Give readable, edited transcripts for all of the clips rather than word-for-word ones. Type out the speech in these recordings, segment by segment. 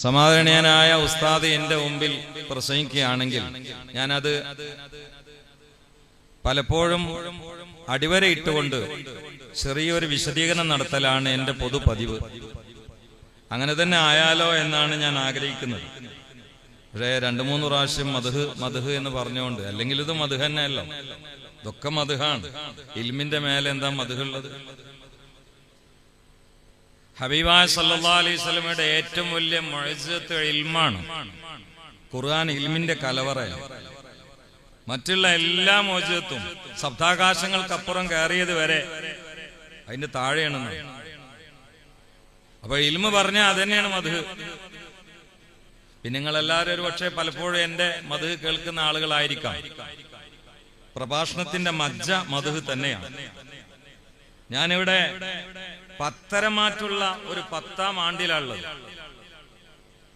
സമാദരണീയനായ ഉസ്താദ് എന്റെ മുമ്പിൽ പ്രസംഗിക്കുകയാണെങ്കിൽ ഞാനത് പലപ്പോഴും അടിവരയിട്ടുകൊണ്ട് ചെറിയൊരു വിശദീകരണം നടത്തലാണ് എന്റെ പൊതു പതിവ്. അങ്ങനെ തന്നെ ആയാലോ എന്നാണ് ഞാൻ ആഗ്രഹിക്കുന്നത്. പക്ഷേ 2-3 പ്രാവശ്യം മദ്ഹ് എന്ന് പറഞ്ഞുകൊണ്ട്, അല്ലെങ്കിൽ ഇത് മദ്ഹ് തന്നെയല്ലോ, ഇതൊക്കെ മദ്ഹാണ്. ഇൽമിന്റെ മേലെ എന്താ മദ്ഹുള്ളത്? ഹബീബായ സല്ലല്ലാഹു അലൈഹി വസല്ലമയുടെ ഏറ്റവും വലിയ മുഅ്ജിസത്ത് ഇൽമാണ്. ഖുർആൻ ഇൽമിന്റെ കലവറയാണ്. മറ്റുള്ള എല്ലാ മോചിതത്വം സപ്താകാശങ്ങൾക്കപ്പുറം കയറിയത് വരെ അതിന്റെ താഴെയാണെന്ന്. അപ്പൊ ഇൽമ പറഞ്ഞാൽ അതന്നെയാണ് മദ്ഹ്. പിന്നെ നിങ്ങളെല്ലാവരും ഒരു പക്ഷേ പലപ്പോഴും എന്റെ മദ്ഹ് കേൾക്കുന്ന ആളുകളായിരിക്കാം. പ്രഭാഷണത്തിന്റെ മജ്ജ മദ്ഹ് തന്നെയാണ്. ഞാനിവിടെ പത്തരമാറ്റുള്ള ഒരു 10ാം ആണ്ടിലുള്ളത്.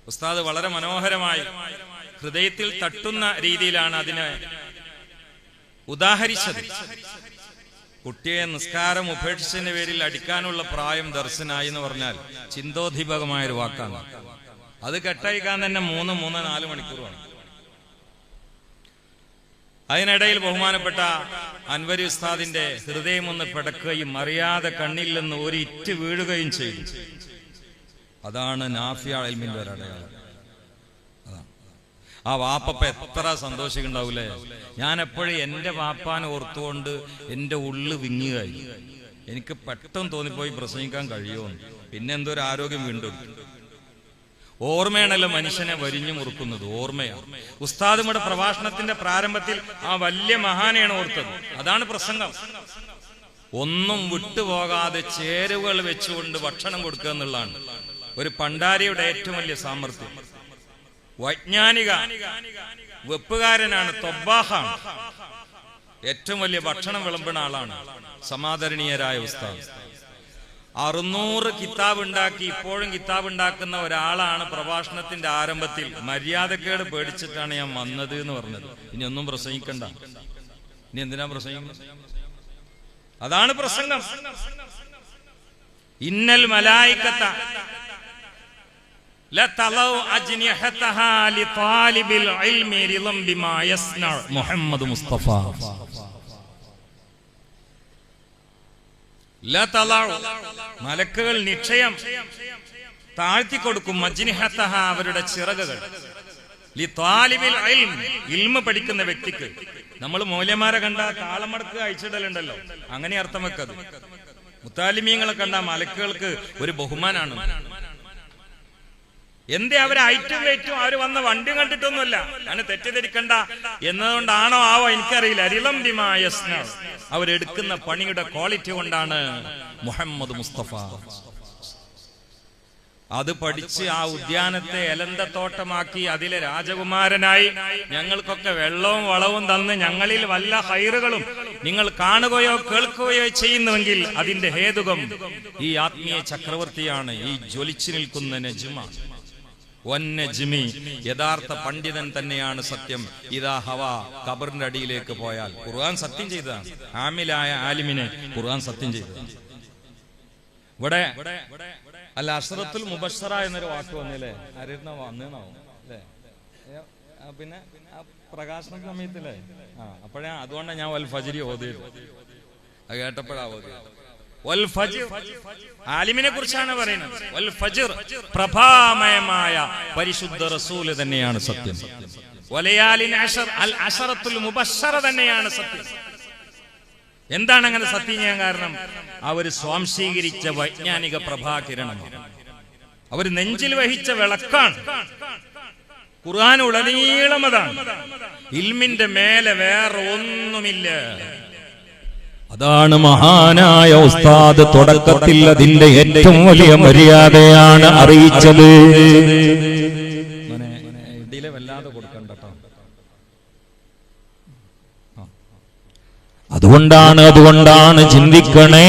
ഉസ്താദ് വളരെ മനോഹരമായി ഹൃദയത്തിൽ തട്ടുന്ന രീതിയിലാണ് അതിനെ ഉദാഹരിച്ചത്. കുട്ടിയെ നിസ്കാരം ഉപേക്ഷിച്ചതിന്റെ പേരിൽ അടിക്കാനുള്ള പ്രായം ദർശനായി എന്ന് പറഞ്ഞാൽ ചിന്തോദ്ദീപകമായൊരു വാക്കാണ്. അത് കെട്ടയക്കാൻ തന്നെ 3-4 മണിക്കൂറാണ്. അതിനിടയിൽ ബഹുമാനപ്പെട്ട അൻവരി ഉസ്താദിന്റെ ഹൃദയം ഒന്ന് പിടക്കുകയും അറിയാതെ കണ്ണിൽ നിന്ന് ഒരു ഇറ്റ് വീഴുകയും ചെയ്തു. അതാണ് നാഫിയ ഇൽമിന്റെ ഒരു അടയാളം. ആ വാപ്പ എത്ര സന്തോഷിക്കുണ്ടാവൂലേ. ഞാൻ എപ്പോഴും എന്റെ വാപ്പാനെ ഓർത്തുകൊണ്ട് എന്റെ ഉള്ളു വിങ്ങുകയായി. എനിക്ക് പെട്ടെന്ന് തോന്നിപ്പോയി പ്രസംഗിക്കാൻ കഴിയുമെന്ന്. പിന്നെ എന്തൊരു ആരോഗ്യം വീണ്ടും. ഓർമ്മയാണല്ലോ മനുഷ്യനെ വരിഞ്ഞു മുറുക്കുന്നത്. ഓർമ്മയാണ്. ഉസ്താദുമയുടെ പ്രഭാഷണത്തിന്റെ പ്രാരംഭത്തിൽ ആ വലിയ മഹാനെയാണ് ഓർത്തത്. അതാണ് പ്രസംഗം. ഒന്നും വിട്ടുപോകാതെ ചേരുവകൾ വെച്ചുകൊണ്ട് ഭക്ഷണം കൊടുക്കുക എന്നുള്ളതാണ് ഒരു പണ്ടാരിയുടെ ഏറ്റവും വലിയ സാമർത്ഥ്യം. വൈജ്ഞാനിക വെപ്പുകാരനാണ്, തൊബ്ബാഹാണ്. ഏറ്റവും വലിയ ഭക്ഷണം വിളമ്പുന്ന ആളാണ് സമാദരണീയരായ ഉസ്താദ്. 600 കിതാബ് ഉണ്ടാക്കി ഇപ്പോഴും കിതാബ് ഉണ്ടാക്കുന്ന ഒരാളാണ്. പ്രഭാഷണത്തിന്റെ ആരംഭത്തിൽ മര്യാദക്കേട് പേടിച്ചിട്ടാണ് ഞാൻ വന്നത് എന്ന് പറഞ്ഞത്. ഇനി ഒന്നും പ്രസംഗിക്കണ്ട, ഇനി എന്തിനാ പ്രസംഗിക്കുന്നത്? അതാണ് പ്രസംഗം. ഇന്നൽ മലായികത ലതലൗ അജ്നിഹതഹാ ലിതാലിബിൽ ഇൽമി റിളം ബിമാ യസ്ന മുഹമ്മദ് മുസ്തഫ. മലക്കുകൾ നിശ്ചയം താഴ്ത്തിക്കൊടുക്കും അജ്നിഹതഹ അവരുടെ ചിറകുകൾ ലിതാലിബിൽ ഇൽം ഇൽമ പഠിക്കുന്ന വ്യക്തിക്ക്. നമ്മൾ മൗലമാരെ കണ്ട താളമടക്ക് അയച്ചിടലുണ്ടല്ലോ, അങ്ങനെ അർത്ഥം വെക്കത്. മുത്താലിമീങ്ങളെ കണ്ട മലക്കുകൾക്ക് ഒരു ബഹുമാനാണ്. എന്തേ അവരെ ഐറ്റും വെയിറ്റും അവര് വന്ന വണ്ടി കണ്ടിട്ടൊന്നുമല്ല, അങ്ങനെ തെറ്റിദ്ധരിക്കണ്ട എന്നതുകൊണ്ടാണോ ആവോ എനിക്കറിയില്ല. അരിളം ബിമായസ്ന അവരെടുക്കുന്ന പണിയുടെ ക്വാളിറ്റി കൊണ്ടാണ് മുഹമ്മദ് മുസ്തഫ. അത് പഠിച്ച് ആ ഉദ്യാനത്തെ എലന്തത്തോട്ടമാക്കി അതിലെ രാജകുമാരനായി ഞങ്ങൾക്കൊക്കെ വെള്ളവും വളവും തന്ന് ഞങ്ങളിൽ വല്ല ഹൈറുകളും നിങ്ങൾ കാണുകയോ കേൾക്കുകയോ ചെയ്യുന്നുവെങ്കിൽ അതിന്റെ ഹേതുകം ഈ ആത്മീയ ചക്രവർത്തിയാണ്, ഈ ജ്വലിച്ചു നിൽക്കുന്ന നജ്മ. വന്നജ്മി യഥാർത്ഥ പണ്ഡിതൻ തന്നെയാണ് സത്യം. ഇതാ ഹവ ഖബറിന്റെ അടിയിലേക്ക് പോയാൽ ഖുർആൻ സത്യം ചെയ്തതാണ്. ആമിലായ ആലിമിനെ ഖുർആൻ സത്യം ചെയ്തതാണ്. ഇവിടെ അല്ല അശ്റത്തുൽ മുബശ്ശറ എന്നൊരു വാക്ക് വന്നില്ലേ? ആരെന്നാ വന്നേന്നാവും അല്ലേ? പിന്നെ പ്രകാശന സമയത്തില്ലേ? അപ്പോഴാ അതുകൊണ്ടാണ് ഞാൻ വൽ ഫജ്രി ഓതിയത്. അത് കേട്ടപ്പോഴാ ഓതിയത്. ആലിമിനെ കുറിച്ചാണ് പറയുന്നത്. വൽ ഫജ്ർ പ്രഭാമയമായ പരിശുദ്ധ റസൂൽ തന്നെയാണ് സത്യം. വലയാലിൻ അശർ അൽ അശറത്തുൽ മുബശ്ശറ തന്നെയാണ് സത്യം. എന്താണ് അങ്ങനെ സത്യം ചെയ്യാൻ കാരണം? അവർ സ്വാംശീകരിച്ച വൈജ്ഞാനിക പ്രഭാകിരണമാണ്. അവർ നെഞ്ചിൽ വഹിച്ച വിളക്കാണ്. ഖുർആൻ ഉടനീളം അതാണ്. ഇൽമിന്റെ മേലെ വേറെ ഒന്നുമില്ല. അതാണ് മഹാനായ ഉസ്താദ് തുടക്കത്തിൽ അതിന്റെ ഏറ്റവും വലിയ മര്യാദയാണ് അറിയിച്ചത്. വല്ലാതെ കൊടുക്കണ്ട. അതുകൊണ്ടാണ് ചിന്തിക്കണേ.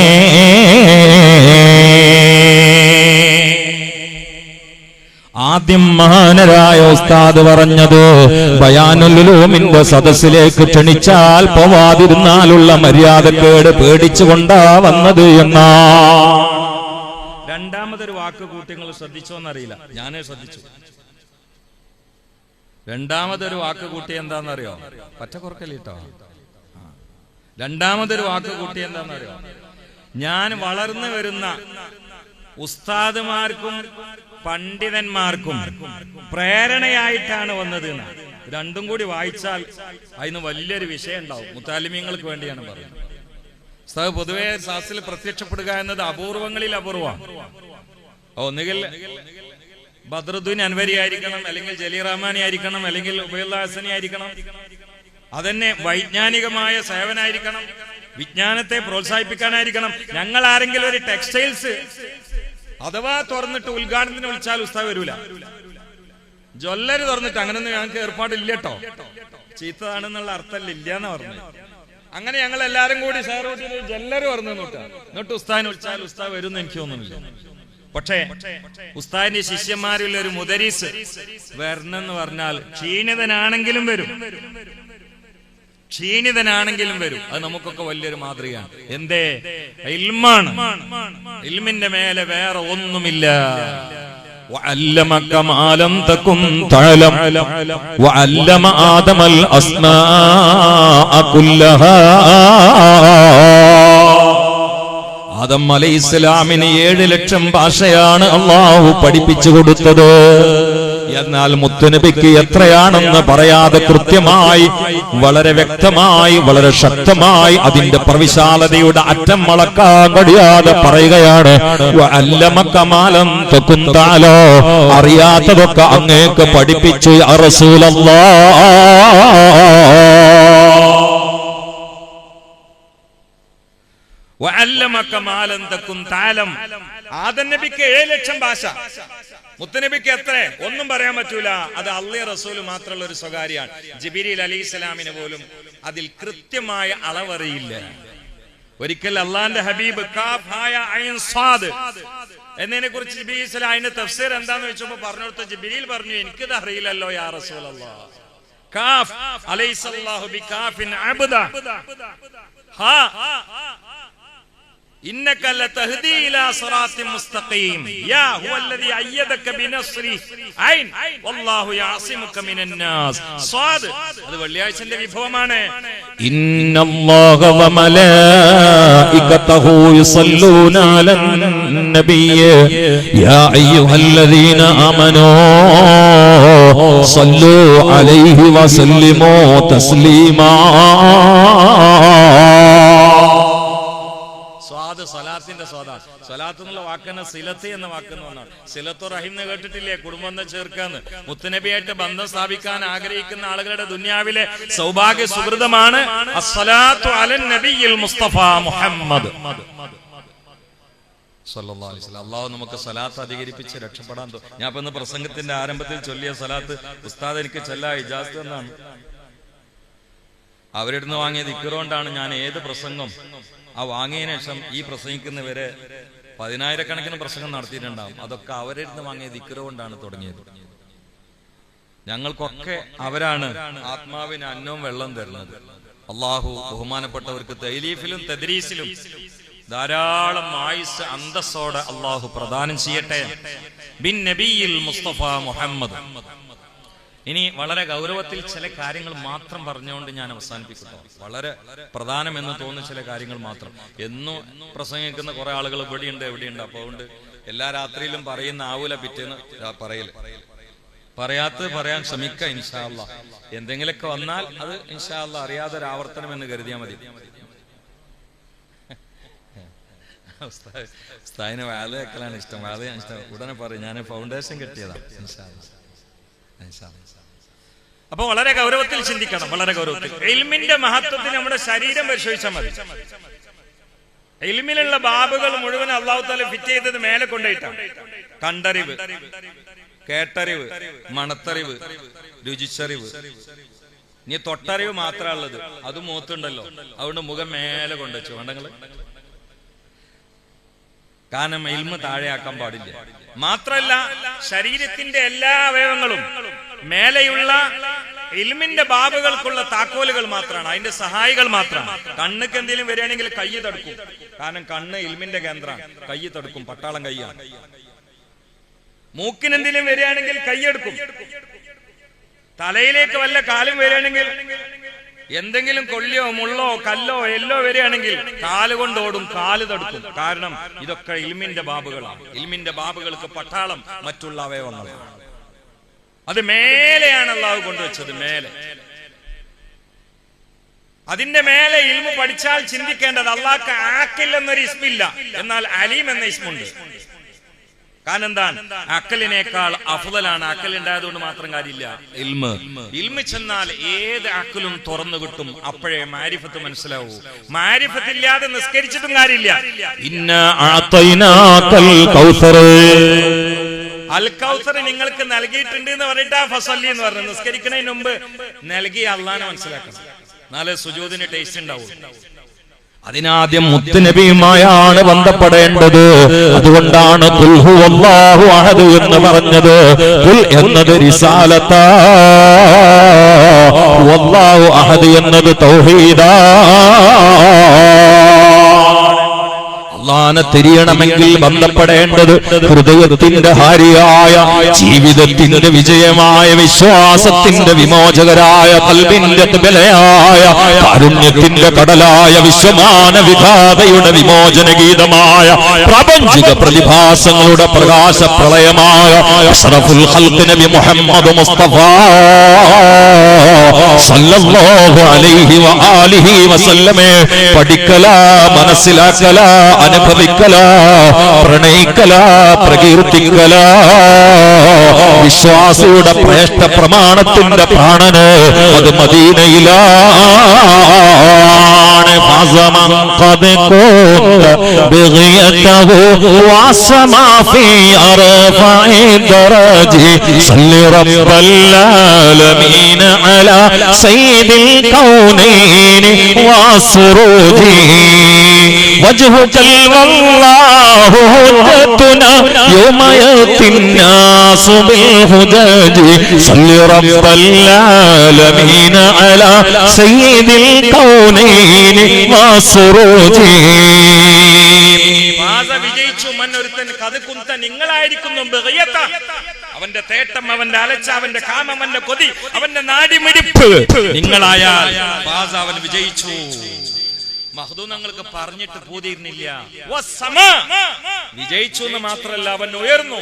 ആദ്യം മഹാനരായ ഉസ്താദ് പറഞ്ഞത് ബയാനുൽ ഉലൂമിന്റെ സദസ്സിലേക്ക് ക്ഷണിച്ചാൽ പോവാതിരുന്നാലുള്ള മര്യാദക്കേട് പേടിച്ചുകൊണ്ടാ വന്നത് എന്നാ. രണ്ടാമതൊരു വാക്ക് കൂട്ടി നിങ്ങൾ ശ്രദ്ധിച്ചോന്നറിയില്ല, ഞാനേ ശ്രദ്ധിച്ചു. രണ്ടാമതൊരു വാക്ക് കൂട്ടി എന്താണെന്നറിയോ? പറ്റക്കുറക്കല്ലിട്ടോ. രണ്ടാമതൊരു വാക്ക് കൂട്ടി എന്താണെന്നറിയോ? ഞാൻ വളർന്നു വരുന്ന ഉസ്താദുമാർക്കും പണ്ഡിതന്മാർക്കും പ്രേരണയായിട്ടാണ് വന്നത്. രണ്ടും കൂടി വായിച്ചാൽ അതിന് വലിയൊരു വിഷയം ഉണ്ടാവും. മുത്താലിമീങ്ങൾക്ക് വേണ്ടിയാണ് പറയുന്നത്. ഉസ്താദ് പൊതുവെ സാസിൽ പ്രത്യക്ഷപ്പെടുക എന്നത് അപൂർവങ്ങളിൽ അപൂർവമാണ്. ഒന്നുകിൽ ബദ്രുദ്ദീൻ അൻവരി ആയിരിക്കണം, അല്ലെങ്കിൽ ജലീൽ റഹ്മാനി ആയിരിക്കണം, അല്ലെങ്കിൽ ഉബൈദുല്ലാ ഹസനി ആയിരിക്കണം. അതന്നെ വൈജ്ഞാനികമായ സേവനായിരിക്കണം, വിജ്ഞാനത്തെ പ്രോത്സാഹിപ്പിക്കാനായിരിക്കണം. ഞങ്ങൾ ആരെങ്കിലും ഒരു ടെക്സ്റ്റൈൽസ് അഥവാ തുറന്നിട്ട് ഉദ്ഘാടനത്തിന് വിളിച്ചാൽ ഉസ്താദ് വരൂല. ജ്വല്ലറി തുറന്നിട്ട് അങ്ങനൊന്നും ഞങ്ങൾക്ക് ഏർപ്പാടില്ല കേട്ടോ. ചീത്തതാണെന്നുള്ള അർത്ഥമല്ല, ഇല്ലാന്ന് പറഞ്ഞു. അങ്ങനെ ഞങ്ങൾ എല്ലാരും കൂടി ഷെയർകൂട്ടി ജ്വല്ലറി തുറന്നു എന്നിട്ട് ഉസ്താദിനെ വിളിച്ചാൽ ഉസ്താദ് വരുമെന്ന് എനിക്ക് തോന്നുന്നില്ല. പക്ഷേ ഉസ്താദിന്റെ ശിഷ്യന്മാരിൽ ഒരു മുദരീസ് വരണമെന്ന് പറഞ്ഞാൽ ക്ഷീണിതനാണെങ്കിലും വരും, ക്ഷീണിതനാണെങ്കിലും വരും. അത് നമുക്കൊക്കെ വലിയൊരു മാതൃകയാണ്. എന്തേ? ഇൽമാണ്. ഇൽമിന്റെ മേലെ വേറെ ഒന്നുമില്ല. وعلمك ما لم تكن تعلم وعلم آدم الأسماء كلها. ആദം അലൈഹിസ്സലാമിന് 7 ലക്ഷം ഭാഷയാണ് അല്ലാഹു പഠിപ്പിച്ചു കൊടുത്തത്. എന്നാൽ മുത്തുനബിക്ക് എത്രയാണെന്ന് പറയാതെ കൃത്യമായി, വളരെ വ്യക്തമായി, വളരെ ശക്തമായി അതിന്റെ പ്രവിശാലതയുടെ അറ്റം അളക്കാൻ കഴിയാതെ പറയുകയാണ്, വഅല്ലമക മാ ലം തകുൻ തഅലം. അറിയാത്തതൊക്കെ അങ്ങേക്ക് പഠിപ്പിച്ചു യാ റസൂലല്ലാഹ്. ആദം നബിക്ക് 7 ലക്ഷം ഭാഷ, മുത്തുനബിക്ക് എത്ര? ഒന്നും പറയാൻ പറ്റൂല. അത് അള്ളാഹു റസൂൽ മാത്രമുള്ള ഒരു സ്വകാര്യമാണ്. ജിബ്രീൽ അലൈഹിസ്സലാമിന് പോലും അതിൽ കൃത്യമായ അളവറിയില്ല. ഒരിക്കൽ അള്ളാന്റെ ഹബീബ് കാഫ് ഹായ ഐൻ സ്വാദ് എന്നതിനെ കുറിച്ച് ജിബ്രീൽ അതിന്റെ തഫ്സീർ എന്താന്ന് വെച്ചപ്പോ പറഞ്ഞോടുത്ത ജിബ്രീൽ പറഞ്ഞു, എനിക്കിത് അറിയില്ലല്ലോ യാ റസൂലല്ലാഹ്. കാഫ് അലൈസല്ലാഹു ബികാഫിൻ അബ്ദ ഹാ إنك لتهدي إلى صراط مستقيم يا هو الذي أيدك بنصره عين والله يعصمك من الناس صاد. അത് വെള്ളിയാഴ്ചന്റെ വിഭവമാണ്. إن الله وملائكته يصلون على النبي يا أيها الذين آمنوا صلوا عليه وسلموا تسليما. സലാത്തിന്റെ സ്വാദാണ്. സലാത്ത് എന്നുള്ള വാക്കന്നെ സിലത്ത് എന്ന വാക്കെന്ന് പറഞ്ഞാണ്. സിലത്തു റഹിം എന്ന് കേട്ടിട്ടില്ലേ? കുടുംബം ചേർക്കാന്ന്. മുത്തുനബിയായിട്ട് ബന്ധം സ്ഥാപിക്കാൻ ആഗ്രഹിക്കുന്ന ആളുകളുടെ ദുനിയാവിലെ സൗഭാഗ്യ സുഹൃതമാണ് അസ്സലാത്തു അലൻ നബിയിൽ മുസ്തഫ മുഹമ്മദ് സല്ലല്ലാഹു അലൈഹി വസല്ലം. അല്ലാഹു നമുക്ക് സലാത്ത് അധികരിപ്പിച്ച് രക്ഷപ്പെടാൻ. ഞാൻ ഇന്ന് പ്രസംഗത്തിന്റെ ആരംഭത്തിൽ ചൊല്ലിയ സലാത്ത് ഉസ്താദ് എനിക്ക് ചൊല്ലാ ഇജാസത്ത് എന്നാണ്. അവരുടെ നിന്ന് വാങ്ങിയ ദിക്റുകൊണ്ടാണ് ഞാൻ ഏത് പ്രസംഗം ആ വാങ്ങിയതിനു ശേഷം ഈ പ്രസംഗിക്കുന്നവരെ 10,000 പ്രസംഗം നടത്തിയിട്ടുണ്ടാവും. അതൊക്കെ അവരുടെ നിന്ന് വാങ്ങിയ ദിക്റ് കൊണ്ടാണ് തുടങ്ങിയത്. ഞങ്ങൾക്കൊക്കെ അവരാണ് ആത്മാവിന് അന്നവും വെള്ളം തരുന്നത്. അള്ളാഹു ബഹുമാനപ്പെട്ടവർക്ക് തൈലീഫിലും തദ്രീസിലും ധാരാളം ആയുസ് അന്തസ്സോടെ അള്ളാഹു പ്രദാനം ചെയ്യട്ടെ. ബിൻ നബിയിൽ മുസ്തഫ മുഹമ്മദ്. ഇനി വളരെ ഗൗരവത്തിൽ ചില കാര്യങ്ങൾ മാത്രം പറഞ്ഞുകൊണ്ട് ഞാൻ അവസാനിപ്പിക്കുന്നു. വളരെ പ്രധാനമെന്ന് തോന്നുന്ന ചില കാര്യങ്ങൾ മാത്രം. എന്നും പ്രസംഗിക്കുന്ന കുറെ ആളുകൾ എവിടെയുണ്ട്. അപ്പൊ അതുകൊണ്ട് എല്ലാ രാത്രിയിലും പറയുന്ന ആവൂല പിറ്റേന്ന് പറയാൻ ശ്രമിക്കുക ഇൻഷാ അല്ലാഹ്. എന്തെങ്കിലുമൊക്കെ വന്നാൽ അത് ഇൻഷാ അല്ലാഹ് അറിയാതെ ഒരു ആവർത്തനം എന്ന് കരുതിയാൽ മതി. ഉസ്താദിന് വാല വെക്കലാണ് ഇഷ്ടം. വാല ഞാൻ ഇഷ്ടം ഉടനെ പറയും. ഞാൻ ഫൗണ്ടേഷൻ കെട്ടിയതാണ്. അപ്പൊ വളരെ ഗൗരവത്തിൽ ചിന്തിക്കണം. വളരെ ഗൗരവത്തിൽ ഇൽമിന്റെ മഹത്വത്തിന് നമ്മുടെ ശരീരം പരിശോധിച്ചാൽ മതി. ഇൽമിലുള്ള ബാബുകൾ മുഴുവൻ അല്ലാഹു തആല ഫിറ്റ് ചെയ്തത് മേലെ കൊണ്ടുപോയിട്ടാണ്. കണ്ടറിവ്, കേട്ടറിവ്, മണത്തറിവ്, രുചിച്ചറിവ്. ഇനി തൊട്ടറിവ് മാത്രമുള്ളത്, അത് മൂത്തുണ്ടല്ലോ. അതുകൊണ്ട് മുഖം മേലെ കൊണ്ടുവച്ചു വേണ്ടങ്ങള്. കാരണം ഇൽമ് താഴെയാക്കാൻ പാടില്ല. മാത്രല്ല ശരീരത്തിന്റെ എല്ലാ അവയവങ്ങളും മേലെയുള്ള ഇൽമിന്റെ ബാബുകൾക്കുള്ള താക്കോലുകൾ മാത്രമാണ്, അതിന്റെ സഹായികൾ മാത്രമാണ്. കണ്ണുക്ക് എന്തെങ്കിലും വരികയാണെങ്കിൽ കൈ തടുക്കും. കാരണം കണ്ണ് ഇൽമിന്റെ കേന്ദ്രമാണ്, കൈ തടുക്കും, പട്ടാളം കൈയാണ്. മൂക്കിന് എന്തെങ്കിലും വരികയാണെങ്കിൽ കൈയെടുക്കും. തലയിലേക്ക് വല്ല കാലും വരികയാണെങ്കിൽ, എന്തെങ്കിലും കൊള്ളിയോ മുള്ളോ കല്ലോ എല്ലോ വരികയാണെങ്കിൽ കാലുകൊണ്ട് ഓടും, കാല് തടുക്കും. കാരണം ഇതൊക്കെ ഇൽമിന്റെ ബാബുകളാണ്. ഇൽമിന്റെ ബാബുകൾക്ക് പട്ടാളം മറ്റുള്ള അവയവങ്ങളാണ്. അത് മേലെയാണ് അള്ളാഹു കൊണ്ടുവച്ചത്, മേലെ. അതിന്റെ മേലെ ഇൽമു പഠിച്ചാൽ ചിന്തിക്കേണ്ടത് അള്ളാഹ്ക്ക് ആക്കിൽ എന്നൊരു ഇസ്മില്ല, എന്നാൽ അലീം എന്ന ഇസ്മുണ്ട്. കാരണം എന്താണ്? അക്കലിനേക്കാൾ അഫ്ളലാണ്. അക്കലുണ്ടായതുകൊണ്ട് മാത്രം കാര്യമില്ല. ഇൽമ് ചെന്നാൽ ഏത് അക്കലും തുറന്നു കിട്ടും. അപ്പോഴേ മാരിഫത്ത് മനസ്സിലാവൂ. മാരിഫത്ത് ഇല്ലാതെ നിസ്കരിച്ചിട്ടും കാര്യമില്ല. അൽ കൗസർ നിങ്ങൾക്ക് നൽകിയിട്ടുണ്ട് എന്ന് പറഞ്ഞിട്ട് ഫസല്ലി എന്ന് പറഞ്ഞു. നിസ്കരിക്കുന്നതിന് മുമ്പ് നൽകിയ അള്ളാഹനെ മനസ്സിലാക്കണം, നാളെ സുജൂദിന് ടേസ്റ്റ് ഉണ്ടാവും. അതിനാദ്യം മുത്തുനബിയുമായാണ് ബന്ധപ്പെടേണ്ടത്. അതുകൊണ്ടാണ് ഖുൽ ഹുവല്ലാഹു അഹദ് എന്ന് പറഞ്ഞത്. ഖുൽ എന്നത് റിസാലത്താ, വല്ലാഹു അഹദ് എന്നത് തൗഹീദാ. അല്ലാഹനെ തിരിയണമെങ്കിൽ ബന്ധപ്പെടേണ്ടത് ഹൃദയത്തിന്റെ ഹാരിയായ, ജീവിതത്തിന്റെ വിജയമായ, വിശ്വാസത്തിന്റെ വിമോചകരായ, ഖൽബിന്റെ ഖിബലയായ, കാരുണ്യത്തിന്റെ കടലായ, വിശ്വമാന വിഘാതയുടെ വിമോചന ഗീതമായ, പ്രാപഞ്ചിക പ്രതിഭാസങ്ങളുടെ പ്രകാശ പ്രളയമായ അഷ്റഫുൽ ഖൽഖ് നബി മുഹമ്മദ് മുസ്തഫ സല്ലല്ലാഹു അലൈഹി വആലിഹി വസല്ലമയെ പഠിക്കല, മനസ്സിലാക്കല, അനുഭവിക്കല, പ്രണയിക്കല, പ്രകീർത്തിക്കല. വിശ്വാസിയുടെ ശ്രേഷ്ഠ പ്രമാണത്തിന്റെ പ്രാണന് അത് മദീനയിലാണ്. ഫസമൻ ഖദ് കുന്ത ബിഗിയതഹു വസമാ ഫീ അർഫഇ ദറജി സല്ലി റബ്ബൽ ആലമീന അലാ സയ്യിദിൽ കൗനൈനി വസ്റുജി വജ്ഹുകൽ വല്ലാഹു ഹുജ്ജതുനാ യൗമ യത്തിന്നാസു ബിൽ ഹുജജി സല്ലി റബ്ബൽ ആലമീന അലാ സയ്യിദിൽ കൗനൈനി വസ്റുജി. വിജയിച്ചു മന്നൊരുത്തൻ ഖദ് കുന്ത നിങ്ങളായിരിക്കുന്നു ബിഗിയത, അവന്റെ തേട്ടം, അവന്റെ അലച്ച, അവന്റെ കാമം, അവന്റെ കൊതി, അവന്റെ നാടിമിടിപ്പ് നിങ്ങളായാൽ അവൻ വിജയിച്ചു. മഹ്ദൂം ഞങ്ങൾക്ക് പറഞ്ഞിട്ട് പൂതിയിരുന്നില്ല. വിജയിച്ചു എന്ന് മാത്രമല്ല, അവൻ ഉയർന്നു.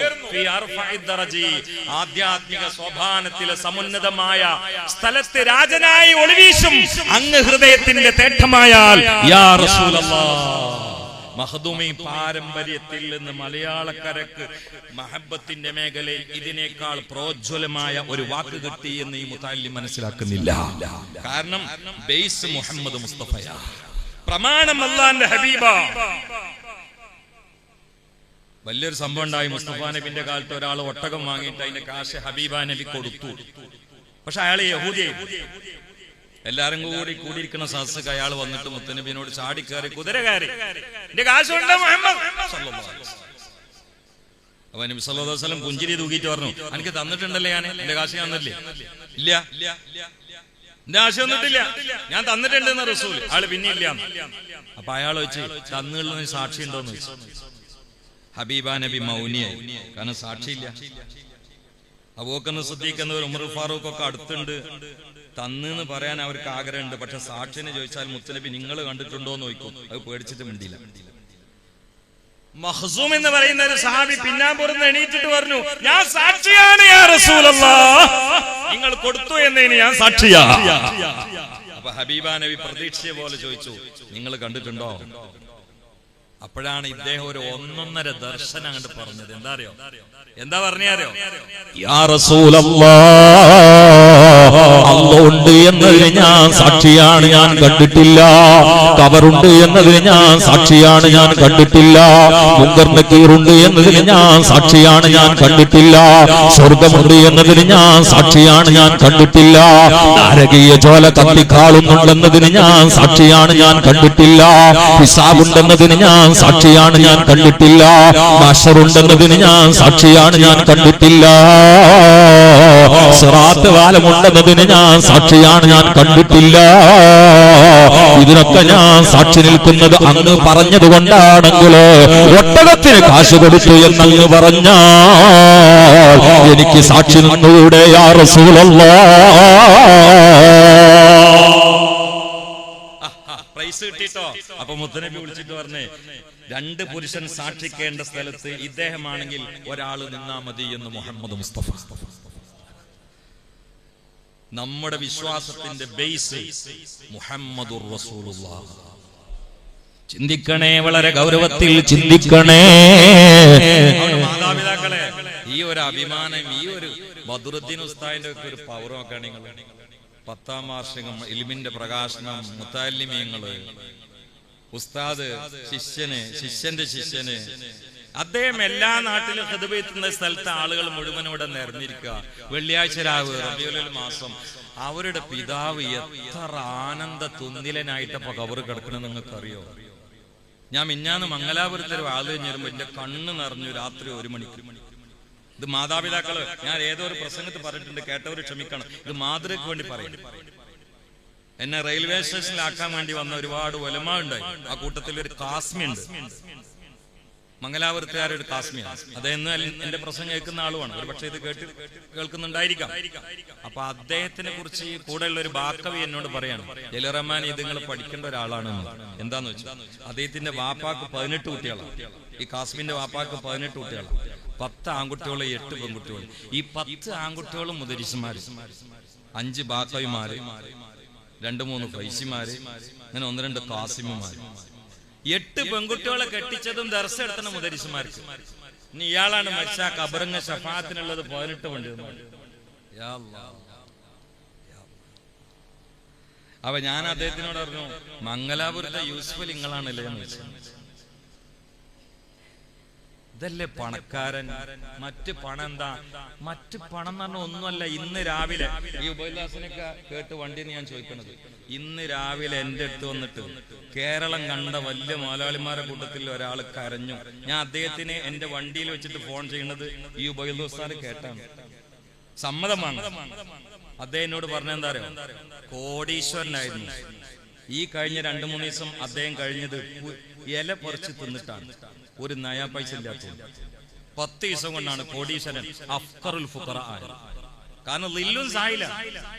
ആധ്യാത്മിക സോപാനത്തിലെ സമുന്നതമായ സ്ഥലത്ത് രാജനായി ഒളിവീശും അങ്ങ് ഹൃദയത്തിന്റെ തേട്ടമായാൽ യാ റസൂലല്ലാഹ്. മഖ്ദൂമി പാരമ്പര്യത്തിൽ നിന്ന് മലയാളക്കരക്ക് മഹബത്തിന്റെ മേഖലയിൽ ഇതിനേക്കാൾ പ്രോജ്വലമായ ഒരു വാക്ക് കിട്ടി എന്ന് ഈ മുതഅല്ലിം മനസ്സിലാക്കുന്നില്ല. കാരണം ബേസ് മുഹമ്മദ് മുസ്തഫയാ, പ്രമാണം അല്ലാഹുവിന്റെ ഹബീബ. വലിയൊരു സംഭവം ഉണ്ടായി. മുസ്തഫ നബിന്റെ കാലത്ത് ഒരാൾ ഒട്ടകം വാങ്ങിയിട്ട് അതിന്റെ കാശ് ഹബീബ നബി കൊടുത്തു. പക്ഷെ അയാൾ യഹൂദിയായി. എല്ലാരും കൂടിയിരിക്കുന്ന സദസ്സക്ക് അയാൾ വന്നിട്ട് മുത്തനബിനോട് ചാടിക്കയറി കുതിര കയറി, എന്റെ കാശുണ്ട് മുഹമ്മദ്. അപ്പൊ നബി സല്ലല്ലാഹു അലൈഹി വസല്ലം പുഞ്ചിരി തൂക്കിയിട്ട് പറഞ്ഞു, എനിക്ക് തന്നിട്ടുണ്ടല്ലേ, ഞാൻ എന്റെ കാശ് തന്നില്ലേ? ഇല്ല, എന്റെ കാശ് തന്നിട്ടില്ല, ഞാൻ തന്നിട്ടുണ്ട് എന്ന് റസൂൽ. ആള് പിന്നെ ഇല്ല. അപ്പൊ അയാൾ വെച്ച് തന്നുള്ളതിന് സാക്ഷി ഉണ്ടോന്ന് ചോദിച്ചു. ഹബീബ നബി മൗനിയായി, കാരണം സാക്ഷിയില്ല. അബൂബക്കർ സിദ്ദീഖ് എന്നവർ ഉമർ ഫാറൂഖ് ഒക്കെ അടുത്തുണ്ട്, തന്നെന്ന് പറയാൻ അവർക്ക് ആഗ്രഹമുണ്ട്. പക്ഷെ സാക്ഷിനെ ചോദിച്ചാൽ മുത്തനബി നിങ്ങൾ കണ്ടിട്ടുണ്ടോ എന്ന് ചോദിക്കും. അത് പേടിച്ചിട്ട് മിണ്ടില്ല. മഖ്സൂം എന്ന് പറയുന്ന ഒരു സഹാബി പിന്നാമ്പുറന്ന് എണീറ്റിട്ട് പറഞ്ഞു, ഞാൻ സാക്ഷിയാണ് യാ റസൂലല്ലാഹ്, നിങ്ങൾ കൊടുത്തു എന്നതിന് ഞാൻ സാക്ഷിയാ. അപ്പൊ ഹബീബ നബി പ്രതീക്ഷിച്ച പോലെ ചോദിച്ചു, നിങ്ങൾ കണ്ടിട്ടുണ്ടോ? അപ്പോഴാണ് ഇദ്ദേഹം ഒരു 1.5 ദർശനം അങ്ങോട്ട് പറഞ്ഞത്. എന്താ അറിയോ? എന്താ പറഞ്ഞാരോ? യാ റസൂലല്ലാഹ്, അല്ലാഹ് ഉണ്ട് എന്നതിന് ഞാൻ സാക്ഷിയാണ്, ഞാൻ കണ്ടിട്ടില്ല. കബറുണ്ട് എന്നതിന് ഞാൻ സാക്ഷിയാണ്, ഞാൻ കണ്ടിട്ടില്ല. മുങ്കർ നക്കീറുണ്ട് എന്നതിന് ഞാൻ സാക്ഷിയാണ്, ഞാൻ കണ്ടിട്ടില്ല. സ്വർഗമുണ്ട് എന്നതിന് ഞാൻ സാക്ഷിയാണ്, ഞാൻ കണ്ടിട്ടില്ല. നാരകീയ ജ്വാല കത്തിക്കാളുന്നുണ്ടെന്നതിന് ഞാൻ സാക്ഷിയാണ്, ഞാൻ കണ്ടിട്ടില്ല. ഹിസാബുണ്ടെന്നതിന് ഞാൻ സാക്ഷിയാണ്, ഞാൻ കണ്ടിട്ടില്ല. മഹ്ശറുണ്ടെന്നതിന് ഞാൻ സാക്ഷിയാണ്, ഞാൻ കണ്ടിട്ടില്ല. സിറാത്ത് പാലമുണ്ടെന്നതിന് ഞാൻ സാക്ഷിയാണ്, ഞാൻ കണ്ടിട്ടില്ല. ഇതിനൊക്കെ ഞാൻ സാക്ഷി നിൽക്കുന്നത് അങ്ങ് പറഞ്ഞത് കൊണ്ടാണെങ്കിൽ ഒട്ടകത്തിന് കാശ് കൊടുത്തു എന്നങ്ങ് പറഞ്ഞാൽ എനിക്ക് സാക്ഷി നിന്നൂടെ യാ പ്രൈസ് കിട്ടിട്ടോ. അപ്പൊ മുത്തനബി വിളിച്ചിട്ട് പറഞ്ഞേ, രണ്ട് പുരുഷൻ സാക്ഷിക്കേണ്ട സ്ഥലത്ത് ഇദ്ദേഹമാണെങ്കിൽ ഒരാള് നിന്നാ മതി എന്ന് മുഹമ്മദ് മുസ്തഫ. നമ്മുടെ വിശ്വാസത്തിന്റെ ബേസ് മുഹമ്മദുർ റസൂലുള്ളാഹ്. ചിന്തിക്കണേ, വളരെ ഗൗരവത്തിൽ ചിന്തിക്കണേ. മാതാപിതാക്കളെ, ഈ ഒരു അഭിമാനം, ഈ ഒരു ബദറുദ്ദീൻ ഉസ്താദിന്റെ ഒക്കെ ഒരു പവർ നോക്കുകയാണ് നിങ്ങൾ. 10ാം വാർഷികം, ഇൽമിന്റെ പ്രകാശനം, മുത്തഅല്ലിമീങ്ങള്, ഉസ്താദ് ശിഷ്യന്, ശിഷ്യന്റെ ശിഷ്യന്. അദ്ദേഹം എല്ലാ നാട്ടിലും ഖുതുബ എത്തുന്ന സ്ഥലത്ത് ആളുകൾ മുഴുവൻ ഇവിടെ നിറഞ്ഞിരിക്കുക. വെള്ളിയാഴ്ച രാവ്, റബീഉൽ മാസം. അവരുടെ പിതാവ് എത്ര ആനന്ദ തുന്നിലനായിട്ടപ്പോ കബറ് കിടക്കണമെന്ന് നിങ്ങൾക്കറിയോ? ഞാൻ മിഞ്ഞാന്ന് മംഗലാപുരത്ത് ഒരു ആള് കഴിഞ്ഞ് എന്റെ കണ്ണ് നിറഞ്ഞു രാത്രി 1 മണിക്ക്. ഇത് മാതാപിതാക്കള്, ഞാൻ ഏതോ ഒരു പ്രസംഗത്തിൽ പറഞ്ഞിട്ടുണ്ട്, കേട്ടവര് ക്ഷമിക്കണം. ഇത് മാതൃകയ്ക്ക് വേണ്ടി പറയും. എന്നെ റെയിൽവേ സ്റ്റേഷനിലാക്കാൻ വേണ്ടി വന്ന ഒരുപാട് ഉലമ ഉണ്ടായി. ആ കൂട്ടത്തിൽ ഒരു കാസ്മി ഉണ്ട്, മംഗലാപുരത്തുകാരൊരു കാസ്മിയാണ്. അദ്ദേഹം എന്റെ പ്രസംഗം കേൾക്കുന്ന ആളുമാണ്. ഒരു പക്ഷേ ഇത് കേൾക്കുന്നുണ്ടായിരിക്കാം. അപ്പൊ അദ്ദേഹത്തിനെ കുറിച്ച് കൂടെയുള്ള ഒരു ബാക്കവി എന്നോട് പറയാണ്, ജലറഹ്മാൻ ഇത് നിങ്ങൾ പഠിക്കേണ്ട ഒരാളാണ്. എന്താന്ന് വെച്ചാൽ അദ്ദേഹത്തിന്റെ വാപ്പാക്ക് 18 കുട്ടികളാണ്. ഈ കാസ്മിന്റെ വാപ്പാക്ക് 18 കുട്ടികളാണ്. 10 ആൺകുട്ടികളും 8 പെൺകുട്ടികളും. ഈ 10 ആൺകുട്ടികളും മുദരിസുമാര്, 5 ബാക്കവിമാര്, 2-3 ഫൈസിമാര്, അങ്ങനെ 1-2 കാസിമുമാര്. 8 പെൺകുട്ടികളെ കെട്ടിച്ചതും ദർസ് എടുത്തുന്ന മുദരിസുമാർക്ക്. ഇനി ഇയാളാണ് മരിച്ച കബറങ്ങ ശഫാഅത്തിനുള്ളത് 18 വണ്ടി. അപ്പൊ ഞാൻ അദ്ദേഹത്തിനോട് പറഞ്ഞു, മംഗലാപുരത്തെ യൂസുഫ് നിങ്ങളാണല്ലേ എന്ന് വെച്ചു. ഇതല്ലേ പണക്കാരൻ? മറ്റ് പണം എന്താ? മറ്റ് പണം എന്ന് പറഞ്ഞാൽ ഒന്നുമല്ല. ഇന്ന് രാവിലെ ഈ ഉബൈദാസിനൊക്കെ കേട്ട് വണ്ടിന്ന് ഞാൻ ചോദിക്കണത്, ഇന്ന് രാവിലെ എന്റെ അടുത്ത് വന്നിട്ട് കേരളം കണ്ട വലിയ മലയാളിമാരുടെ കൂട്ടത്തിൽ ഒരാൾ കരഞ്ഞു. ഞാൻ അദ്ദേഹത്തിന് എന്റെ വണ്ടിയിൽ വെച്ചിട്ട് ഫോൺ ചെയ്യുന്നത് ഈ ഉബൈദാസ് കേട്ടാണ്. സമ്മതമാണ്. അദ്ദേഹം എന്നോട് പറഞ്ഞെന്താ അറിയോ? കോടീശ്വരനായിരുന്നു. ഈ കഴിഞ്ഞ 2-3 ദിവസം അദ്ദേഹം കഴിഞ്ഞത് ഇല പറിച്ച് തിന്നിട്ടാണ്. ഒരു നയാ പൈസ ഇല്ലാത്ത 10 ദിവസം കൊണ്ടാണ് കോടീശ്വരൻ അഫ്ഖറുൽ ഫുഖറ ആയത്. കാരണം ലില്ലും സായില്ല.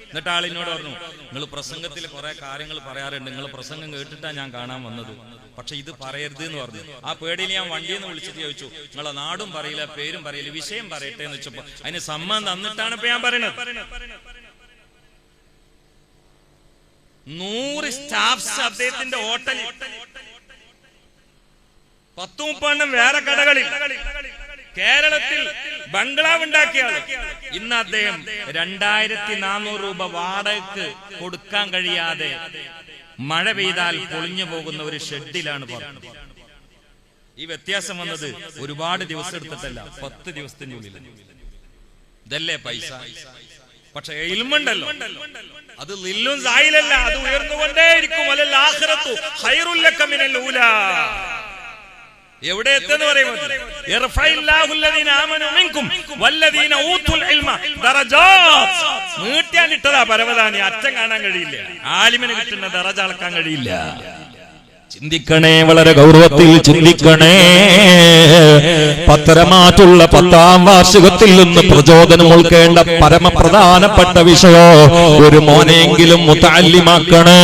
എന്നിട്ട് ആളിനോട് പറഞ്ഞു, നിങ്ങൾ പ്രസംഗത്തിൽ കുറെ കാര്യങ്ങൾ പറയാറുണ്ട്, നിങ്ങൾ പ്രസംഗം കേട്ടിട്ടാണ് ഞാൻ കാണാൻ വന്നത്, പക്ഷെ ഇത് പറയരുത് എന്ന് പറഞ്ഞു. ആ പേടിയിൽ ഞാൻ വണ്ടിയിൽ നിന്ന് വിളിച്ചിട്ട് ചോദിച്ചു, നിങ്ങളെ നാടും പറയില്ല, പേരും പറയില്ല, വിഷയം പറയട്ടെ എന്ന് വെച്ചപ്പോ അതിന് സമ്മതം തന്നിട്ടാണ് ഇപ്പൊ ഞാൻ പറയണത്. 100 സ്റ്റാഫ്സ് അദ്ദേഹത്തിന്റെ ഹോട്ടലിൽ, 10-30 വേറെ കടകളിൽ, കേരളത്തിൽ ബംഗ്ലാവ് ഉണ്ടാക്കിയാണ്. ഇന്ന് അദ്ദേഹം 2400 രൂപ വാടകയ്ക്ക് കൊടുക്കാൻ കഴിയാതെ മഴ പെയ്താൽ പൊളിഞ്ഞു പോകുന്ന ഒരു ഷെഡിലാണ് പറഞ്ഞത്. ഈ വ്യത്യാസം വന്നത് ഒരുപാട് ദിവസം എടുത്തിട്ടല്ല, 10 ദിവസത്തിനുള്ളിൽ. ഇതല്ലേ പൈസ? പക്ഷെ ഇൽമുണ്ടല്ലോ, അത് ലില്ലും സായിലല്ല, അത് ഉയർന്നുകൊണ്ടേയിരിക്കും. വലൽ ആഖിറത്തു ഖൈറുൽ ലക മിനൽ ഊലാ. എവിടെ എത്തുന്നു പറയുന്നത്? നീട്ടിയാലിട്ടതാ പരവതാനി, അറ്റം കാണാൻ കഴിയില്ല. ആലിമിന് കിട്ടുന്ന ദറജ അളക്കാൻ കഴിയില്ല. ചിന്തിക്കണേ, വളരെ ഗൗരവത്തിൽ ചിന്തിക്കണേ. പത്തരമാറ്റുള്ള 10ാം വാർഷികത്തിൽ നിന്ന് പ്രചോദനം ഉൾക്കേണ്ട പരമപ്രധാനപ്പെട്ട വിഷയോ ഒരു മോനെങ്കിലും മുതഅല്ലിമാക്കണേ.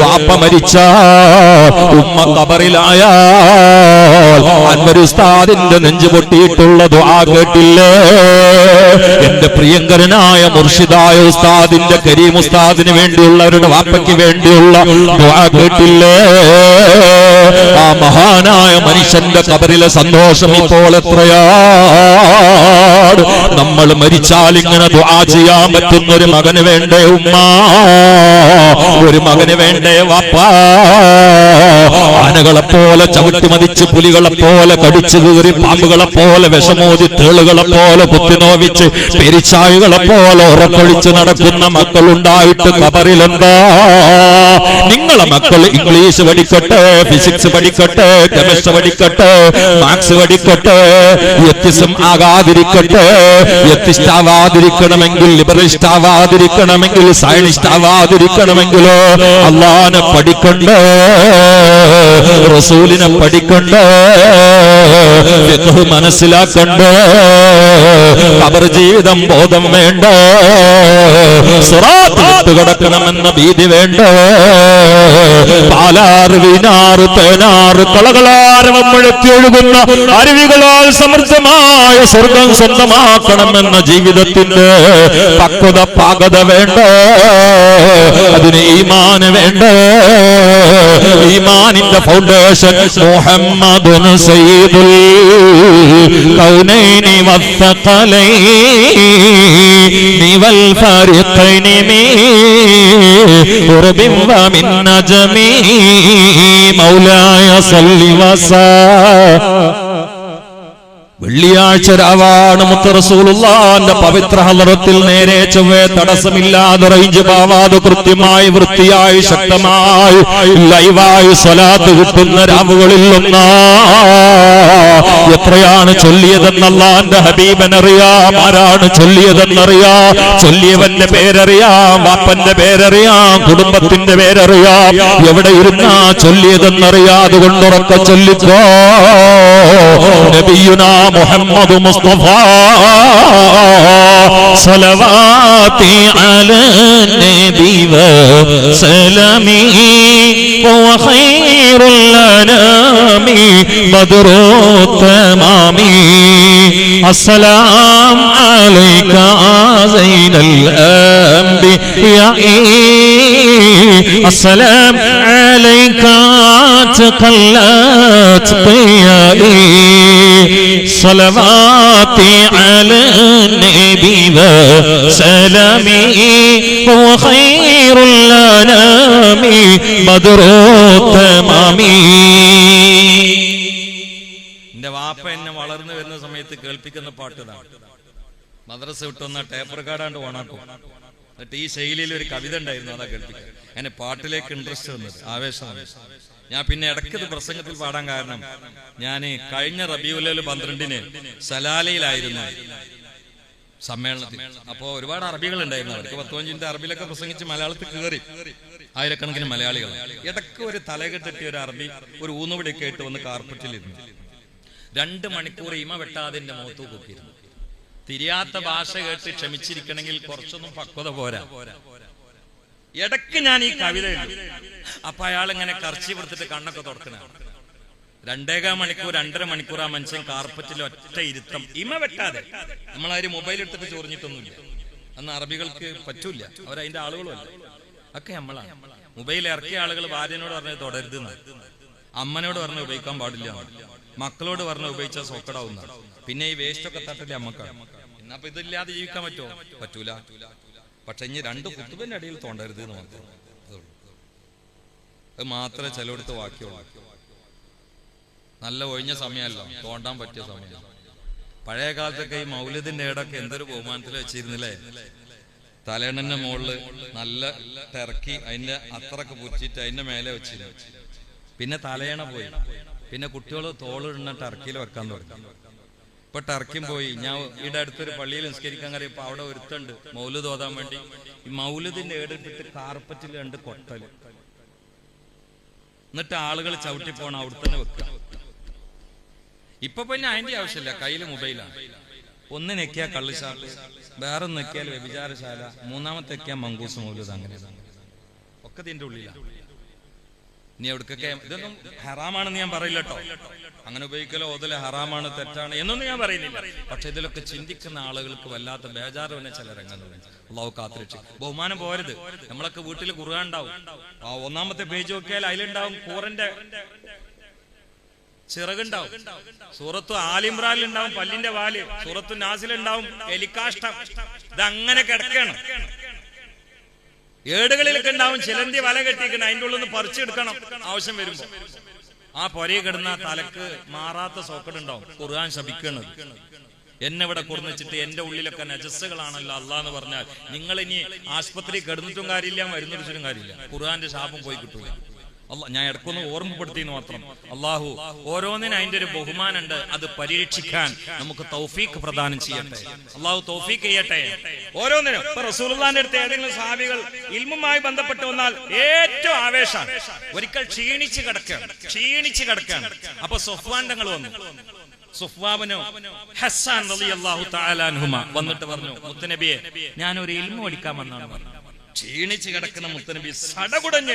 വാപ്പ മരിച്ച, ഉമ്മ ഖബറിലായാൽ അൻവർ ഉസ്താദിന്റെ നെഞ്ചു പൊട്ടിയിട്ടുള്ള ദുആ കേട്ടില്ലേ? എന്റെ പ്രിയങ്കരനായ മുർഷിദായ ഉസ്താദിന്റെ കരീം ഉസ്താദിന് വേണ്ടിയുള്ളവരുടെ വാപ്പയ്ക്ക് വേണ്ടിയുള്ള ദുആ കേട്ടില്ലേ? ആ മഹാനായ മനുഷ്യന്റെ ഖബറിലെ സന്തോഷം ഇപ്പോൾ എത്രയാണ്. നമ്മൾ മരിച്ചാൽ ഇങ്ങനെ ദുആ ചെയ്യാൻ പറ്റുന്ന ഒരു മകന് വേണ്ടേ ഉമ്മ? ഒരു മകന് വേണ്ടേ വാപ്പ? ആനകളെ പോലെ ചവിട്ടി മതിച്ച്, പുലികളെ പോലെ കടിച്ചു കീറി, പാമ്പുകളെ പോലെ വിഷമോതി, തേളുകളെ പോലെ കുത്തിനോവിച്ച്, പെരിച്ചാഴികളെ പോലെ ഉറക്കൊഴിച്ച് നടക്കുന്ന മക്കളുണ്ടായിട്ട് ഖബറിലെന്താ നിങ്ങളെ മക്കൾ ഇംഗ്ലീഷ് പഠിക്കട്ടെ, ഫിസിക്സ് പഠിക്കട്ടെ, കെമിസ്ട്രി പഠിക്കട്ടെ, മാത്സ് പഠിക്കട്ടെ, വ്യത്യസ്തം ആകാതിരിക്കട്ടെ. വ്യത്യസ്ത ആവാതിരിക്കണമെങ്കിൽ, ലിബറലിസ്റ്റ് ആവാതിരിക്കണമെങ്കിൽ, സയനിസ്റ്റ് ആവാതിരിക്കണമെങ്കിലോ അള്ളാനെ പഠിക്കണ്ടേ, റസൂലിനെ പഠിക്കണ്ടേ, ഫിഖ് മനസ്സിലാക്കണ്ടേ, ഖബർ ജീവിതം ബോധം വേണ്ട, സിറാത്ത് കിടക്കണമെന്ന ഭീതി വേണ്ട, പാലാറ് വീനാറ് തേനാറ് കളകളാരവം മുഴത്തി ഒഴുകുന്ന അരുവികളാൽ സമൃദ്ധമായ സ്വർഗം സ്വന്തമാക്കണമെന്ന ജീവിതത്തിന്റെ പക്വത പാകത വേണ്ട, അതിന് ഈമാന് വേണ്ട. ഈമാനിന്റെ ഫൗണ്ടേഷൻ മുഹമ്മദുൻ സയ്യിദുൽ കൗനൈനി വസ്സഖലൈനി വൽ ഫരിഖൈനി മിൻ ഖുർബിൻ വമിൻ നജമി മൗലായ സല്ലി വെള്ളിയാഴ്ച രാവാണ് മുത്ത് റസൂലുള്ളാഹിന്റെ പവിത്ര ഹളറത്തിൽ നേരെ ചൊവ്വേ തടസ്സമില്ലാതെ റേഞ്ച് പാവാതെ കൃത്യമായി വൃത്തിയായി ശക്തമായി ലൈവായി സ്വലാത്ത് കിട്ടുന്ന രാവുകളിൽ ഒന്നാ. എത്രയാണ് ചൊല്ലിയതെന്ന് അല്ലാഹുവിന്റെ ഹബീബനറിയാം, ആരാണ് ചൊല്ലിയതെന്നറിയാം, ചൊല്ലിയവന്റെ പേരറിയാം, വാപ്പന്റെ പേരറിയാം, കുടുംബത്തിന്റെ പേരറിയാം, എവിടെ ഇരുന്നാ ചൊല്ലിയതെന്നറിയാം. അതുകൊണ്ട് ഉറക്കെ ചൊല്ലിക്കോ നബിയുനാ محمد مصطفى صلواتي على النبي وسلامه وهو خير الأنام بدر التمام السلام عليك زين الأنبياء السلام عليك تقلت قيائي صلواتي على النبي وسلامه وهو خير الأنام بدر التمام. എന്റെ വാപ്പ എന്നെ വളർന്നു വരുന്ന സമയത്ത് കേൾപ്പിക്കുന്ന പാട്ടിതാണ്. മദ്രസ വിട്ടുവന്ന ടേപ്പ് റെക്കോർഡാണ്ട് ഓണാക്കും. എന്നിട്ട് ഈ ശൈലിയിൽ ഒരു കവിത ഉണ്ടായിരുന്നു, അതാ കേൾപ്പിക്കുക. അങ്ങനെ പാട്ടിലേക്ക് ഇൻട്രസ്റ്റ് വന്നത്, ആവേശം. ഞാൻ പിന്നെ ഇടയ്ക്കത് പ്രസംഗത്തിൽ പാടാൻ കാരണം, ഞാൻ കഴിഞ്ഞ റബീഉൽ അവ്വൽ 12-ന് സലാലയിലായിരുന്നു സമ്മേളനത്തിൽ. അപ്പോ ഒരുപാട് അറബികൾ ഉണ്ടായിരുന്നു. അവർക്ക് 15 മിനിറ്റ് അറബിയിലൊക്കെ പ്രസംഗിച്ച് മലയാളത്തിൽ കയറി ആയിരക്കണക്കിന് മലയാളികൾ. ഇടയ്ക്ക് ഒരു തലകെട്ടിട്ട് ഒരു അറബി ഒരു ഊന്നുപിടിയൊക്കെ ഇട്ട് വന്ന് കാർപ്പറ്റിലിരുന്നു. 2 മണിക്കൂർ ഇമ വെട്ടാതെ എന്റെ മുഖത്ത് കൂക്കിയിരുന്നു. തിരിയാത്ത ഭാഷ കേട്ട് ക്ഷമിച്ചിരിക്കണമെങ്കിൽ കുറച്ചൊന്നും പക്വത പോരാ. ഇടയ്ക്ക് ഞാൻ ഈ കവിത എഴുതി. അപ്പൊ അയാൾ ഇങ്ങനെ കർച്ചി കൊടുത്തിട്ട് കണ്ണൊക്കെ തുറക്കണ. 2.25 മണിക്കൂർ 2.5 മണിക്കൂർ ആ മനുഷ്യൻ കാർപ്പറ്റിൽ ഒറ്റ ഇരുത്തം ഇമ വെട്ടാതെ. നമ്മളാരും മൊബൈൽ എടുത്തിട്ട് ചൊറിഞ്ഞിട്ടൊന്നുമില്ല. അന്ന് അറബികൾക്ക് പറ്റൂല, അവരതിന്റെ ആളുകളുമല്ല. ഒക്കെ നമ്മളാണ്. മൊബൈൽ ഇറക്കിയ ആളുകൾ ഭാര്യനോട് പറഞ്ഞത് തുടരുതെന്ന്, അമ്മനോട് പറഞ്ഞ് ഉപയോഗിക്കാൻ പാടില്ല, മക്കളോട് പറഞ്ഞ് ഉപയോഗിച്ചാൽ സോക്കടാവുന്ന. പിന്നെ ഈ വേസ്റ്റ് ഒക്കെ തട്ടില്ല അമ്മക്കാണ്. എന്നപ്പോ ഇതില്ലാതെ ജീവിക്കാൻ പറ്റുമോ? പറ്റൂല. പക്ഷെ ഇനി 2 കുത്തുബിന്റെ അടിയിൽ തോണ്ടരുത് എന്ന് മാത്രം. അത് മാത്രമേ ചിലയിടത്ത് വാക്കിയുള്ളൂ. നല്ല ഒഴിഞ്ഞ സമയമല്ല, തോണ്ടാൻ പറ്റിയ സമയം. പഴയ കാലത്തൊക്കെ ഈ മൗലിദിന്റെ ഇടൊക്കെ എന്തൊരു ബഹുമാനത്തിൽ വെച്ചിരുന്നില്ലേ? തലേണന്റെ മുകളില് നല്ല ടെറക്കി അതിന്റെ അത്രക്ക് പുറ്റിട്ട് അതിന്റെ മേലെ വെച്ചിരുന്നു. പിന്നെ തലയണ പോയി. പിന്നെ കുട്ടികൾ തോളിടുന്ന ടർക്കിയിൽ വെക്കാൻ തുടങ്ങി. ഇപ്പൊ ടർക്കിയും പോയി. ഞാൻ ഇവിടെ അടുത്തൊരു പള്ളിയിൽ നിസ്കരിക്കാൻ കയറിയപ്പോ അവിടെ ഒരുത്തുണ്ട് മൗലിദ് ഓതാൻ വേണ്ടി. ഈ മൗലിദിന്റെ ഏടിട്ടിട്ട് കാർപ്പറ്റിൽ 2 കൊട്ടല്. എന്നിട്ട് ആളുകൾ ചവിട്ടി പോണ അവിടെ തന്നെ വെക്കുക. ഇപ്പൊ പിന്നെ അതിന്റെ ആവശ്യമില്ല, കയ്യില് മൊബൈലാണ്. ഒന്ന് നെക്കിയാൽ കള്ളിശാല, വേറെ നെക്കിയാൽ വ്യഭിചാരശാല, മൂന്നാമത്തെ എക്കിയാൽ മങ്കൂസ് മൗലിദ്. അങ്ങനെ ഒക്കെ ഇതിന്റെ ഉള്ളിലാണ്. ഇനി എവിടക്കൊക്കെ ഇതൊന്നും ഹറാമാണെന്ന് ഞാൻ പറയില്ല കേട്ടോ. അങ്ങനെ ഉപയോഗിക്കലോ ഓതലോ ഹറാമാണ്, തെറ്റാണ് എന്നൊന്നും ഞാൻ പറയുന്നില്ല. പക്ഷെ ഇതിലൊക്കെ ചിന്തിക്കുന്ന ആളുകൾക്ക് വല്ലാത്ത ബേജാറ് തന്നെ ചില രംഗങ്ങൾ. അള്ളാഹു കാത്തിരക്ഷ. ബഹുമാനം പോരുത്. നമ്മളൊക്കെ വീട്ടിൽ ഖുർആൻ ഉണ്ടാവും. ആ 1ാമത്തെ പേജ് നോക്കിയാൽ അതിലുണ്ടാവും ഖുർആന്റെ ചിറകുണ്ടാവും. സൂറത്തു ആലിമ്രാനിൽ ഉണ്ടാവും പല്ലിന്റെ വാല്. സൂറത്തു നാസിലുണ്ടാവും എലിക്കാഷ്ടം. ഇതങ്ങനെ കിടക്കണം. ഏടുകളിലൊക്കെ ഉണ്ടാവും ചിലന്തി വല കെട്ടിക്കണം. അതിൻ്റെ ഉള്ളിൽ നിന്ന് പറിച്ചെടുക്കണം ആവശ്യം വരുമ്പോ. ആ പൊരയിൽ കിടന്ന തലക്ക് മാറാത്ത സോക്കട് ഉണ്ടാവും. ഖുർആൻ ശപിക്കണത്. എന്നെ ഇവിടെ കൊടുന്നിച്ചിട്ട് എന്റെ ഉള്ളിലൊക്കെ നജസ്സുകളാണല്ലോ അള്ളാഹ് എന്ന് പറഞ്ഞാൽ നിങ്ങൾ ഇനി ആശുപത്രി കിടന്നിട്ടും കാര്യമില്ല, മരുന്നൊടിച്ചിട്ടും കാര്യമില്ല, ഖുർആന്റെ ശാപം പോയി കിട്ടൂല. ഞാൻ ഇടക്കൊന്ന് ഓർമ്മപ്പെടുത്തിയെന്ന് മാത്രം. അള്ളാഹു ഓരോന്നിനും അതിന്റെ ഒരു ബഹുമാനുണ്ട്. അത് പരീക്ഷിക്കാൻ നമുക്ക് തൗഫീഖ് പ്രദാനം ചെയ്യട്ടെ. അള്ളാഹു തൗഫീഖ് ചെയ്യട്ടെ ഓരോന്നിനും. ഇപ്പൊ റസൂലുള്ളാഹിന്റെ അടുത്ത് ഏതെങ്കിലും സഹാബികൾ ഇൽമുമായി ബന്ധപ്പെട്ട് വന്നാൽ ഏറ്റവും ആവേശം, ഒരിക്കൽ ക്ഷീണിച്ച് കിടക്കുകയാണ്. അപ്പൊ സഫ്വാൻ തങ്ങൾ വന്നു. സുഫ്വാബിനോ ഹസ്സാൻ റളിയല്ലാഹു തആല അൻഹുമാ വന്നിട്ട് പറഞ്ഞു, മുത്തനബിയെ ഞാനൊരു ഇൽമു പഠിക്കാൻ വന്നാണ് പറഞ്ഞു. ക്ഷീണിച്ച് കിടക്കുന്ന മുത്തനബി സടകുടഞ്ഞ്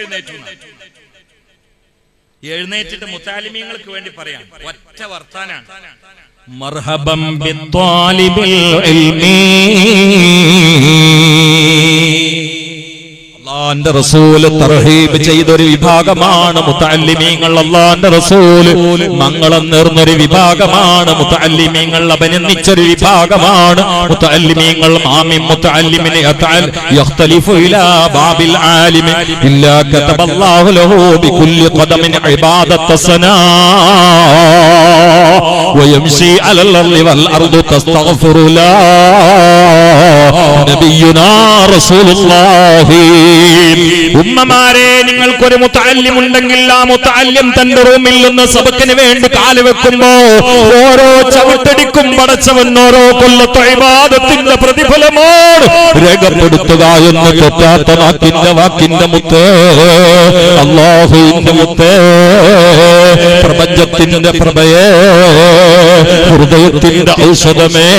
എഴുന്നേറ്റിട്ട് മുത്താലിമീങ്ങൾക്ക് വേണ്ടി പറയാം, ഒറ്റ വർത്താനാണ്. മർഹബം ബിത്വാലിബിൽ ഇൽമി, അല്ലാഹുവിന്റെ റസൂൽ തർഹീബ് ചെയ്തൊരു വിഭാഗമാണ് മുതഅല്ലിമീങ്ങൾ. അല്ലാഹുവിന്റെ റസൂൽ മംഗളം നേർന്നൊരു വിഭാഗമാണ് മുതഅല്ലിമീങ്ങൾ. അഭിനന്ദിച്ചൊരു വിഭാഗമാണ് മുതഅല്ലിമീങ്ങൾ. ആമിൻ മുതഅല്ലിമിൻ യഖ്തലിഫു ഇലാ ബാബിൽ ആലിം ഇല്ലാ കതബല്ലാഹു ലഹു ബികുല്ലി ഖദമിൻ ഇബാദത സനാ വയംശി അലൽ അർളി വൽ അർദു തസ്തഗ്ഫിറു ലാ നബിയുനാ റസൂലുള്ളാഹി. ഉമ്മമാരെ, നിങ്ങൾക്കൊരു മുതഅല്ലിം ഉണ്ടെങ്കിൽ ആ മുതഅല്ലിം തന്റെ റൂമിൽ നിന്ന് സബക്കിന് വേണ്ടി കാല് വെക്കുമ്പോ ഓരോ ചവിട്ടടിക്കും പടച്ചവൻ ഓരോ കൊല്ലത്തെ ഇബാദത്തിന്റെ പ്രതിഫലമാണ് രേഖപ്പെടുത്തുക എന്ന് തെറ്റാത്ത നാക്കിന്റെ വാക്കിന്റെ മുത്തേ, അല്ലാഹുവിന്റെ മുത്തേ, പ്രപഞ്ചത്തിന്റെ പ്രഭയേ, ഹൃദയത്തിന്റെ ഔഷധമേ.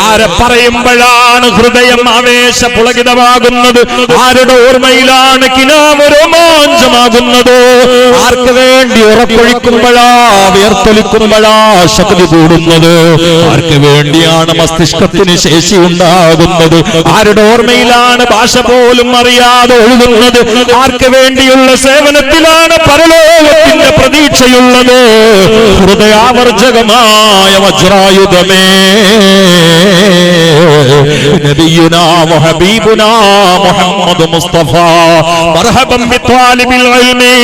ആരെ പറയുമ്പോഴാണ് ഹൃദയം ആവേശപുളകിതമാകുന്നത്? ആരുടെ ഓർമ്മയിലാണ് കിനാവ് രോമാഞ്ചമാകുന്നത്? ആർക്ക് വേണ്ടി ഉറക്കൊഴിക്കുമ്പോഴാ, വിയർത്തൊലിക്കുമ്പോഴാ ശക്തി കൂടുന്നത്? ആർക്ക് വേണ്ടിയാണ് മസ്തിഷ്കത്തിന് ശേഷി ഉണ്ടാകുന്നത്? ആരുടെ ഓർമ്മയിലാണ് ഭാഷ പോലും അറിയാതെ ഒഴുകുന്നത്? ആർക്ക് വേണ്ടിയുള്ള സേവനത്തിലാണ് പരലോകത്തിന്റെ പ്രതീക്ഷയുള്ളത്? ഹൃദയാവർജകമായ വജ്രായുധമേ, നബിയുനാ വഹബീബുനാ മുഹമ്മദ് മുസ്തഫ. മർഹബൻ ബിത്വാലിബിൽ ഇൽമി,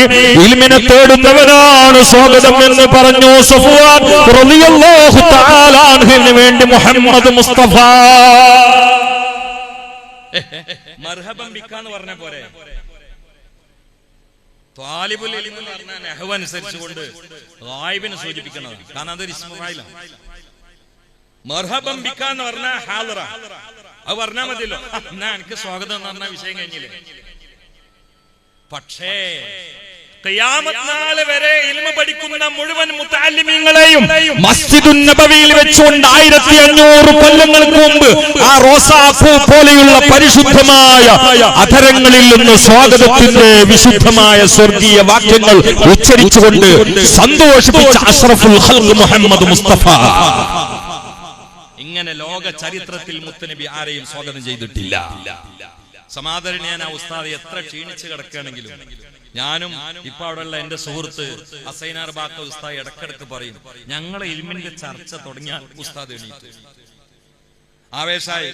ഇൽമിനെ തേടുന്നവനാണ് സ്വാഗതം എന്ന് പറഞ്ഞു സഫ്വാൻ റളിയല്ലാഹു തആല അൻഹുവിന് വേണ്ടി മുഹമ്മദ് മുസ്തഫ. മർഹബൻ ബിക്കാന്ന് പറഞ്ഞ പോരെ? ത്വാലിബുൽ ഇൽമി എന്ന് പറഞ്ഞാൽ നഹ്വ് അനുസരിച്ചുകൊണ്ട് ഗായിബിനെ സൂചിപ്പിക്കുന്നതാണ്. കാരണം അതൊരു ഇസ്മു ഫായിലാണ്. മർഹബൻ ബിക്ക എന്ന് പറഞ്ഞാൽ ഹാദിറ, അത് പറഞ്ഞാൽ മതിയല്ലോ. എന്നാ എനിക്ക് സ്വാഗതം എന്ന് പറഞ്ഞ വിഷയം കഴിഞ്ഞില്ലേ? പക്ഷേ ഖിയാമത്ത് നാൾ വരെ ഇൽമ പഠിക്കുന്ന മുഴുവൻ മുതഅല്ലിമീങ്ങളെയും മസ്ജിദുൻ നബവിയിൽ വെച്ചുകൊണ്ട് 1500 കൊല്ലങ്ങൾക്ക് മുമ്പ് ആ റോസാപ്പൂ പോലെയുള്ള പരിശുദ്ധമായ അധരങ്ങളിൽ നിന്ന് സ്വാഗതത്തിന്റെ വിശുദ്ധമായ സ്വർഗീയ വാക്യങ്ങൾ ഉച്ചരിച്ചുകൊണ്ട് സന്തോഷിപ്പിച്ച അഷ്റഫുൽ ഖൽഖ് മുഹമ്മദ് മുസ്തഫ. ഇങ്ങനെ ലോക ചരിത്രത്തിൽ മുത്തനബി ആരെയും സ്വാഗതം ചെയ്തിട്ടില്ല. സമാദരണീയന ഉസ്താദ് എത്ര ക്ഷീണിച്ച് കിടക്കുകയാണെങ്കിലും ഞാനും ഇപ്പൊ അവിടെയുള്ള എന്റെ സുഹൃത്ത് അസൈനാർ ബാക്ക ഉസ്താദ് ഇടക്കിടക്ക് പറയും, ഞങ്ങളെ ഇൽമിന്റെ ചർച്ച തുടങ്ങിയ ഉസ്താദ് എണീറ്റ് ആവേശായി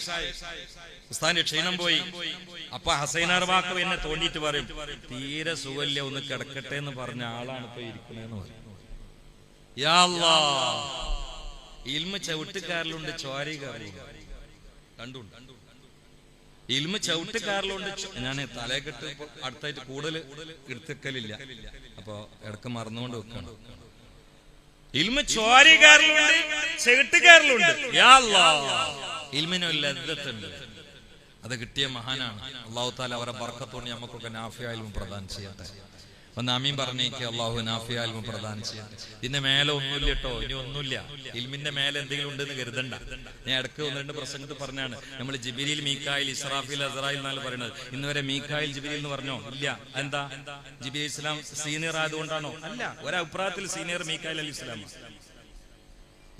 ഉസ്താദിന്റെ ക്ഷീണം പോയി. അപ്പൊ ഹസൈനാർ ബാക്ക എന്നെ തോണ്ടിയിട്ട് പറയും, തീരെ സുഖല്യ, ഒന്ന് കിടക്കട്ടെ എന്ന് പറഞ്ഞ ആളാണ് ഇപ്പൊ ഇരിക്കണേന്ന് പറയും. യാ അല്ലാഹ്, ഇൽമ ചവിട്ടുകാരിലുണ്ട്, ചോരികാരിലുണ്ട്, രണ്ടുണ്ട്. ഇൽമ ചവിട്ടുകാരിലുണ്ട്. ഞാൻ തലയെക്കെട്ട് അടുത്തായിട്ട് കൂടുതൽ എടുത്തക്കലില്ല, അപ്പൊ ഇടക്ക് മറന്നുകൊണ്ട് വെക്കണം. ഇൽമ ചോരികാരിലുണ്ട്, ചവിട്ടുകാരിലുണ്ട്. യാ അല്ലാഹ്, ഇൽമിനൊരു ലദ്ദത്തുണ്ട്. അത് കിട്ടിയ മഹാനാണ്. അല്ലാഹു തആല അവരെ ബർക്കത്തോടെ നമുക്കൊക്കെ നാഫിയ ഇൽമ പ്രദാനം ചെയ്യട്ടെ. ഒന്ന് ആമീൻ പറഞ്ഞേക്ക്. അല്ലാഹു നാഫിയ ഇൽമ പ്രദാനം ചെയ്യട്ടെ. ഇതിന്റെ മേലെ ഒന്നുമില്ല കേട്ടോ, ഇനി ഒന്നുമില്ല. ഇൽമിന്റെ മേലെ എന്തെങ്കിലും ഉണ്ടെന്ന് കരുതണ്ട. ഞാൻ ഇടയ്ക്ക് 1-2 പ്രസംഗത്തിൽ പറഞ്ഞാണ്, നമ്മൾ ജിബ്രീൽ, മീകായിൽ, ഇസ്രാഫീൽ, അസ്റായിൽ എന്നാണ് പറയുന്നത്. ഇന്ന് വരെ മീകായിൽ ജിബ്രീൽ എന്ന് പറഞ്ഞോ? ഇല്ല. എന്താ? ജിബ്രീൽ ഇസ്ലാം സീനിയർ ആയതുകൊണ്ടാണോ? അല്ല. ഒരഭിപ്രായത്തിൽ സീനിയർ മീകായിൽ അലി ഇസ്ലാം.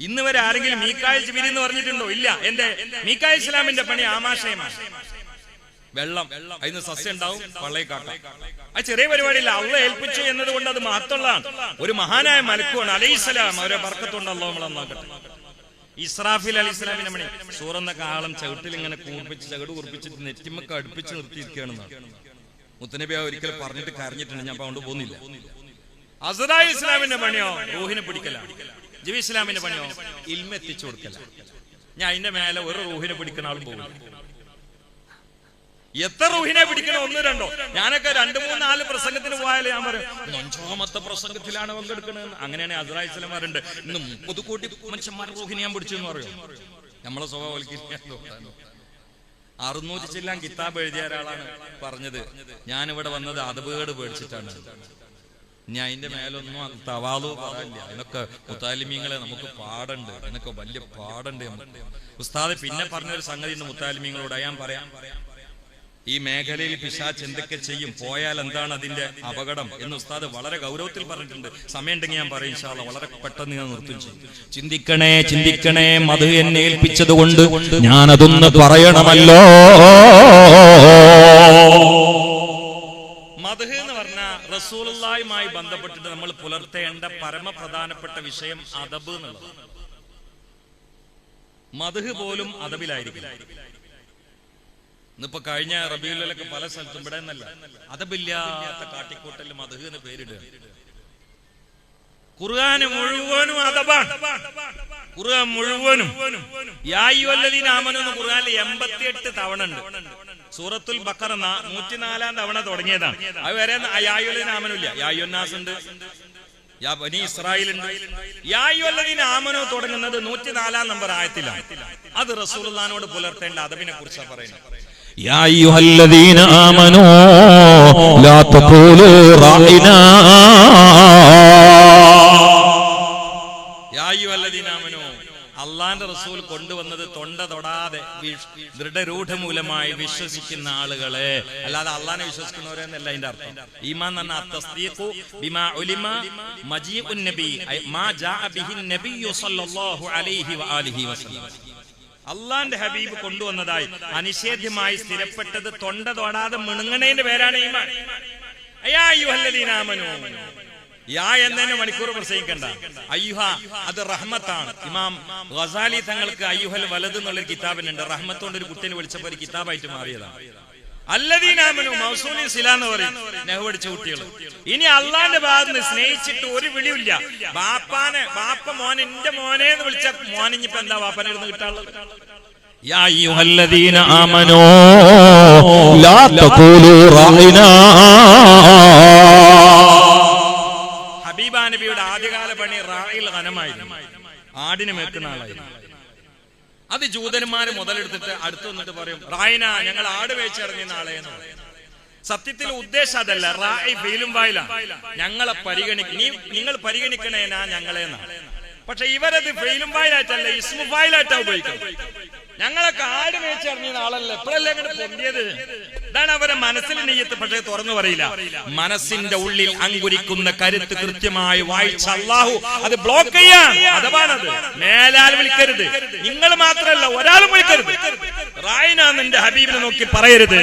ഇന്ന് വരെ ആരെങ്കിലും മീകായിൽ ജിബ്രീൽ എന്ന് പറഞ്ഞിട്ടുണ്ടോ? ഇല്ല. എന്റെ മീകായിൽ ഇസ്ലാമിന്റെ പണി ആമാശയമാണ്. വെള്ളം, അതിന് സസ്യം ഉണ്ടാവും, പള്ളയെ കാട്ടാം. അത് ചെറിയ പരിപാടിയില്ല. അള്ളാഹ് ഏൽപ്പിച്ചു എന്നത് കൊണ്ട് അത് മഹത്തുള്ളതാണ്. ഒരു മഹാനായ മലക്കുമാണ് അലൈഹിസ്സലാം. അവരെ ബർക്കത്തുണ്ട്. അള്ളാഹു നമ്മളെ നന്നാക്കട്ടെ. ഇസ്രാഫീൽ അലി ഇസ്ലാമിന്റെ മണി സൂറന്നൊക്കെ ആളം ചവിട്ടിൽ ഇങ്ങനെ കൂർപ്പിച്ച് ചകിട് കുറിപ്പിച്ചിട്ട് നെറ്റിമൊക്കെ അടുപ്പിച്ച് നിർത്തിയിരിക്കുകയാണെന്നാണ് മുത്തനബി ഒരിക്കൽ പറഞ്ഞിട്ട് കരഞ്ഞിട്ടുണ്ട്. ഞാൻ അതുകൊണ്ട് പോകുന്നില്ല. അസ്റായിൽ ഇസ്ലാമിന്റെ പണിയോ റൂഹിനെ പിടിക്കലാണ്. ജമീ ഇസ്ലാമിന്റെ പണിയോ ഇൽമ എത്തിച്ചു കൊടുക്കല. ഞാൻ അതിന്റെ മേലെ ഒരു റൂഹിനെ പിടിക്കുന്ന ആളും പോകും. എത്ര റൂഹിനെ പിടിക്കണോ? 1 2 ഞാനൊക്കെ 2 3 4 പ്രസംഗത്തിന് പോയാൽ ഞാൻ പറയും 5ാമത്തെ പ്രസംഗത്തിലാണ് പങ്കെടുക്കണത്. അങ്ങനെയാണ് അസ്രായേൽ സ്വലമാരുണ്ട്. ഇന്ന് 30 കോടി മനുഷ്യന്മാരുടെ റൂഹിനെ ഞാൻ പിടിച്ചു എന്ന് പറയും. നമ്മളെ സ്വഭാവം 600 ചില്ലാൻ കിതാബ് എഴുതിയ ഒരാളാണ് പറഞ്ഞത്, ഞാനിവിടെ വന്നത് അതബുകേട് പേടിച്ചിട്ടാണ്. ഇനി അതിന്റെ മേലൊന്നും തവാളു പറയാനില്ല. അതിനൊക്കെ മുത്താലിമീങ്ങളെ നമുക്ക് പാടുണ്ട്, അതിനൊക്കെ വലിയ പാടുണ്ട് നമുക്ക്. ഉസ്താദ് പിന്നെ പറഞ്ഞൊരു സംഗതി ഉണ്ട് മുത്താലിമീങ്ങളോട്, ഞാൻ പറയാം. ഈ മേഖലയിൽ പിശാച് എന്തൊക്കെ ചെയ്യും, പോയാൽ എന്താണ് അതിന്റെ അപകടം എന്ന് ഉസ്താദ് വളരെ ഗൗരവത്തിൽ പറഞ്ഞിട്ടുണ്ട്. സമയമുണ്ടെങ്കിൽ ഞാൻ പറയും ഇൻഷാ അല്ലാഹ്. വളരെ പെട്ടെന്ന് ഞാൻ നിർത്തും ചെയ്യും. ചിന്തിക്കണേ ചിന്തിക്കണേ, മധു എന്നെ ഏൽപ്പിച്ചത് കൊണ്ട് ഞാനതൊന്ന് പറയണമല്ലോ. മദ്ഹ് എന്ന് പറഞ്ഞാൽ റസൂലുള്ളാഹിയുമായി ബന്ധപ്പെട്ടിട്ട് നമ്മൾ പുലർത്തേണ്ട പരമപ്രധാനപ്പെട്ട വിഷയം അദബ് എന്നുള്ളത്. മദ്ഹ് പോലും അദബിലായിരിക്കും. ഇന്നിപ്പോ കഴിഞ്ഞ റബീഉൽ പല സ്ഥലത്തും ഇവിടെ എന്നല്ല അദബില്ലാത്ത കാട്ടിക്കൂട്ടൽ മദ്ഹ് എന്ന് പേരിടുക. ഖുർആൻ മുഴുവനും അദബാണ്. ഖുർആൻ മുഴുവനും യാ അയ്യുഹല്ലദീന ആമനൂ എന്ന് ഖുർആനിൽ 88 തവണ ഉണ്ട്. സൂറത്തുൽ ബഖറ 104 തവണ തുടങ്ങിയതാണ്. അത് വരെ യാ അയ്യുഹല്ലദീന ആമനൂ ഇല്ല. യാ അയ്യുഹന്നാസ് ഉണ്ട്, യാ ബനി ഇസ്രായീൽ ഉണ്ട്. യാ അയ്യുഹല്ലദീന ആമനൂ തുടങ്ങുന്നത് 104 നമ്പർ ആയത്തിലാണ്. അത് റസൂലുള്ളാഹിനോട് പുലർത്തേണ്ട അദബിനെ കുറിച്ചാണ് പറയുന്നത്. യാ അയ്യുഹല്ലദീന ആമനൂ ലാ തഖൂലൂ റാഇനാ. യാ അയ്യുഹല്ലദീന ആമനൂ, അള്ളാന്റെ റസൂൽ കൊണ്ടുവന്നത് തൊണ്ട തൊടാതെ ദൃഢരൂഢമൂലമായി വിശ്വസിക്കുന്ന ആളുകളെ, അല്ലാതെ അള്ളാനെ വിശ്വസിക്കുന്നവരെന്നല്ല അതിന്റെ അർത്ഥം. ഈമാൻ എന്ന് പറഞ്ഞാൽ തസ്ദീഖു ബിമാ ഉലിമ മജീഉൻ നബി മാ ജാഅ ബിഹി നബിയ്യു സല്ലല്ലാഹു അലൈഹി വആലിഹി വസല്ലം. അള്ളാന്റെ ഹബീബ് കൊണ്ടുവന്നതായി അനിഷേധ്യമായി സ്ഥിരപ്പെട്ടത് തൊണ്ട തൊടാതെ മിണുങ്ങണേന്റെ പേരാണ് ഈമാൻ. യാ അയ്യുഹല്ലദീന ആമനൂ, യാ എന്നതിന് മണിക്കൂർ പ്രസംഗിക്കണ്ട. അയ്യുഹ അത് റഹ്മത്താണ്. ഇമാം ഗസാലി തങ്ങൾക്ക് അയ്യുഹൽ വലത് എന്നുള്ളൊരു കിതാബിനുണ്ട്. റഹ്മത്ത് കൊണ്ട് ഒരു കുട്ടിനെ വിളിച്ചപ്പോൾ ഒരു കിതാബായിട്ട് മാറിയതാണ്. അല്ലദീന ആമനൂ മൗസൂലി സില എന്ന് പറയും നെഹു പഠിച്ച കുട്ടികൾ. ഇനി അള്ളാന്റെ ഭാഗത്ത് നിന്ന് സ്നേഹിച്ചിട്ട് ഒരു വിളിയില്ല. ബാപ്പ മോനെ എന്റെ മോനെ എന്ന് വിളിച്ച മോനിഞ്ഞിപ്പോ എന്താ ബാപ്പനെ ഇരുന്ന് കിട്ടാനുള്ളത്? യാ അയ്യുഹല്ലദീന ആമനൂ ലാ തഖൂലൂ റാഇനാ. ഹബീബാ നബിയുടെ ആദ്യകാല പണി റാഇൽ ഗനമായിരുന്നു, ആടിനെ മേക്കുന്ന ആളായിരുന്നു. അത് ജൂതന്മാര് മുതലെടുത്തിട്ട് അടുത്ത് വന്നിട്ട് പറയും റായിന, ഞങ്ങൾ ആട് വേച്ചിറങ്ങിയ നാളെ എന്ന് പറയും. സത്യത്തിൽ ഉദ്ദേശം അതല്ല, റായി ഫീലും വായില ഞങ്ങളെ നിങ്ങൾ പരിഗണിക്കണേനാ ഞങ്ങളെന്നാണ്. പക്ഷെ ഇവരത് ഫെയിലും ഫായിലായിട്ടല്ല ഇസ്മു ഫായിലായിട്ടാ ഉപയോഗിക്കുന്നത്. ഞങ്ങളൊക്കെ ആട് മേച്ചിറങ്ങിയ ആളല്ലേ, എപ്പോഴല്ലേ ഇങ്ങനെ പൊന്തിയത്? ഇതാണ് അവരെ മനസ്സിൽ നെയ്യത്ത്. പക്ഷേ തുറന്നു പറയില്ല. മനസ്സിന്റെ ഉള്ളിൽ അങ്കുരിക്കുന്ന കരുത്ത് കൃത്യമായി വായിച്ച അല്ലാഹു അത് ബ്ലോക്ക് ചെയ്യാൻ. അഥവാണത് മേലാൽ വിളിക്കരുത്. നിങ്ങൾ മാത്രമല്ല ഒരാളും വിളിക്കരുത്. റായിന എന്റെ ഹബീബിനെ നോക്കി പറയരുത്.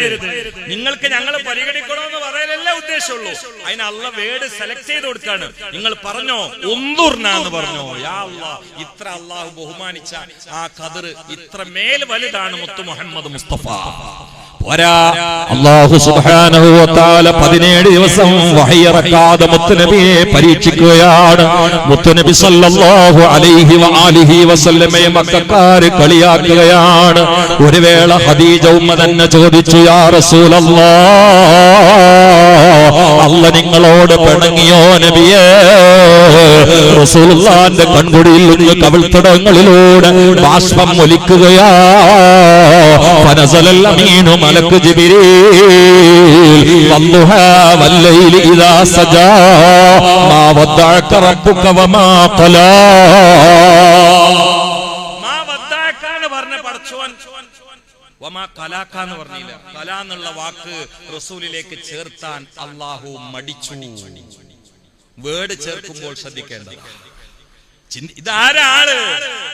നിങ്ങൾക്ക് ഞങ്ങളെ പരിഗണിക്കണമെന്ന് പറയാനല്ലേ ഉദ്ദേശമുള്ളൂ. അതിന് അള്ളാഹ് വേർഡ് സെലക്ട് ചെയ്ത് കൊടുക്കാണ്. നിങ്ങൾ പറഞ്ഞോ ഉംദുർനാന്ന് പറഞ്ഞോ. യാ അല്ലാഹ്, ഇത്ര അള്ളാഹു ബഹുമാനിച്ച ആ ഖദർ ഇത്ര മേൽ വലുതാണ് മുത്തു മുഹമ്മദ് മുസ്തഫ. അല്ലാഹു സുബ്ഹാനഹു വ തആല 17 ദിവസം വഹി ഇറക്കാതെ മുത്തുനബിയെ പരീക്ഷിക്കുകയാണ്. മുത്തുനബി സല്ലല്ലാഹു അലൈഹി വആലിഹി വസല്ലമയെ മക്കക്കാര് കളിയാക്കുകയാണ്. ഒരു വേള ഖദീജ ഉമ്മ തന്നെ ചോദിച്ചു, യാ റസൂലല്ലാഹ്, അല്ലാഹ് നിങ്ങളോട് പിണങ്ങിയോ നബിയേ? റസൂലുള്ളാഹിന്റെ കൺകുടിയിൽ നിന്ന് കവിൾത്തടങ്ങളിലൂടെ ബാഷ്പം ഒലിക്കുകയാ. ഫനസലൽ അമീനു മലക്ക് ജിബ്രീൽ വല്ലുഹാ വല്ലൈലി ഇദാ സജാ മാ വദ്ദഅക റബ്ബുക വമാ ഖലാ. മാ വദ്ദഅക എന്ന് പറഞ്ഞ പടച്ചോൻ വമാ ഖലാക എന്ന് പറഞ്ഞില്ല. ഖലാ എന്നുള്ള വാക്ക് റസൂലിലേക്ക് ചേർത്താൻ അല്ലാഹു മടിച്ചു. വേർഡ് ചേർക്കുമ്പോൾ ശ്രദ്ധിക്കേണ്ടത്. ഇതാരാള്?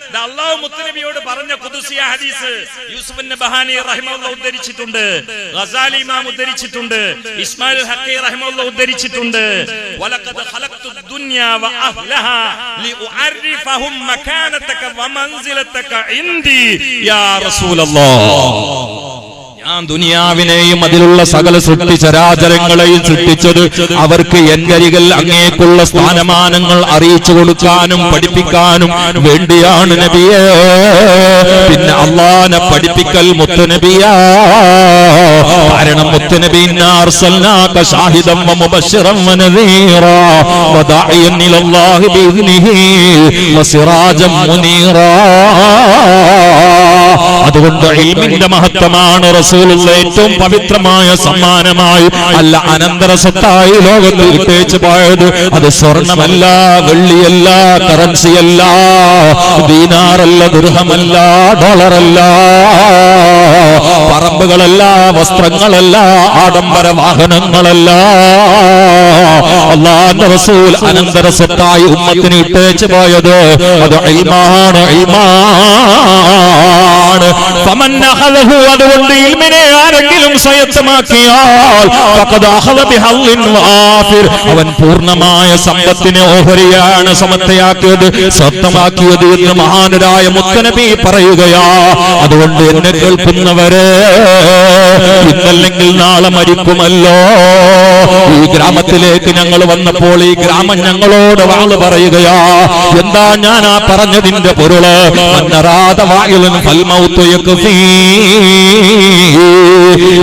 ഇത് അല്ലാഹു മുത്തുനബിയോട് പറഞ്ഞ ഖുദ്സിയ ഹദീസ്. യൂസുഫ് നബഹാനി റഹിമഹുല്ലാഹ് ഉദ്ധരിച്ചിട്ടുണ്ട്, ഗസാലി ഇമാം ഉദ്ധരിച്ചിട്ടുണ്ട്, ഇസ്മായിൽ ഹഖി റഹിമഹുല്ലാഹ് ഉദ്ധരിച്ചിട്ടുണ്ട്. വലഖദ് ഖലഖ്തു ദുനിയ വ അഹ്ലഹാ ലിഉഅരിഫഹും മകാനതക വ മൻസിലതക ഇൻദി യാ റസൂലല്ലാഹ്. ഞാൻ ദുനിയാവിനെയും അതിലുള്ള സകല സൃഷ്ടി ചരാചരങ്ങളെയും സൃഷ്ടിച്ചത് അവർക്ക് എന്റെ അരികിൽ അങ്ങേക്കുള്ള സ്ഥാനമാനങ്ങൾ അറിയിച്ചു കൊടുക്കാനും പഠിപ്പിക്കാനും വേണ്ടിയാണ് നബിയേ. പിന്നെ അള്ളാനെ പഠിപ്പിക്കൽ മുത്തുനബിയാ. കാരണം മുത്തുനബി ഇന്നാ അർസൽനാക ഷാഹിദൻ വമുബശ്ശിറൻ വനദീറാ വദാഇയൻ ഇലല്ലാഹി ബിഇദ്നിഹി വസിറാജൻ മുനീറാ. അതുകൊണ്ട് ഇൽമിന്റെ മഹത്വമാണ് റസൂലുള്ള ഏറ്റവും പവിത്രമായ സമ്മാനമായി അല്ല അനന്തരസ്വത്തായി ലോകത്ത് ഇട്ടേച്ചു പോയത്. അത് സ്വർണമല്ല, വെള്ളിയല്ല, കറൻസിയല്ല, ദീനാറല്ല, ദിർഹമല്ല, ഡോളറല്ല, പറമ്പുകളല്ല, വസ്ത്രങ്ങളല്ല, ആഡംബര വാഹനങ്ങളല്ല. അല്ലാഹുവിന്റെ റസൂൽ അനന്തരസ്വത്തായി ഉമ്മത്തിന് ഇട്ടേച്ചു പോയത് അത് ഇൽമാണ്, ഇൽമാണ്. ഫമൻ അഖദഹു, അതുകൊണ്ട് ഇൽമിനെ ആരെങ്കിലും സ്വയത്തമാക്കിയാൽ ഫഖദ് അഖദ ബിഹള്ളിൻ വാഫിർ, അവൻ പൂർണ്ണമായ സമ്പത്തിനെ ഓഹരിയാണ് സമത്തയാക്കിയത്, സ്വന്തമാക്കിയത് എന്ന് മഹാനരായ മുത്തനബി പറയുകയാ. അതുകൊണ്ട് എന്നെ കേൾക്കുന്നവരെ, ഇന്നല്ലെങ്കിൽ നാളെ മരിക്കുമല്ലോ. ഈ ഗ്രാമത്തിലേക്ക് ഞങ്ങൾ വന്നപ്പോൾ ഈ ഗ്രാമം ഞങ്ങളോട് വാള് പറയുകയാ. എന്താ ഞാൻ ആ പറഞ്ഞതിന്റെ പൊരുള്?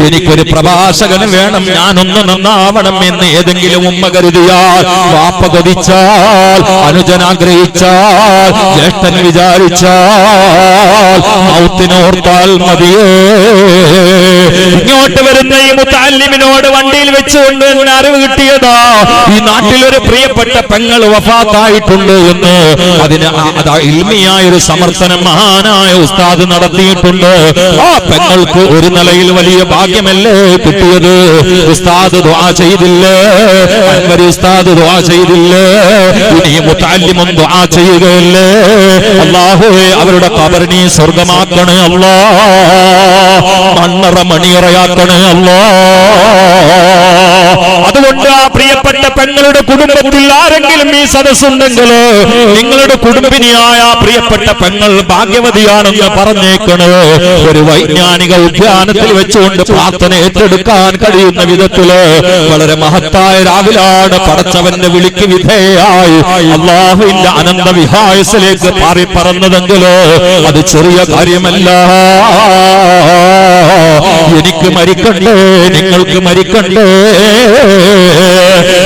എനിക്കൊരു പ്രഭാഷകന് വേണം, ഞാനൊന്ന് നന്നാവണം എന്ന് ഏതെങ്കിലും ഉമ്മ കരുതിയാൽ, വാപ്പ കൊതിച്ചാൽ, അനുജനാഗ്രഹിച്ചാൽ, ജ്യേഷ്ഠൻ വിചാരിച്ചാൽ, മൗത്തിനോർത്താൽ മതിയേ. ഇങ്ങോട്ട് വരുന്ന ഈ മുത്തഅല്ലിമിനോട് വണ്ടിയിൽ വെച്ചുകൊണ്ട് അറിവ് കിട്ടിയതാ, ഈ നാട്ടിലൊരു പ്രിയപ്പെട്ട പെങ്ങൾ വഫാത്തായിട്ടുണ്ട് എന്ന്. അതിന് ഇൽമിയായ ഒരു സമർത്ഥനം മഹാനായ ഉസ്താദ് നടത്തിയിട്ടുണ്ട്. ആ പെങ്ങൾക്ക് ഒരു നിലയിൽ വലിയ ഭാഗ്യമല്ലേ കിട്ടിയത്? ഉസ്താദ് ദുആ ചെയ്തില്ലേ? അൻവരി ഉസ്താദ് ദുആ ചെയ്തില്ലേ? ഇനി മുത്തഅല്ലിമും ദുആ ചെയ്യുകയല്ലേ? അല്ലാഹുവേ, അവരുടെ ഖബറിനെ സ്വർഗ്ഗമാക്കണേ അല്ലാഹ്, മണ്ണറ മണിയറയാക്കണേ അല്ലാഹ്. അതുകൊണ്ട് ആ പ്രിയപ്പെട്ട പെങ്ങളുടെ കുടുംബത്തിൽ ആരെങ്കിലും ഈ സദസ്സുണ്ടെങ്കിൽ നിങ്ങളുടെ കുടുംബിനിയായ പ്രിയപ്പെട്ട പെങ്ങൾ ഭാഗ്യവതിയാണെന്ന് പറഞ്ഞേക്കണേ. ഒരു വൈജ്ഞാനിക ഉദ്യാനത്തിൽ വെച്ചുകൊണ്ട് പ്രാർത്ഥന ഏറ്റെടുക്കാൻ കഴിയുന്ന വിധത്തില് വളരെ മഹത്തായ രാവിലാണ് പടച്ചവന്റെ വിളിക്ക് വിധേയായി അല്ലാഹുവിന്റെ അനന്ത വിഹായസിലേക്ക് പാറി പറന്നതെങ്കിലോ അത് ചെറിയ കാര്യമല്ല. എനിക്ക് മരിക്കണ്ടേ, നിങ്ങൾക്ക് മരിക്കണ്ടേ?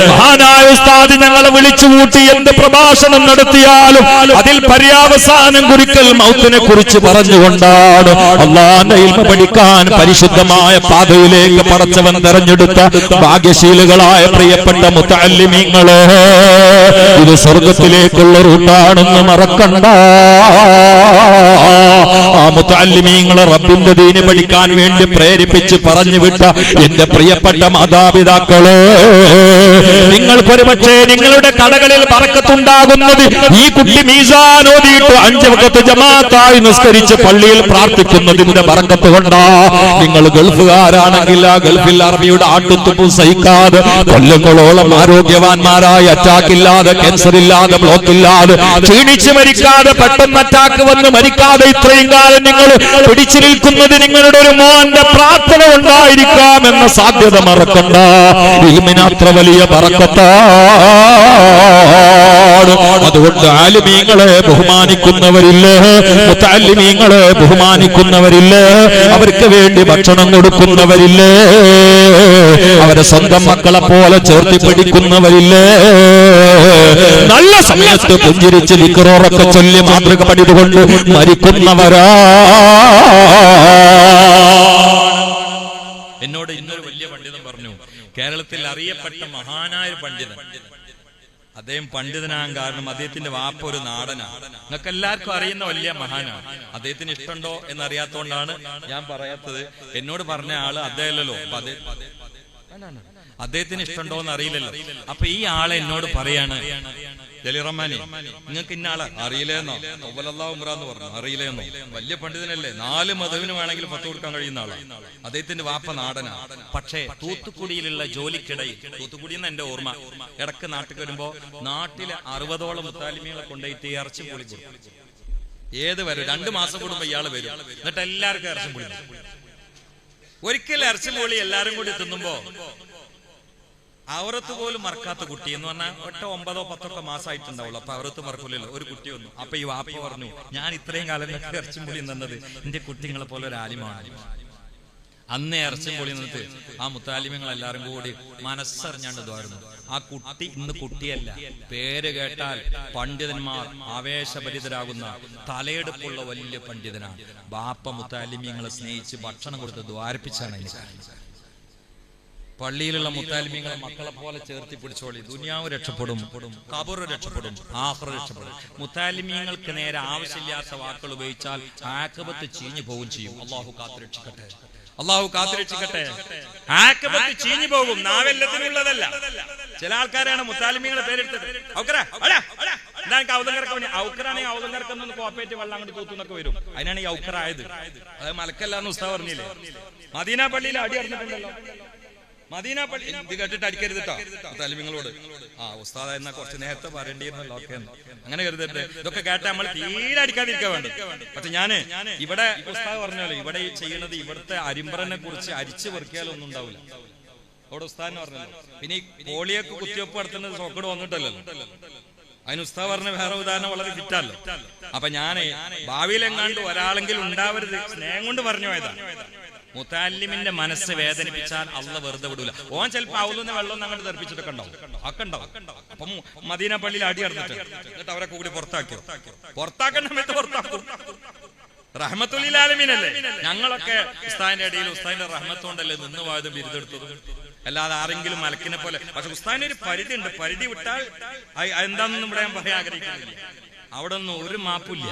മഹാനായ ഉസ്താദ് ഞങ്ങളെ വിളിച്ചു കൂട്ടി എന്ത് പ്രഭാഷണം നടത്തിയാലും അതിൽ പര്യാവസാനം കുറിക്കൽ മൗത്തിനെ കുറിച്ച് പറഞ്ഞുകൊണ്ടാണ്. അല്ലാഹുവിന്റെ ഇൽമ പഠിക്കാൻ പരിശുദ്ധമായ പാതയിലേക്ക് പടച്ചവൻ തെരഞ്ഞെടുത്ത ഭാഗ്യശീലുകളായ പ്രിയപ്പെട്ട മുത്തഅല്ലിമീങ്ങളെ, ഇത് സ്വർഗത്തിലേക്കുള്ള റൂട്ടാണെന്ന് മറക്കണ്ട. ആ മുത്തഅല്ലിമീങ്ങളെ റബ്ബിന്റെ ദീന് പഠിക്കാൻ വേണ്ടി പ്രേരിപ്പിച്ച് പറഞ്ഞു വിട്ട എന്റെ പ്രിയപ്പെട്ട മാതാപിതാക്കളെ, നിങ്ങൾക്കൊരു പക്ഷേ നിങ്ങളുടെ കടകളിൽ ബറക്കത്തുണ്ടാകുന്നത് ഈ കുട്ടി മീസാൻ ഓതിയിട്ട് 5 വഖത്ത് ജമാഅത്തായി നിസ്കരിച്ച് പള്ളിയിൽ പ്രാർത്ഥിക്കുന്നതിന്റെ ബറക്കത്ത് കൊണ്ടാ. നിങ്ങൾ ഗൾഫുകാരാണെങ്കിൽ ആ ഗൾഫിൽ അറബിയുടെ ആട്ടുത്തുപ്പും സഹിക്കാതെ കൊല്ലങ്ങളോളം ആരോഗ്യവാന്മാരായി അറ്റാക്ക് ഇല്ലാതെ, ക്യാൻസർ ഇല്ലാതെ, ബ്ലോക്ക് ഇല്ലാതെ, ക്ഷീണിച്ച് മരിക്കാതെ, പെട്ടെന്ന് അറ്റാക്ക് വന്ന് മരിക്കാതെ ഇത്രയും കാലം നിങ്ങൾ പിടിച്ചു നിൽക്കുന്നത് നിങ്ങളുടെ ഒരു മോന്റെ പ്രാർത്ഥന കൊണ്ടായിരിക്കാം എന്ന സാധ്യത മറക്കണ്ട. ഇൽമിനത്ര വലിയ ബറക്കത്താണ്. അതുകൊണ്ട് ആലിമീങ്ങളെ ബഹുമാനിക്കുന്നവരില്ലേ, മുത്തഅല്ലിമീങ്ങളെ ബഹുമാനിക്കുന്നവരില്ലേ, അവർക്ക് വേണ്ടി ഭക്ഷണം കൊടുക്കുന്നവരില്ലേ, അവരെ സ്വന്തം മക്കളെ പോലെ ചേർത്തി പിടിക്കുന്നവരില്ലേ, നല്ല സമയത്ത് പുഞ്ചിരിച്ച് ദിക്റൊക്കെ ചൊല്ലി മാതൃക പണിതുകൊണ്ട് മരിക്കുന്നവരാ. എന്നോട് ഇന്നൊരു വലിയ പണ്ഡിതൻ പറഞ്ഞു, കേരളത്തിൽ അറിയപ്പെട്ട മഹാനായ പണ്ഡിതൻ, അദ്ദേഹം പണ്ഡിതനാകാൻ കാരണം അദ്ദേഹത്തിന്റെ വാപ്പ ഒരു നാടനാണ്. നിങ്ങൾക്ക് എല്ലാവർക്കും അറിയുന്ന വലിയ മഹാനാണ്. അദ്ദേഹത്തിന് ഇഷ്ടമുണ്ടോ എന്നറിയാത്തോണ്ടാണ് ഞാൻ പറയാത്തത്. എന്നോട് പറഞ്ഞ ആള് അദ്ദേഹമല്ലോ, അദ്ദേഹത്തിന് ഇഷ്ടമുണ്ടോ എന്ന് അറിയില്ലല്ലോ. അപ്പൊ ഈ ആളെ എന്നോട് പറയാണ്, ജലീറഹ്മാനെ, നിങ്ങൾക്ക് ഇന്ന ആളെ അറിയില്ലേന്നോ? എന്ന് പറഞ്ഞു. അറിയില്ലേന്നോ? വലിയ പണ്ഡിതനല്ലേ, 4 മതവിന് വേണമെങ്കിൽ പത്ത് കൊടുക്കാൻ കഴിയുന്ന ആളാണ്. അദ്ദേഹത്തിന്റെ വാപ്പ നാടനാ. പക്ഷേ തൂത്തുക്കുടിയിലുള്ള ജോലിക്കിടയിൽ, തൂത്തുക്കുടി എന്ന് എന്റെ ഓർമ്മ, ഇടക്ക് നാട്ടിൽ വരുമ്പോ നാട്ടിലെ 60ഓളം മുത്താലിമികളെ കൊണ്ടുപോയിട്ട് ഇറച്ചി പൊളി കൊടുക്കും. ഏത് വരും 2 മാസം കൂടുമ്പോ ഇയാള് വരും, എന്നിട്ട് എല്ലാവർക്കും ഇറച്ചി പൊളി. ഒരിക്കൽ ഇറച്ചിമോളി എല്ലാരും കൂടി തിന്നുമ്പോ അവറത്ത് പോലും മറക്കാത്ത കുട്ടി എന്ന് പറഞ്ഞാൽ 8, 9, 10 മാസമായിട്ടുണ്ടാവുള്ളൂ. അപ്പൊ അവറത്ത് മറക്കൂലല്ലോ. ഒരു കുട്ടി വന്നു. അപ്പൊ ഈ വാപ്പ പറഞ്ഞു, ഞാൻ ഇത്രയും കാലം ഇറച്ചിമോളി നിന്നത് എന്റെ കുട്ടികളെ പോലെ ഒരു ആലിമാണ്. അന്നേ ഇറച്ചിമോളി നിന്നിട്ട് ആ മുത്താലിമ്യങ്ങൾ എല്ലാരും കൂടി മനസ്സറിഞ്ഞാണ്ട് ഇതായിരുന്നു. ആ കുട്ടി ഇന്ന് കുട്ടിയല്ല, പേര് കേട്ടാൽ പണ്ഡിതന്മാർ ആവേശഭരിതരാകുന്ന തലയെടുപ്പുള്ള വലിയ പണ്ഡിതനാണ്. ബാപ്പ മുത്താലിമ്യങ്ങളെ സ്നേഹിച്ച് ഭക്ഷണം കൊടുത്ത് ദ്വാരിപ്പിച്ചാണ് അതിന് കാര്യം. പള്ളിയിലുള്ള മുത്താലിമ്യങ്ങളെ മക്കളെ പോലെ ചേർത്തി പിടിച്ചോളി. ദുനിയാവ് രക്ഷപ്പെടും, ഖബർ രക്ഷപ്പെടും, ആഖിറ രക്ഷപ്പെടും. മുത്താലിമ്യങ്ങൾക്ക് നേരെ ആവശ്യമില്ലാത്ത വാക്കുകൾ ഉപയോഗിച്ചാൽ ആഖിബത്ത് ചീഞ്ഞു പോവുകയും ചെയ്യും. അള്ളാഹു കാത്തുരക്ഷിക്കട്ടെ, അള്ളാഹു കാത്തുരക്ഷിക്കട്ടെ. ആഖിബത്ത് ചീഞ്ഞു പോകും. നാവെല്ലത്തിനുള്ളതല്ല. ചില ആൾക്കാരാണ് മുത്താലിമ്യങ്ങളെ പേരെടുത്തത്. ഔക്കറാണെങ്കിൽ ഔദങ്കറക്കൊന്ന് കോപ്പേറ്റ് വെള്ളം അങ്ങോട്ട് തൂത്തുന്നൊക്കെ വരും. അതിനാണ് ഈ ഔക്കറായത്. അത് മലക്കല്ലാന്ന് ഉസ്താദ് പറഞ്ഞില്ലേ? മദീന പള്ളിയിൽ അടി അറിഞ്ഞിട്ടുണ്ടല്ലോ. മദീന പള്ളി ഇത് കേട്ടിട്ട് അടിക്കരുത് കേട്ടോ മുത്താലിമ്യങ്ങളോട്. ഉസ്താദ് എന്നാ കുറച്ച് നേരത്തെ പറയേണ്ടിയിരുന്നല്ലോ. ഓക്കെ, അങ്ങനെ കരുതരുത്. ഇതൊക്കെ കേട്ടാൽ നമ്മൾ തീരെ അടിക്കാതിരിക്കാൻ വേണ്ട. പക്ഷെ ഞാന് ഇവിടെ ഉസ്താദ് പറഞ്ഞാലോ, ഇവിടെ ഈ ചെയ്യണത് ഇവിടുത്തെ അരിമ്പറനെ കുറിച്ച് അരിച്ചു വെറുക്കിയാലൊന്നും ഉണ്ടാവില്ല. അവിടെ ഉസ്താദിന് പറഞ്ഞല്ലോ. പിന്നെ ഈ പോളിയൊക്കെ കുത്തിവെപ്പ് നടത്തുന്നത് സോക്കട് വന്നിട്ടല്ലോ. അതിന് ഉസ്താദ് പറഞ്ഞ വേറെ ഉദാഹരണം വളരെ ഫിറ്റല്ലോ. അപ്പൊ ഞാന് ഭാവിയിലെങ്ങാണ്ട് ഒരാളെങ്കിലും ഉണ്ടാവരുത് സ്നേഹം കൊണ്ട് പറഞ്ഞു പോയതാണ്. മുത്താലിമിന്റെ മനസ്സ് വേദനിപ്പിച്ചാൽ അള്ളാഹ് വെറുതെ വിടൂല. ഓൻ ചിലപ്പോ ഔലുന്ന വെള്ളം അങ്ങോട്ട് തെറിപ്പിച്ചിട്ടൊക്കെ ഉണ്ടാവും. അപ്പം മദീന പള്ളിയിൽ അടി നടന്നിട്ട് എന്നിട്ട് അവരെ കൂടി പുറത്താക്കേണ്ട സമയത്ത് പുറത്താക്കും. റഹ്മത്തുൽ ലിൽ ആലമീനല്ലേ. ഞങ്ങളൊക്കെ ഉസ്താദിന്റെ ഇടയിൽ ഉസ്താദിന്റെ റഹ്മത്ത് കൊണ്ടല്ലേ നിന്ന് പോയതും ബിരുദെടുത്തതും. അല്ലാതെ ആരെങ്കിലും മലക്കിനെ പോലെ. പക്ഷെ ഉസ്താദിന് ഒരു പരിധി ഉണ്ട്. പരിധി വിട്ടാൽ എന്താണെന്നും ഇവിടെ ഞാൻ പറയാൻ ആഗ്രഹിക്കുന്നില്ല. അവിടെ ഒന്നും ഒരു മാപ്പില്ല.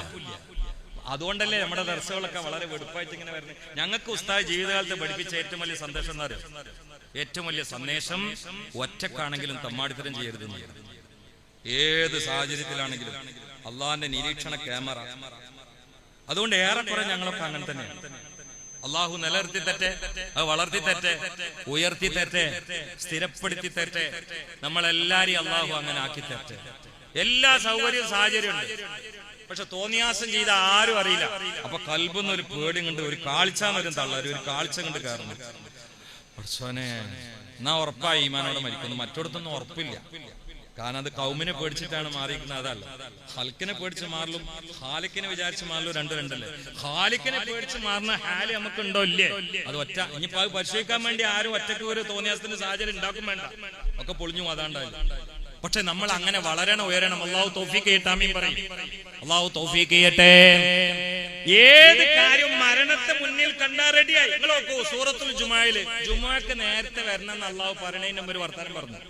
അതുകൊണ്ടല്ലേ നമ്മുടെ ദർശകളൊക്കെ വളരെ വെടുപ്പായിട്ട് ഇങ്ങനെ വരുന്നത്. ഞങ്ങൾക്ക് ഉസ്താദ് ജീവിതകാലത്ത് പഠിപ്പിച്ച ഏറ്റവും വലിയ സന്ദേശം എന്താ അറിയാം? ഏറ്റവും വലിയ സന്ദേശം ഒറ്റക്കാണെങ്കിലും തമ്മാടിത്തരം ചെയ്യരുതെന്ന്. ഏത് സാഹചര്യത്തിലാണെങ്കിലും അള്ളാഹിന്റെ നിരീക്ഷണ ക്യാമറ. അതുകൊണ്ട് ഏറെക്കുറെ ഞങ്ങളൊക്കെ അങ്ങനെ തന്നെയാണ്. അള്ളാഹു നിലനിർത്തി തെറ്റെ, അത് വളർത്തി തെറ്റെ, ഉയർത്തി തെറ്റെ, സ്ഥിരപ്പെടുത്തി തെറ്റെ, നമ്മളെല്ലാരെയും അള്ളാഹു അങ്ങനെ ആക്കി തെറ്റെ. എല്ലാ സൗകര്യവും സാഹചര്യം ഉണ്ട്. പക്ഷെ തോന്നിയാസം ചെയ്ത ആരും അറിയില്ല. അപ്പൊ കൽബുന്ന ഒരു പേടി കണ്ട് ഒരു കാഴ്ചന്നൊരു തള്ളാര് ഒരു കാഴ്ച കണ്ട് കയറുന്നു. പഠിച്ചോനെ എന്നാ ഉറപ്പായി ഈമാനോടെ മരിക്കുന്നു. മറ്റൊടത്തൊന്നും ഉറപ്പില്ല. കാരണം അത് കൗമിനെ പേടിച്ചിട്ടാണ് മാറിയിരിക്കുന്നത്. അതല്ല, ഹൽക്കിനെ പേടിച്ച് മാറലും ഹാലിക്കിനെ വിചാരിച്ച് മാറലും രണ്ടല്ലേ. ഹാലിക്കിനെ പേടിച്ച് മാറുന്ന ഹാല് നമുക്ക് ഉണ്ടോ ഇല്ലേ? അത് ഒറ്റ ഇനിയിപ്പോ അത് പരിശോധിക്കാൻ വേണ്ടി ആരും ഒറ്റക്ക് ഒരു തോന്നിയാസത്തിന്റെ സാഹചര്യം ഉണ്ടാക്കും വേണ്ട. ഒക്കെ പൊളിഞ്ഞു അതാണ്ടായില്ല. പക്ഷെ നമ്മൾ അങ്ങനെ വളരണം, ഉയരണം. അള്ളാഹു തൗഫീഖ് ചെയ്യട്ടെ. ആമീൻ പറയും. അള്ളാഹു തൗഫീഖ് ചെയ്യട്ടെ. ഏത് കാര്യം മരണത്തെ മുന്നിൽ കണ്ടാ റെഡിയായി. നിങ്ങൾ നോക്കൂ, സൂറത്തുൽ ജുമുഅയിൽ ജുമുഅക്ക് നേരത്തെ വരണം എന്ന് അള്ളാഹു പറയണതിന് മുമ്പ് ഒരു വർത്തമാനം പറഞ്ഞു.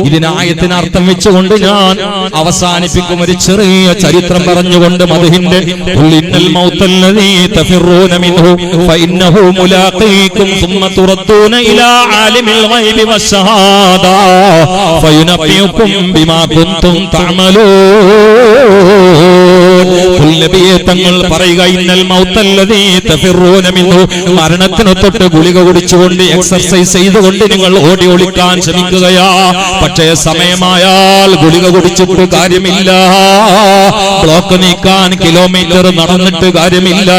ഇതിനായത്തിന് അർത്ഥം വെച്ചുകൊണ്ട് ഞാൻ അവസാനിപ്പിക്കും ഒരു ചെറിയ ചരിത്രം പറഞ്ഞുകൊണ്ട് മദ്ഹിന്റെ തങ്ങൾ പറയുക, ഇന്നൽ മൗത്തല്ലദീ തഫിറൂന മിൻഹു, മരണത്തിനെ തൊട്ട് ഗുളിക കുടിച്ചുകൊണ്ട് എക്സർസൈസ് ചെയ്തുകൊണ്ട് നിങ്ങൾ ഓടി ഒളിക്കാൻ ശ്രമിക്കുകയാ. പക്ഷേ സമയമായാൽ ഗുളിക കുടിച്ചിട്ട് കാര്യമില്ല. ബ്ലോക്ക് നീക്കാൻ കിലോമീറ്റർ നടന്നിട്ട് കാര്യമില്ല.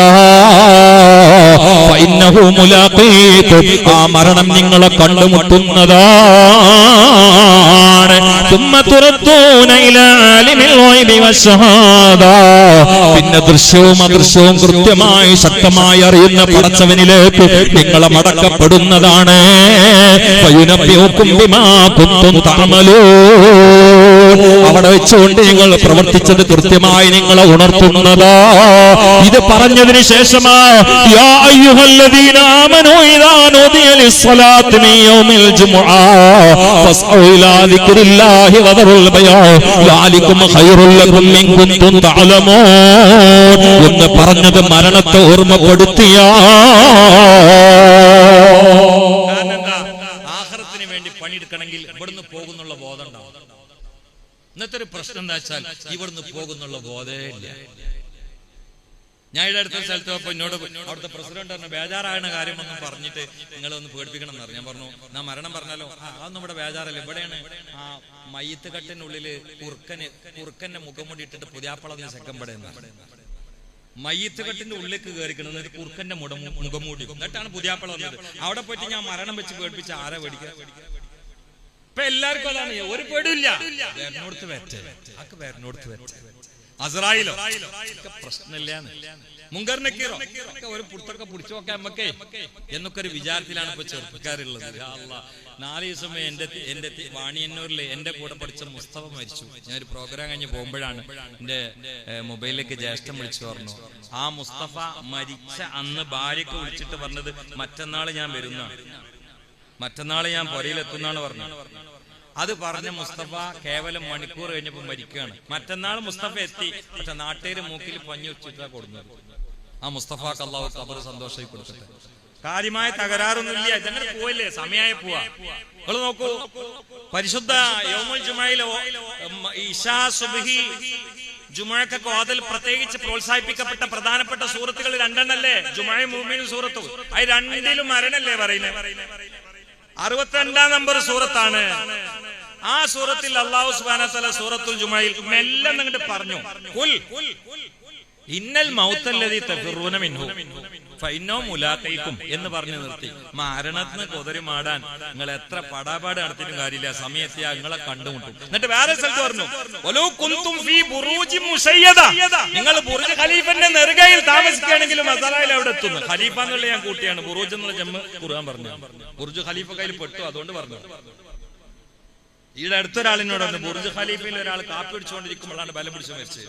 ഫഇന്നഹു മുലാഖീകും, ആ മരണം നിങ്ങളെ കണ്ടുമുട്ടുന്നതാണ്. തുമ്മ തുറത്തൂന ഇലാ ആലിമിൽ ഗൈബി വശഹാദ, പിന്നെ ദൃശ്യവും അദൃശ്യവും കൃത്യമായി ശക്തമായി അറിയുന്ന പടച്ചവനിലേക്ക് നിങ്ങളെ മടക്കപ്പെടുന്നതാണ്. അവിടെ വെച്ചുകൊണ്ട് നിങ്ങൾ പ്രവർത്തിച്ചത് കൃത്യമായി നിങ്ങളെ ഉണർത്തുന്നതാ. ഇത് പറഞ്ഞതിന് ശേഷമാ യാ അയ്യുഹല്ലദീന ആമനൂ ഇദാ നുദിയ ലിസ്സലാത്തി മിൻ യൗമിൽ ജുമുഅ ഫസ്ഔ ഇലാ ദിക്രില്ലാഹി വദറുൽ ബയാ ദാലികും ഖൈറുൽ ലക്കും ഇൻ കുൻതും തഅലമൂൻ എന്ന് പറഞ്ഞത് മരണത്തെ ഓർമ്മപ്പെടുത്തിയാ. ആഖിറത്തിന് വേണ്ടി പണിയെടുക്കണമെങ്കിൽ ഇവിടുന്ന് പോകുന്നുള്ള ബോധം ഉണ്ടാവും. ഇന്നത്തെ ഒരു പ്രശ്നം എന്താ വെച്ചാൽ ഇവിടുന്ന് പോകുന്നുള്ള ബോധമേ ഇല്ല. ഞാൻ ഇവിടെ അടുത്ത സ്ഥലത്ത് പോയപ്പോ എന്നോട് അവിടുത്തെ പ്രസിഡന്റ് പറഞ്ഞു, ബേജാറായ കാര്യമൊന്നും പറഞ്ഞിട്ട് നിങ്ങളൊന്ന് പേടിപ്പിക്കണം എന്ന് പറഞ്ഞു. ഞാൻ പറഞ്ഞു, ഞാൻ മരണം പറഞ്ഞാലോ? അതൊന്നും ഇവിടെ ബേജാറല്ല. ഇവിടെയാണ് ആ മയ്യത്ത് കട്ടിനുള്ളില് കുറുക്കന്റെ മുഖം മൂടി ഇട്ടിട്ട് പുതിയാപ്പളന്ന് സെക്കമ്പട. മയ്യത്ത് കെട്ടിന്റെ ഉള്ളിലേക്ക് കയറിക്കണം, എന്നിട്ട് കുറുക്കന്റെ മുഖം മൂടി, എന്നിട്ടാണ് പുതിയാപ്പള വന്നത്. അവിടെ പോയിട്ട് ഞാൻ മരണം വെച്ച് പേടിപ്പിച്ച് ആരാ പേടിക്കുക? ഇപ്പൊ എല്ലാവർക്കും അതാണ്, ഒരു പേടില്ല. വേറിനോടത്ത് വെറ്റ ആക്ക് വേറിനോടത്ത് വെറ്റ അസ്രായിലോ പ്രശ്നമില്ല. മുങ്കർ നക്കീറോ ഒക്കെ ഒരു പുറത്തൊക്കെ പിടിച്ചു നോക്കാൻ നമ്മക്കേ എന്നൊക്കെ ഒരു വിചാരത്തിലാണ് ഇപ്പൊ ചെറുപ്പക്കാരുള്ളത്. 4 ദിവസം എന്റെ വാണിയന്നൂരില് എന്റെ കൂടെ പഠിച്ച മുസ്തഫ മരിച്ചു. ഞാനൊരു പ്രോഗ്രാം കഴിഞ്ഞ് പോകുമ്പോഴാണ് എന്റെ മൊബൈലിലേക്ക് ജ്യേഷ്ഠം വിളിച്ചു പറഞ്ഞു, ആ മുസ്തഫ മരിച്ച അന്ന് ഭാര്യക്ക് വിളിച്ചിട്ട് പറഞ്ഞത് മറ്റന്നാള് ഞാൻ വരുന്നതാണ്, മറ്റന്നാള് ഞാൻ പുരയിലെത്തുന്നാണ് പറഞ്ഞത്. അത് പറഞ്ഞ മുസ്തഫ കേവലം മണിക്കൂർ കഴിഞ്ഞപ്പോ മരിക്കുകയാണ്. മറ്റന്നാൾ മുസ്തഫ എത്തി, പക്ഷെ നാട്ടുകാര് മൂക്കിൽ പഞ്ഞു വെച്ചിട്ടാ കൊടുക്കുന്നത്. ആ മുസ്തഫക്ക് അല്ലാഹു ഖബർ സന്തോഷമായി കൊടുക്കട്ടെ. കാര്യമായ തകരാറൊന്നുമില്ല, ജനങ്ങൾ പോവല്ലേ, സമയമായി പോവാ. നിങ്ങൾ നോക്കൂ, പരിശുദ്ധ യൗമുൽ ജുമയിലെ ഇശാ സുബ്ഹി ജുമുഅക്ക് ഓതൽ പ്രത്യേകിച്ച് പ്രോത്സാഹിപ്പിക്കപ്പെട്ട പ്രധാനപ്പെട്ട സൂറത്തുകൾ 2 എണ്ണല്ലേ? ജുമുഅയും മുഅ്മിനും സൂറത്തും. അത് രണ്ടിലും മരണല്ലേ പറയുന്നത്? 62 നമ്പർ സൂറത്താണ്. ആ സൂറത്തിൽ അല്ലാഹു സുബ്ഹാനഹു വ തആല സൂറത്തുൽ ജുമുഅയിൽ മെല്ലെ അങ്ങോട്ട് പറഞ്ഞു, ഖുൽ ഇന്നൽ മൗത്തല്ലദീ തഫിറൂന മിൻഹു ഫഇന്നഹു മുലാഖീകും എന്ന് പറഞ്ഞു നിർത്തി. മരണത്തിന് കൊതറി മാടാൻ നിങ്ങൾ എത്ര പടാപാട് നടത്തിയിട്ടും കാര്യമില്ല, സമയത്ത് നിങ്ങളെ കണ്ടുമുട്ടും. എന്നിട്ട് വേറെ സ്ഥലത്ത് പറഞ്ഞു, വലൗ കുൻതും ഫീ ബുറൂജിൻ മുശയ്യദ, നിങ്ങൾ ബുർജ് ഖലീഫന്റെ നെറുകയിൽ താമസിക്കുകയാണെങ്കിലും മസറയിൽ അവിടെ എത്തുന്നു. ഖലീഫ എന്നുള്ള ഞാൻ കൂട്ടിയാണ്, ബുറൂജ് എന്നുള്ള ജമ്മ് ഖുർആൻ പറഞ്ഞു. ബുർജ് ഖലീഫ കയ്യിൽ പെട്ടു, അതുകൊണ്ട് പറഞ്ഞു. ഈടെ അടുത്തൊരാളിനോട് പറഞ്ഞു, ബുർജ് ഖലീഫയിൽ ഒരാൾ കാപ്പി പിടിച്ചുകൊണ്ടിരിക്കുമ്പോഴാണ് ബലം പിടിച്ചു മരിച്ചത്.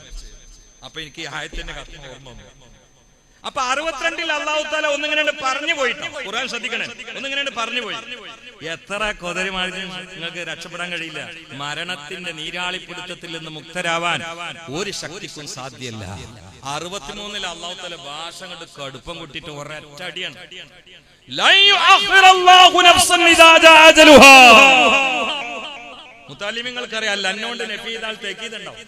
അപ്പൊ എനിക്ക് ഈ ആയത്തിന്റെ കർമ്മ ഓർമ്മ വന്നു. അപ്പൊ 62-ൽ അല്ലാഹു തആല ഒന്നിങ്ങനെ പറഞ്ഞു പോയിട്ടോ, ഖുർആൻ ശ്രദ്ധിക്കണേ, ഒന്നിങ്ങനെ പറഞ്ഞു പോയി. എത്ര കൊതറി മാറി നിങ്ങൾക്ക് രക്ഷപ്പെടാൻ കഴിയില്ല. മരണത്തിന്റെ നീരാളിപ്പിടുത്തത്തിൽ നിന്ന് മുക്തരാവാൻ ഒരു ശക്തിക്കും സാധ്യമല്ല. 63-ൽ അല്ലാഹു തആല ഭാഷ കൊണ്ട് കടുപ്പം കൂട്ടിയിട്ട് ഒരൊറ്റ അടിയാണ്, ലൻ യുഅഖിറല്ലാഹു നഫ്സൻ ഇദാ ജാ അജലുഹാ. മുതാലിമിങ്ങൾക്കറിയാം, ലന്നോണ്ട് നഫി ചെയ്താൽ തെക്കീതുണ്ടാവും.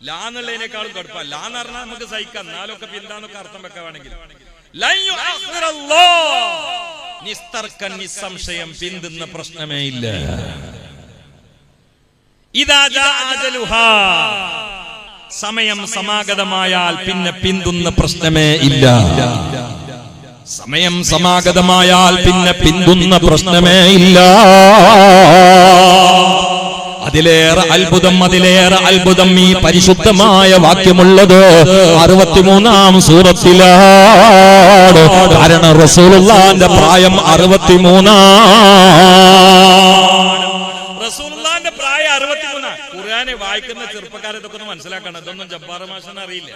ലാ എന്നുള്ളതിനേക്കാളും കടുപ്പം. ലാ എന്ന് പറഞ്ഞാൽ നമുക്ക് സഹിക്കാം, എന്നാലൊക്കെ പിന്താന്നൊക്കെ അർത്ഥം വെക്കാണെങ്കിൽ നിസ്തർക്കൻ നിസ്സംശയം പിന്തുന്ന പ്രശ്നമേ ഇല്ല. ഇദാ ജാ അജലുഹാ, സമയം സമാഗതമായാൽ പിന്നെ പിന്തുന്ന പ്രശ്നമേ ഇല്ല. സമയം സമാഗതമായാൽ പിന്നെ പിന്തുന്ന പ്രശ്നമേ ഇല്ല. അതിലേറെ അത്ഭുതം ഈ പരിശുദ്ധമായ വാക്യമുള്ളത് 63-ാം സൂറത്തിലാണ്. കാരണം റസൂലുള്ളാഹിന്റെ പ്രായം 63. റസൂലുള്ളാഹിന്റെ പ്രായം 63. ഖുർആനെ വായിക്കുന്ന ചെറുപ്പക്കാരത്തൊക്കെ ഒന്ന് മനസ്സിലാക്കണം, ഇതൊന്നും ജബ്ബാർ മാഷന് അറിയില്ല.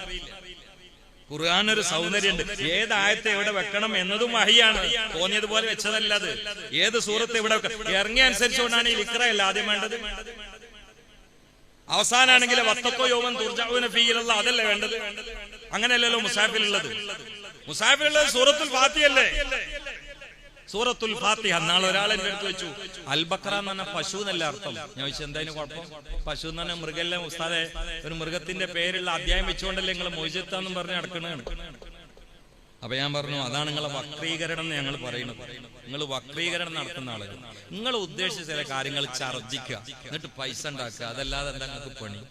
ഖുർആൻ ഒരു സൗന്ദര്യമുണ്ട്. ഏത് ആയത്തെ എവിടെ വെക്കണം എന്നതും വഹിയാണ്, തോന്നിയതുപോലെ വെച്ചതല്ലത്. ഏത് സൂറത്ത് എവിടെ ഇറങ്ങിയ അനുസരിച്ചുകൊണ്ടാണ് ഈ ഇഖ്റ ആദ്യം വേണ്ടത്. അവസാനാണെങ്കിൽ വത്തഖോ യൗമൻ തുർജഊന ഫീഹി ഇലല്ലാഹ്, അതല്ലേ വേണ്ടത്? അങ്ങനെയല്ലല്ലോ മുസാഫിലുള്ളത്. മുസാഫിലുള്ളത് സൂറത്തുൽ ഫാത്തിഹയല്ലേ? സൂറത്തുൽ ഫാത്തിഹ. നാളെ ഒരാൾ എന്റെ അടുത്ത് വെച്ചു, അൽ ബഖറ എന്ന് പറഞ്ഞ പശു എന്നല്ല അർത്ഥം. ഞാൻ ചോദിച്ചു എന്തായാലും കുഴപ്പം? പശു എന്ന് പറഞ്ഞ മൃഗല്ലേ ഉസ്താദെ, ഒരു മൃഗത്തിന്റെ പേരുള്ള അധ്യായം വെച്ചുകൊണ്ടല്ലേ നിങ്ങൾ മൊയ്ജിത്താന്നും പറഞ്ഞ് നടക്കണതാണ്. അപ്പൊ ഞാൻ പറഞ്ഞു, അതാണ് നിങ്ങളെ വക്രീകരണം എന്ന് ഞങ്ങൾ പറയുന്നത്. നിങ്ങൾ വക്രീകരണം നടത്തുന്ന ആളുകൾ, നിങ്ങൾ ഉദ്ദേശിച്ച ചില കാര്യങ്ങൾ ഛർദ്ദിക്കുക, എന്നിട്ട് പൈസ ഉണ്ടാക്കുക, അതല്ലാതെ എന്താ നിങ്ങൾക്ക് പണി?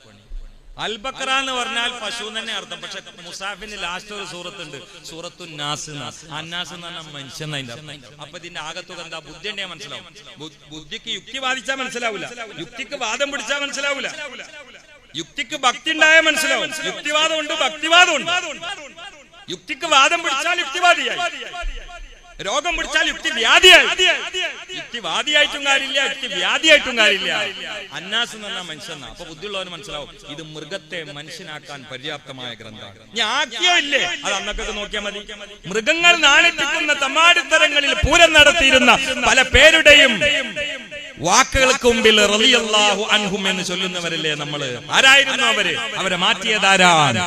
അൽ ബഖറ എന്ന് പറഞ്ഞാൽ പശു തന്നെ അർത്ഥം. പക്ഷെ മുസാഫിന് ലാസ്റ്റ് ഒരു സൂറത്തുണ്ട്, സൂറത്തു നാസ്. അന്നാസ് എന്ന് പറഞ്ഞാൽ മനുഷ്യൻ അതിന്റെ അർത്ഥം. അപ്പൊ ഇതിന്റെ ആകത്തുക എന്താ? ബുദ്ധി ഉണ്ടെങ്കിൽ മനസ്സിലാവും. ബുദ്ധിക്ക് യുക്തി വാദിച്ചാൽ മനസ്സിലാവൂല, യുക്തിക്ക് വാദം പിടിച്ചാൽ മനസ്സിലാവൂല, യുക്തിക്ക് ഭക്തി ഉണ്ടായാൽ മനസ്സിലാവും. യുക്തിവാദം ഉണ്ട്, ഭക്തിവാദം ഉണ്ട്. യുക്തിക്ക് വാദം പിടിച്ചാൽ യുക്തിവാദിയായി, രോഗം പിടിച്ചാൽ യുക്തിവ്യാധിയായി. യുക്തിവാദിയായിട്ടും കാര്യമില്ല, യുക്തിവ്യാധിയായിട്ടും കാര്യമില്ല. അന്നാസ് എന്ന് പറഞ്ഞാൽ മനുഷ്യനാ. അപ്പൊ ബുദ്ധിയുള്ളവന് മനസ്സിലാവും, ഇത് മൃഗത്തെ മനുഷ്യനാക്കാൻ പര്യാപ്തമായ ഗ്രന്ഥമാണ്. ഞാൻ ആക്കിയോ ഇല്ലേ, അത് അന്നൊക്കെ നോക്കിയാൽ മതി. മൃഗങ്ങൾ നാണിപ്പിക്കുന്ന തമാടിത്തരങ്ങളിൽ പൂരം നടത്തിയിരുന്ന പല പേരുടെയും വാക്കുകൾക്ക് മുമ്പിൽ റളിയല്ലാഹു അൻഹും എന്ന് ചൊല്ലുന്നവരല്ലേ നമ്മള്? ആരായിരുന്നു അവര്? അവരെ മാറ്റിയതാരാണ്?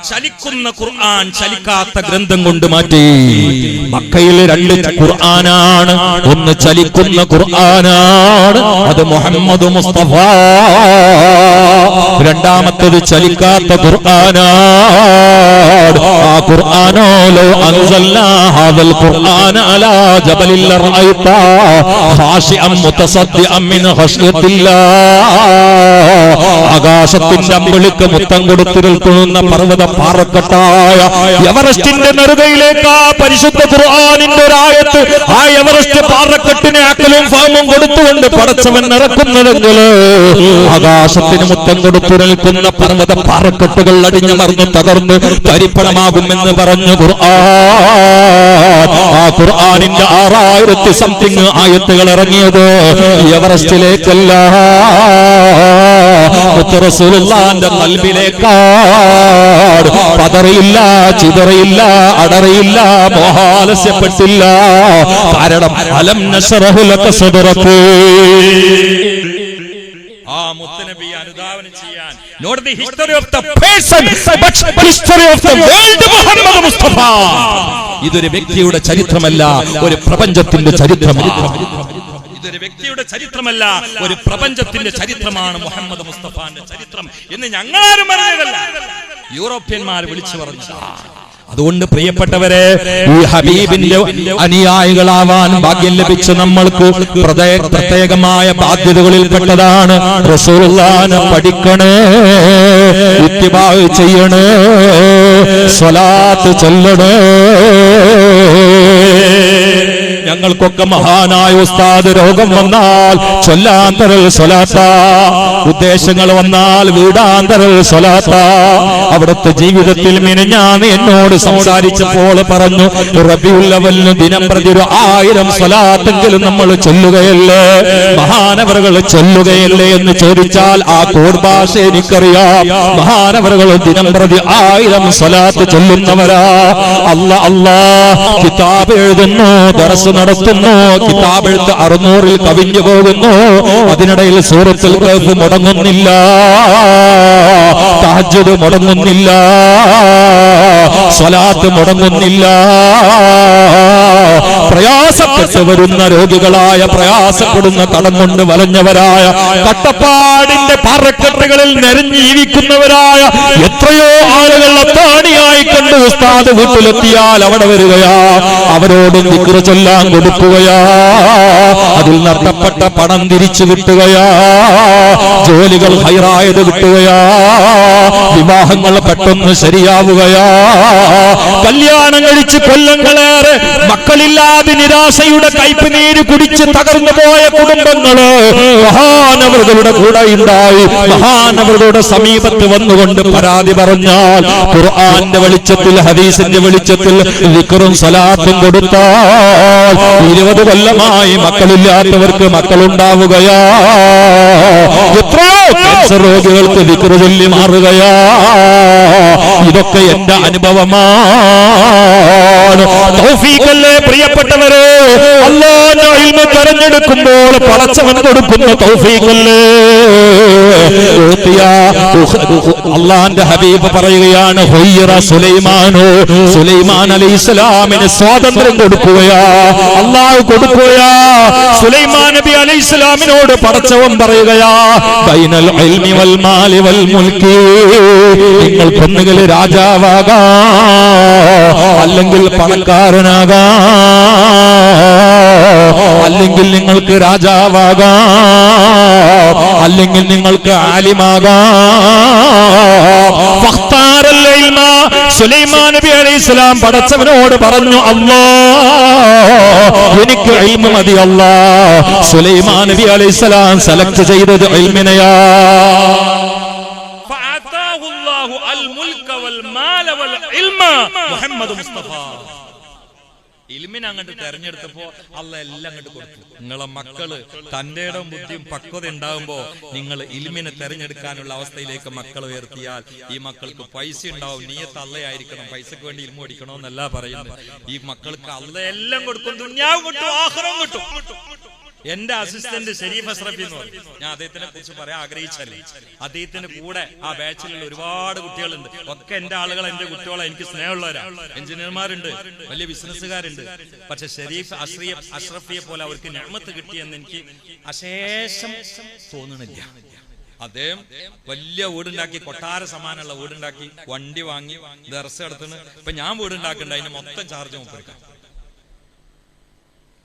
ചലിക്കുന്ന ഖുർആൻ ചലിക്കാത്ത ഗ്രന്ഥം കൊണ്ട് മാറ്റി. മക്കയിൽ 2 ഖുർആനാണ്, ഒന്ന് ചലിക്കുന്ന ഖുർആനാണ്, അത് മുഹമ്മദ് മുസ്തഫ. രണ്ടാമത്തേത് ചലിക്കാത്ത ഖുർആനാണ്. ആ ഖുർആനോ ലൗ അൻസൽനാ ഹാദൽ ഖുർആന അലാ ജബലിൽ റഅയ്ത ഖാശിഅൻ മുതസദ്ദിഅൻ മിൻ ഖശ്യത്തില്ലാഹ്. ആകാശത്തിന്റെ അമ്പിളിക്ക് മുത്തം കൊടുത്തു നിൽക്കുന്ന പർവ്വത പാറക്കെട്ടായ എവറസ്റ്റിന്റെ നെറുകയിലേക്ക് പരിശുദ്ധ ഖുർആനിന്റെ ഒരായത്ത് ആ എവറസ്റ്റ് പാറക്കെട്ടിനെ അക്കലും ഫാമും കൊടുത്തുകൊണ്ട് പടച്ചവൻ ഇറക്കുന്നതെങ്കിൽ ആകാശത്തിന് മുത്തം കൊടുത്തു നിൽക്കുന്ന പർവ്വത പാറക്കെട്ടുകൾ അടിഞ്ഞമർന്ന് തകർന്ന് തരിപ്പണമാകുമെന്ന് പറഞ്ഞു ഖുർആൻ. ആ ഖുർആനിന്റെ 6000 സംതിങ് ആയത്തുകൾ ഇറങ്ങിയത് എവറസ്റ്റിലേക്കല്ല, റസൂലുള്ളാഹിന്റെ ഖൽബിലേക്കാണ്. പതറിയില്ല, ചിതറിയില്ല, അടറിയില്ല, മോഹാലസ്യപ്പെട്ടില്ല. കാരണം അലം നശ്റഹു ലക സദ്റക. ആ മുത്തനബി അനുധാവനം ചെയ്യാൻ not the history of the person but history of the world Muhammad Mustafa. ഇതൊരു വ്യക്തിയുടെ ചരിത്രമല്ല, ഒരു പ്രപഞ്ചത്തിന്റെ ചരിത്രമാണ്. ഇതൊരു വ്യക്തിയുടെ ചരിത്രമല്ല, ഒരു പ്രപഞ്ചത്തിന്റെ ചരിത്രമാണ് മുഹമ്മദ് മുസ്തഫാന്റെ ചരിത്രം എന്ന് ഞങ്ങളാരും പറഞ്ഞതല്ല, യൂറോപ്യന്മാർ വിളിച്ചു പറഞ്ഞു. അതുകൊണ്ട് പ്രിയപ്പെട്ടവരെ, ഈ ഹബീബിന്റെ അനുയായികളാവാൻ ഭാഗ്യം ലഭിച്ച നമ്മൾക്ക് പ്രത്യേകമായ ബാധ്യതകളിൽ പെട്ടതാണ് റസൂലുള്ളാഹിനെ പഠിക്കണേ, ഇത്തിബാ ചെയ്യണേ, സ്വലാത്ത് ചൊല്ലണേ. ഞങ്ങൾക്കൊക്കെ മഹാനായ ഉസ്താദ് രോഗം വന്നാൽ ചൊല്ലാന്തരൽ സ്വലാത്ത, ഉദ്ദേശങ്ങൾ വന്നാൽ വീടാന്തരൽ സ്വലാത്ത. അവിടുത്തെ ജീവിതത്തിൽ മിനിഞ്ഞാന്ന് എന്നോട് സംസാരിച്ചപ്പോൾ പറഞ്ഞു, റബീഉൽ അവ്വലിന് ദിനം പ്രതി 1000 സ്വലാത്തെങ്കിലും നമ്മൾ ചൊല്ലുകയല്ലേ, മഹാനവറുകൾ ചൊല്ലുകയല്ലേ എന്ന് ചോദിച്ചാൽ ആ കോഡ് ഭാഷ എനിക്കറിയാം. മഹാനവറുകൾ ദിനം പ്രതി 1000 സ്വലാത്ത് ചൊല്ലുന്നവരാ. അല്ലാ അല്ലാ കിതാബ് എഴുതുന്നു, ദർസ് നടത്തുന്നു, കിതാബ് എഴുത്ത് 600-ൽ കവിഞ്ഞു പോകുന്നു. അതിനിടയിൽ സൂറത്തുൽ കഹ്ഫ് മുടങ്ങുന്നില്ല, തഹജ്ജുദ് മുടങ്ങുന്നില്ല, സ്വലാത്ത് മുടങ്ങുന്നില്ല. പ്രയാസപ്പെട്ട് വരുന്ന രോഗികളായ, പ്രയാസപ്പെടുന്ന കടം കൊണ്ട് വലഞ്ഞവരായ, കട്ടപ്പാടിന്റെ പാറക്കെട്ടുകളിൽ നിറഞ്ഞിരിക്കുന്നവരായ എത്രയോ ആളുകൾ അത്താണിയായി കണ്ട് ഉസ്താദ് വീട്ടിലെത്തിയാൽ അവിടെ വരികയാ, അവരോട് ദിക്ർ ചൊല്ലാൻ കൊടുക്കുകയാ, അതിൽ നഷ്ടപ്പെട്ട പണം തിരിച്ചു കിട്ടുകയാ, ജോലികൾ ഹൈറായത് കിട്ടുകയാ, വിവാഹങ്ങൾ പെട്ടെന്ന് ശരിയാവുകയാ, കല്യാണം കഴിച്ച് കൊല്ലങ്ങളേറെ മക്കളില്ലാതെ നിരാശയുടെ കയ്പ് നീര് കുടിച്ച് തകർന്നു പോയ കുടുംബങ്ങള് മഹാനവറുകളുടെ കൂടെ ഉണ്ടായി. മഹാനവറുകളുടെ സമീപത്ത് വന്നുകൊണ്ട് പരാതി പറഞ്ഞാൽ ഖുർആന്റെ വെളിച്ചത്തിൽ, ഹദീസിന്റെ വെളിച്ചത്തിൽ ദിക്റും സ്വലാത്തും കൊടുത്താൽ 20 കൊല്ലമായി മക്കളില്ലാത്തവർക്ക് മക്കളുണ്ടാവുകയാ, എത്രയോ ക്യാൻസർ രോഗികൾക്ക് ദിക്ർ ചൊല്ലി മാറുകയാ. ഇതൊക്കെ എന്റെ അനുഭവമാണ്. തൗഫീഖല്ലേ പ്രിയപ്പെട്ടവരെ, അല്ലാഹുവിന്റെ ഇൽമ് തെരഞ്ഞെടുക്കുമ്പോൾ പടച്ചവൻ കൊടുക്കുന്ന തൗഫീഖല്ലേ. അല്ലാഹുവിന്റെ ഹബീബ് പറയുകയാണ്, ഹുയ്റ സുലൈമാനോ, സുലൈമാൻ അലൈഹിസ്സലാമിന് സ്വാതന്ത്ര്യം കൊടുക്കുകയാ, അല്ലാഹു കൊടുക്കുകയാ. സുലൈമാൻ നബി അലൈഹിസ്സലാമിനോട് പടച്ചവൻ പറയുകയാ, ബൈനൽ ഇൽമി വൽ മാലി വൽ മുൽക്കി, നിങ്ങൾ പെണ്ണുകൾ രാജാവാകാം, അല്ലെങ്കിൽ പണക്കാരനാകാം, അല്ലെങ്കിൽ നിങ്ങൾക്ക് രാജാവാകാം, അല്ലെങ്കിൽ നിങ്ങൾക്ക് ആലിമാകാം. ഫഖ്താറൽ ഇൽമ, സുലൈമാൻ നബി അലൈഹിസ്സലാം പടച്ചവനോട് പറഞ്ഞു, അല്ലാഹ് എനിക്ക് ഇൽമ മതി അല്ലാഹ്. സുലൈമാൻ നബി അലൈഹിസ്സലാം സെലക്ട് ചെയ്തത് ഇൽമിനെയാ. ഫഅതാഹു അല്ലാഹു അൽ മുൽക വൽ മാല വൽ ഇൽമ മുഹമ്മദ് മുസ്തഫ. ഇൽമിനെ അങ്ങോട്ട് തെരഞ്ഞെടുത്തപ്പോ അല്ലാഹ് എല്ലാം അങ്ങോട്ട് കൊടുത്തു. നിങ്ങളെ മക്കള് തന്റെ ഇടം ബുദ്ധിയും പക്വത ഉണ്ടാവുമ്പോ നിങ്ങൾ ഇൽമിനെ തെരഞ്ഞെടുക്കാനുള്ള അവസ്ഥയിലേക്ക് മക്കൾ ഉയർത്തിയാൽ ഈ മക്കൾക്ക് പൈസ ഉണ്ടാവും. നീയത്ത് അള്ളയായിരിക്കണം, പൈസക്ക് വേണ്ടി ഇൽമ ഓടിക്കണോ എന്നല്ല പറയുന്നത്. ഈ മക്കൾക്ക് അള്ളാഹ് എല്ലാം കൊടുക്കും, ദുനിയാവ് കിട്ടും, ആഖിറവും കിട്ടും. എന്റെ അസിസ്റ്റന്റ് ഷരീഫ് അഷ്റഫി എന്ന് പറയും, ഞാൻ അദ്ദേഹത്തിനെ കുറിച്ച് പറയാൻ ആഗ്രഹിച്ചല്ലേ. അദ്ദേഹത്തിന്റെ കൂടെ ആ ബാച്ചിലുള്ള ഒരുപാട് കുട്ടികളുണ്ട്, ഒക്കെ എന്റെ ആളുകൾ, എന്റെ കുട്ടികളെ എനിക്ക് സ്നേഹമുള്ളവരാ. എഞ്ചിനീയർമാരുണ്ട്, വലിയ ബിസിനസ്സുകാരുണ്ട്. പക്ഷെ ഷരീഫ് അഷ്റഫിയെ പോലെ അവർക്ക് നിഅമത്ത് കിട്ടിയെന്ന് എനിക്ക് അശേഷം തോന്നണില്ല. അദ്ദേഹം വലിയ വീടുണ്ടാക്കി, കൊട്ടാര സമാനമുള്ള വീടുണ്ടാക്കി, വണ്ടി വാങ്ങി, ദർസ് നടത്തുന്നു. ഇപ്പൊ ഞാൻ വീടുണ്ടാക്കുന്നുണ്ട്, അതിന് മൊത്തം ചാർജ് മുപ്പറിക്കാം.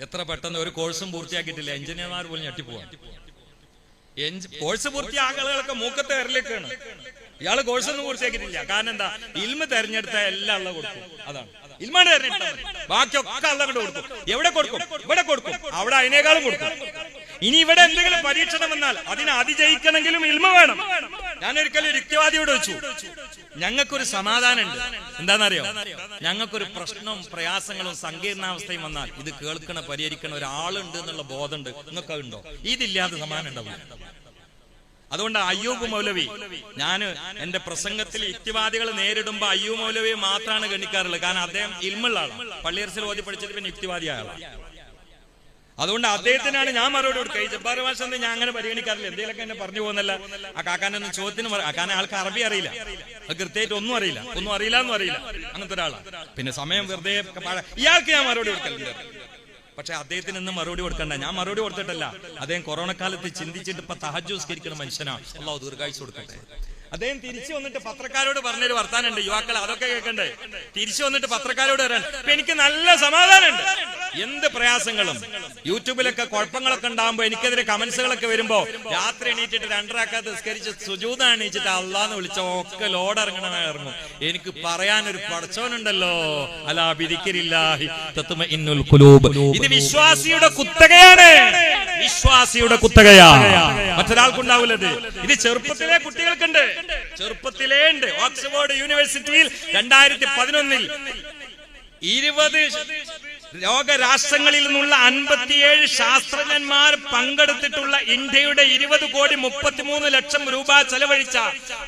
എത്ര പെട്ടെന്ന് ഒരു കോഴ്സും പൂർത്തിയാക്കിയിട്ടില്ല, എഞ്ചിനീയർമാർ പോലും ഞെട്ടിപ്പോവാൻ. കോഴ്സ് പൂർത്തിയായ ആളുകളൊക്കെ മൂക്കത്തെ വിരലേക്കാണ്. ഇയാള് കോഴ്സൊന്നും പൂർത്തിയാക്കിയിട്ടില്ല. കാരണം എന്താ? ഇൽമ തെരഞ്ഞെടുത്ത എല്ലാം അള്ള കൊടുക്കും. അതാണ് ഇൽമാണ് തെരഞ്ഞെടുത്തത്. ബാക്കിയൊക്കെ അള്ള കൊണ്ട് കൊടുക്കും. എവിടെ കൊടുക്കും? ഇവിടെ കൊടുക്കും. അവിടെ അതിനേക്കാളും കൊടുക്കും. ഇനി ഇവിടെ എന്തെങ്കിലും പരീക്ഷണം വന്നാൽ അതിനെ അതിജയിക്കണമെങ്കിലും ഇൽമ വേണം. ഞാനൊരിക്കലും ഒരു യുക്തിവാദിയോട് വെച്ചു, ഞങ്ങൾക്കൊരു സമാധാനമുണ്ട്. എന്താണെന്നറിയോ? ഞങ്ങൾക്കൊരു പ്രശ്നവും പ്രയാസങ്ങളും സങ്കീർണാവസ്ഥയും വന്നാൽ ഇത് കേൾക്കണ പരിഹരിക്കണ ഒരാളുണ്ട് എന്നുള്ള ബോധമുണ്ട്. നിങ്ങൾക്ക് ഉണ്ടോ? ഇതില്ലാതെ സമാധാനം ഉണ്ടാവില്ല. അതുകൊണ്ട് അയ്യൂബ് മൗലവി, ഞാൻ എന്റെ പ്രസംഗത്തിൽ യുക്തിവാദികൾ നേരിടുമ്പോ അയ്യൂബ് മൗലവിയെ മാത്രമാണ് ഗണിക്കാറുള്ളത്. കാരണം അദ്ദേഹം ഇൽമുള്ള ആളാണ്. പള്ളിയർസിൽ ഓതി പഠിച്ചത് പിന്നെ യുക്തിവാദിയായ ആളാണ്. അതുകൊണ്ട് അദ്ദേഹത്തിനാണ് ഞാൻ മറുപടി കൊടുക്കുക. ഈ ജബ്ബാർ ഭാഷ ഞാൻ അങ്ങനെ പരിഗണിക്കാറില്ല. എന്തെങ്കിലുമൊക്കെ എന്നെ പറഞ്ഞു പോകുന്നല്ല. ആ കാക്കാനൊന്നും ചോദ്യത്തിന് കാക്കാൻ ആൾക്ക് അറബി അറിയില്ല, അത് കൃത്യമായിട്ട് ഒന്നും അറിയില്ല എന്നും അറിയില്ല. അങ്ങനത്തെ ഒരാളാണ്. പിന്നെ സമയം വെറുതെ ഇയാൾക്ക് ഞാൻ മറുപടി കൊടുക്കലുണ്ട്. പക്ഷെ അദ്ദേഹത്തിന് ഇന്ന് മറുപടി കൊടുക്കണ്ട. ഞാൻ മറുപടി കൊടുത്തിട്ടല്ല. അദ്ദേഹം കൊറോണ കാലത്ത് ചിന്തിച്ചിട്ട് ഇപ്പൊ തഹജ്ജുദ് നിസ്കരിക്കുന്ന മനുഷ്യനാണ്. അല്ലാഹു ദീർഘായുസ്സ് കൊടുക്കട്ടെ. അദ്ദേഹം തിരിച്ചു വന്നിട്ട് പത്രക്കാരോട് പറഞ്ഞൊരു വർത്താനുണ്ട്. യുവാക്കൾ അതൊക്കെ കേൾക്കണ്ടേ? തിരിച്ചു വന്നിട്ട് പത്രക്കാരോട് പറയാൻ ഇപ്പൊ എനിക്ക് നല്ല സമാധാനമുണ്ട്. എന്ത് പ്രയാസങ്ങളും യൂട്യൂബിലൊക്കെ കുഴപ്പങ്ങളൊക്കെ ഉണ്ടാകുമ്പോ എനിക്കെതിരെ കമന്റ്സുകളൊക്കെ വരുമ്പോ രാത്രി എണീറ്റിട്ട് 2 റക്അത്ത് നിസ്കരിച്ച് സുജൂദ് എണീച്ചിട്ട് അള്ളാന്ന് വിളിച്ച ഒക്കെ ലോഡ് ഇറങ്ങും. എനിക്ക് പറയാനൊരു പടച്ചോനുണ്ടല്ലോ. അലാ ബിദിക്രില്ലാഹി തത്മഇന്നുൽ ഖുലൂബ്. ഇത് വിശ്വാസിയുടെ കുത്തകയാണ്. വിശ്വാസിയുടെ കുത്തകയാ. മറ്റൊരാൾക്കുണ്ടാവില്ലത്. ഇത് ചെറുപ്പത്തിലെ കുട്ടികൾക്കുണ്ട്. ചെറുപ്പത്തിലേ ഉണ്ട്. ഓക്സ്ഫോർഡ് യൂണിവേഴ്സിറ്റിയിൽ 2011 20 ലോകരാഷ്ട്രങ്ങളിൽ നിന്നുള്ള 57 ശാസ്ത്രജ്ഞന്മാർ പങ്കെടുത്തിട്ടുള്ള ഇന്ത്യയുടെ 20,33,00,000 രൂപ ചെലവഴിച്ച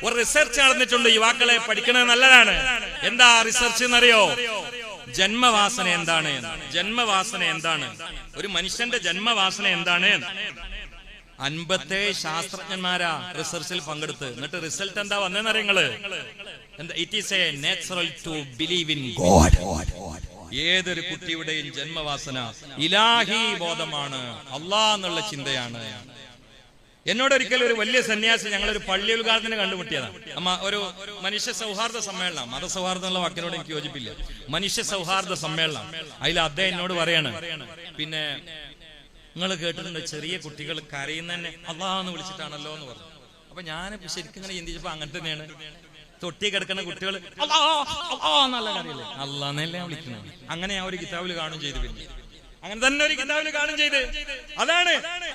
ഒരു റിസർച്ച് നടന്നിട്ടുണ്ട്. യുവാക്കളെ പഠിക്കുന്നത് നല്ലതാണ്. എന്താ റിസർച്ച് എന്നറിയോ? ജന്മവാസന എന്താണ്? ജന്മവാസന എന്താണ്? ഒരു മനുഷ്യന്റെ ജന്മവാസന എന്താണ്? 57 ശാസ്ത്രജ്ഞന്മാരാ റിസർച്ചിൽ പങ്കെടുത്ത്. എന്നിട്ട് റിസൾട്ട് എന്താ വന്നതെന്നറിയങ്ങള്? It is a natural to believe in God. ഏതൊരു കുട്ടിയുടെയും ജന്മവാസന ഇലാഹി ബോധമാണ്, അള്ളാഹ് എന്നുള്ള ചിന്തയാണ്. എന്നോട് ഒരിക്കലും ഒരു വലിയ സന്യാസി ഞങ്ങളൊരു പള്ളി ഉദ്ഘാടനത്തിന് കണ്ടുമുട്ടിയതാണ്. ഒരു മനുഷ്യ സൗഹാർദ്ദ സമ്മേളനം. മതസൗഹാർദ്ദം എന്നുള്ള വാക്കിനോട് എനിക്ക് യോജിപ്പില്ല. മനുഷ്യ സൗഹാർദ്ദ സമ്മേളനം. അതിൽ അദ്ദേഹം എന്നോട് പറയാണ്, പിന്നെ നിങ്ങൾ കേട്ടിട്ടുണ്ട് ചെറിയ കുട്ടികൾ കരയുന്നതന്നെ അള്ളാഹെന്ന് വിളിച്ചിട്ടാണല്ലോ എന്ന് പറഞ്ഞു. അപ്പൊ ഞാൻ ശരിക്കും ഇങ്ങനെ ചിന്തിച്ചപ്പോ അങ്ങനെ തന്നെയാണ്. തൊട്ടി കിടക്കുന്ന കുട്ടികൾ അള്ളാന്നല്ലേ വിളിക്കുന്നത്. അങ്ങനെ ആ ഒരു കിതാബിൽ കാണും ചെയ്തു. പിന്നെ അങ്ങനെ തന്നെ ഒരു കിതാബിൽ കാണും ചെയ്ത്. അതാണ്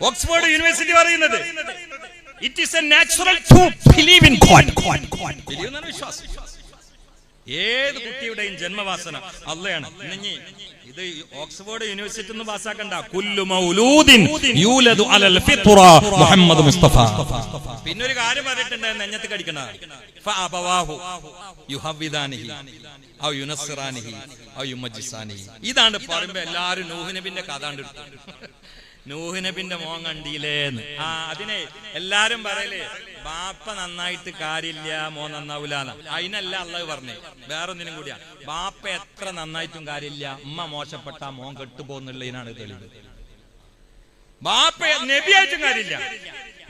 ഓക്സ്ഫോർഡ് യൂണിവേഴ്സിറ്റി പറയുന്നത്. It is a natural to believe in God. വിശ്വാസം. ഏത് കുട്ടിയുടെയും ജന്മവാസന അള്ളയാണ്. ഇത് ഓക്സ്ഫോർഡ് യൂണിവേഴ്സിറ്റി ഒന്നും പാസ്സാക്കണ്ട. കുല്ലു മൗലൂദിൻ യൂലദു അലൽ ഫിത്ര മുഹമ്മദ് മുസ്തഫ. പിന്നൊരു കാര്യം പറഞ്ഞിട്ടുണ്ട്, നെഞ്ഞത്ത് കടിക്കണ ഫഅബവാഹു യുഹവ്വിദാനിഹി ഔ യുനസ്സിറാനിഹി ഔ യുമജ്ജിസാനിഹി. ഇതാണ് പറയുമ്പോ എല്ലാരും നൂഹ് നബിന്റെ കഥ കണ്ടെടുത്തു. നൂഹ് നബിന്റെ മോൻ കണ്ടില്ലേന്ന്. അതിനെ എല്ലാരും പറയലേ ബാപ്പ നന്നായിട്ട് കാര്യമില്ല, മോൻ നന്നാവൂലാന്ന്. അതിനല്ല അള്ളാഹ് പറഞ്ഞേ, വേറൊന്നിനും കൂടിയാ. ബാപ്പ എത്ര നന്നായിട്ടും കാര്യമില്ല, ഉമ്മ മോശപ്പെട്ട മോൻ കെട്ടുപോകുന്നുള്ളതിനാണ് തെളിവ്. ബാപ്പ നബിയായിട്ടും കാര്യമില്ല,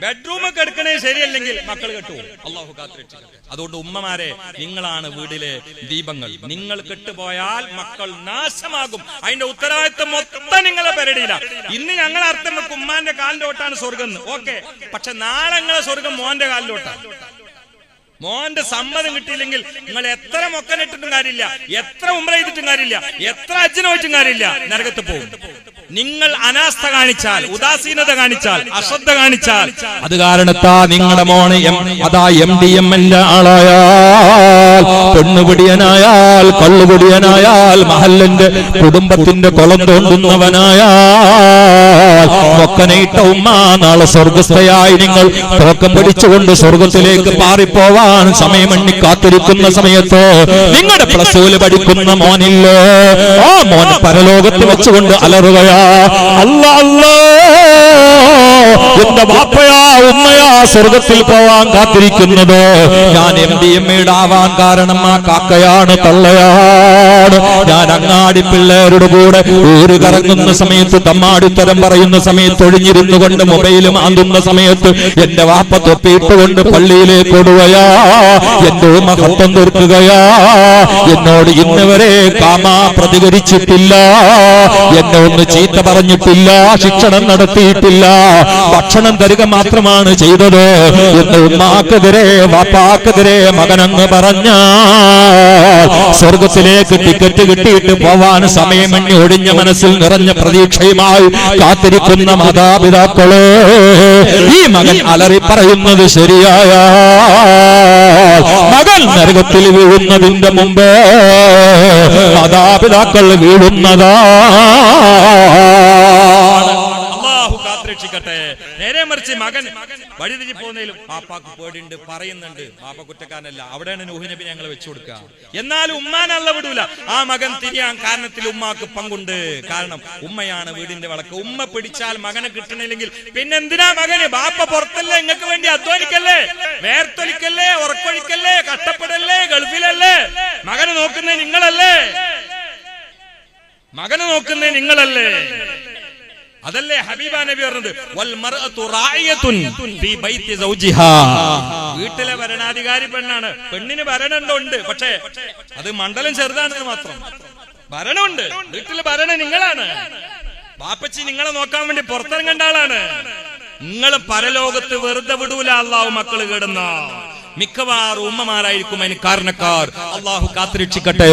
ബെഡ്റൂമൊക്കെ എടുക്കണേ ശരിയല്ലെങ്കിൽ മക്കൾ കെട്ടുപോകും. അള്ളാഹു കാത്തുരക്ഷിക്കട്ടെ. അതുകൊണ്ട് ഉമ്മമാരെ, നിങ്ങളാണ് വീടിലെ ദീപങ്ങൾ. നിങ്ങൾ കെട്ടുപോയാൽ മക്കൾ നാശമാകും. അതിന്റെ ഉത്തരവാദിത്വം മൊത്തം നിങ്ങളെ പെരടിയില്ല. ഇന്ന് ഞങ്ങൾ അർത്ഥം വെക്കും ഉമ്മാന്റെ കാലിലോട്ടാണ് സ്വർഗം. ഓക്കെ, പക്ഷെ നാളെ നിങ്ങളെ സ്വർഗം മോന്റെ കാലിലോട്ടാണ്. മോന്റെ സമ്മതം കിട്ടിയില്ലെങ്കിൽ നിങ്ങൾ എത്ര മൊക്കനിട്ടിട്ടും കാര്യമില്ല, എത്ര ഉംറ ചെയ്തിട്ടും കാര്യമില്ല, എത്ര ഹജ്ജിന് പോയിട്ടും കാര്യമില്ല, നരകത്ത് പോകും. നിങ്ങൾ അനാസ്ഥ കാണിച്ചാൽ, ഉദാസീനത കാണിച്ചാൽ, അശ്രദ്ധ കാണിച്ചാൽ, അത് കാരണത്താ നിങ്ങളുടെ മോന് അതാ MDML ആളായാൽ, പെണ്ണുപിടിയനായാൽ, കള്ളുപിടിയനായാൽ, മഹല്ലിന്റെ കുടുംബത്തിന്റെ കുളം തോണ്ടുന്നവനായാൽ, മൊക്കനയിട്ട ഉമ്മ നാളെ സ്വർഗസ്ഥയായി നിങ്ങൾ തോക്കം പിടിച്ചുകൊണ്ട് സ്വർഗത്തിലേക്ക് പാറിപ്പോവാൻ സമയമെണ്ണി കാത്തിരിക്കുന്ന സമയത്ത് നിങ്ങളുടെ +2 പഠിക്കുന്ന മോനില്ലേ, ആ മോൻ പരലോകത്ത് വെച്ചുകൊണ്ട് അലറുകയാ, അല്ലാ അല്ലാ എന്റെ ബാപ്പയാ ഉമ്മയാ സ്വർഗത്തിൽ പോവാൻ കാത്തിരിക്കുന്നത്. ഞാൻ MDMA ആവാൻ കാരണം ആ കാക്കയാണ്, തള്ളയാണ്. ഞാൻ അങ്ങാടി പിള്ളേരുടെ കൂടെ ഊര് കറങ്ങുന്ന സമയത്ത്, തമ്മാടിത്തരം പറയുന്ന സമയത്ത്, ഒഴിഞ്ഞിരുന്നു കൊണ്ട് മൊബൈലും ആന്തുന്ന സമയത്ത് എന്റെ വാപ്പ തൊപ്പിയിട്ടുകൊണ്ട് പള്ളിയിലേക്ക് ഓടുകയാ, എന്റെ മഹത്വം തീർക്കുകയാ. എന്നോട് ഇന്നുവരെ കാമാ പ്രതികരിച്ചിട്ടില്ല, എന്നെ ഒന്ന് ചീത്ത പറഞ്ഞിട്ടില്ല, ശിക്ഷണം നടത്തിയിട്ടില്ല. നടത്തിയിട്ടില്ല, ഭക്ഷണം തരിക മാത്രമാണ് ചെയ്തത് എന്ന് ഉമ്മാക്കെതിരെ വാപ്പാക്കെതിരെ മകനെന്ന് പറഞ്ഞ സ്വർഗത്തിലേക്ക് ടിക്കറ്റ് കിട്ടിയിട്ട് പോവാൻ സമയമെണ്ണി ഒഴിഞ്ഞ മനസ്സിൽ നിറഞ്ഞ പ്രതീക്ഷയുമായി കാത്തിരിക്കുന്ന മാതാപിതാക്കള്, ഈ മകൻ അലറി പറയുന്നത് ശരിയായ മകൾ നരകത്തിൽ വീഴുന്നതിന്റെ മുമ്പ് മാതാപിതാക്കൾ വീഴുന്നതാ. രക്ഷിക്കട്ടെ. നേരെ മറിച്ച് മകൻ വഴിതിരിഞ്ഞ് പോകുന്നതിലും പാപ്പാക്ക് പേടിയുണ്ട്, പറയുന്നുണ്ട്. പാപ്പ കുറ്റക്കാരനല്ല, അവിടെയാണ് നൂഹ് നബി ഞങ്ങൾ വെച്ചു കൊടുക്കുക. എന്നാലും ഉമ്മാനല്ല വിടൂല. ആ മകൻ തിരിയാൻ കാരണത്തിൽ ഉമ്മാക്ക് പങ്കുണ്ട്. കാരണം ഉമ്മയാണ് വീടിന്റെ വിളക്ക്. ഉമ്മ പിടിച്ചാൽ മകനെ കിട്ടണില്ലെങ്കിൽ പിന്നെന്തിനാ മകന്? ബാപ്പ പുറത്തല്ലേ, നിങ്ങൾക്ക് വേണ്ടി അധ്വാനിക്കല്ലേ, വേർത്തൊലിക്കല്ലേ, ഉറക്കൊഴിക്കല്ലേ, കഷ്ടപ്പെടല്ലേ, ഗൾഫിലല്ലേ? മകനെ നോക്കുന്നേ നിങ്ങളല്ലേ, മകനെ നോക്കുന്നേ നിങ്ങളല്ലേ? അതല്ലേ ഹബീബ നബി പറഞ്ഞത്, വൽ മർഅതു റായിയത്തുൻ ഫീ ബൈതി സൗജിഹാ. വീട്ടിലെ ഭരണാധികാരി പെണ്ണാണ്. പെണ്ണിന് ഭരണമുണ്ട്, പക്ഷേ അത് മണ്ഡലം ചെറുതാണെന്ന് മാത്രം. ഭരണമുണ്ട്, വീട്ടിലെ ഭരണം നിങ്ങളാണ്. ബാപ്പച്ചി നിങ്ങളെ നോക്കാൻ വേണ്ടി പുറത്തിറങ്ങേണ്ട ആളാണ്. നിങ്ങൾ പരലോകത്ത് വെറുതെ വിടൂല അല്ലാഹു മക്കള് കിടന്ന. മിക്കവാറും ഉമ്മമാരായിരിക്കും അതിന് കാരണക്കാർ. അള്ളാഹു കാത്തുരക്ഷിക്കട്ടെ,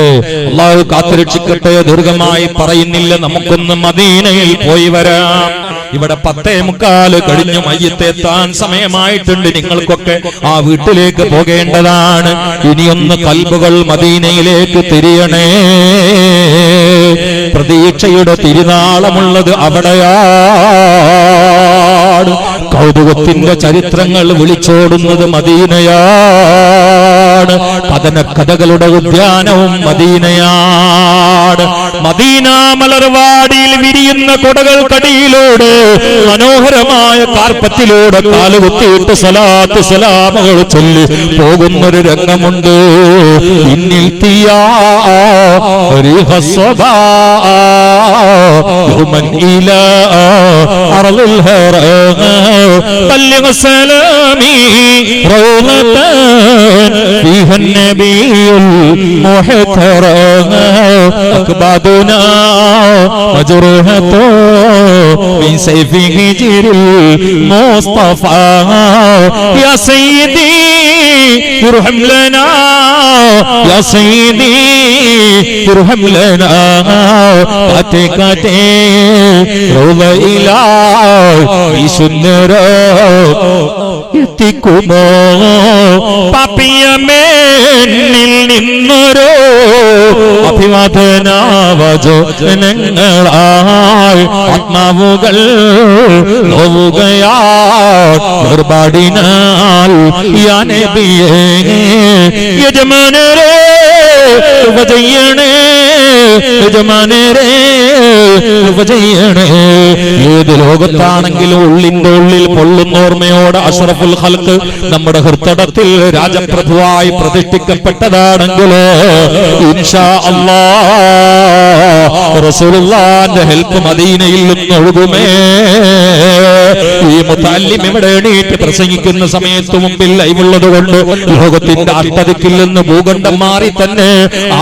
അള്ളാഹു കാത്തുരക്ഷിക്കട്ടെ. ദീർഘമായി പറയുന്നില്ല, നമുക്കൊന്ന് മദീനയിൽ പോയി വരാം. ഇവിടെ 10:45 കഴിഞ്ഞു, മയ്യത്തെത്താൻ സമയമായിട്ടുണ്ട്. നിങ്ങൾക്കൊക്കെ ആ വീട്ടിലേക്ക് പോകേണ്ടതാണ്. ഇനിയൊന്ന് കൽബുകൾ മദീനയിലേക്ക് തിരിയണേ. പ്രതീക്ഷയുടെ തിരുനാളമുള്ളത് അവിടെയാണ്. കൗതുകത്തിന്റെ ചരിത്രങ്ങൾ വിളിച്ചോടുന്നത് മദീനയാണ്. കഥന കഥകളുടെ ഉദ്യാനവും മദീനയാണ്. മദീന മലർവാടിയിൽ വിരിയുന്ന കൊടകൾക്കടിയിലൂടെ മനോഹരമായ കാർപ്പറ്റിലൂടെ കാലുകുത്തിയിട്ട് സലാത്ത് സലാമുകൾ ചൊല്ലി പോകുന്നൊരു രംഗമുണ്ട്. ഇന്നിൽ തീയാ ുമൻ ഇലാ അർളിൽ ഹറാ ബല്ലിഗ സലാമി റൗളതൻ ഫീഹാ നബിയുൽ മുഹ്തറം അക്ബാദുനാ മജ്റൂഹതു മിൻ സൈഫി ഹിജ്റിൽ മുസ്തഫാ യാ സയ്യിദി ഇർഹം ലനാ യാ സയ്യിദി ഇർഹം ലനാ കാറ്റേ കാറ്റേ റൗളയിലാ ഈശുന്നരോ എത്തിക്കുമോ പാപിയമേനിൽ നിന്നൊരു അഭിവാദനാവചനങ്ങളായി ആത്മാവുകൾ നോവുകയാൽ യാ നബിയേ യജമാനരേ വജയ്യണേ യജമാനരേ വജയ്യണേ. ഏത് ലോകത്താണെങ്കിലും ഉള്ളിന്റെ ഉള്ളിൽ പൊള്ളുന്ന ഓർമ്മയോടെ അഷ്റഫുൽ ഖൽഖ് നമ്മുടെ ഹൃദയത്തിൽ രാജപ്രഭുവായി പ്രതിഷ്ഠിക്കപ്പെട്ടതാണെങ്കിലോ ഇൻഷാ അല്ലാഹ് റസൂലുള്ളാഹിന്റെ ഹെൽപ്പ് മദീനയിൽ നിന്ന് ഒഴുകുമേ. ഈ മുതല്ലിം ഇവിടെ എണീറ്റ് പ്രസംഗിക്കുന്ന സമയത്ത് മുമ്പിൽ ലൈവുള്ളത് കൊണ്ട് ലോകത്തിന്റെ അഷ്ടദിക്കിൽ നിന്ന് ഭൂഖണ്ഡം മാറി തന്നെ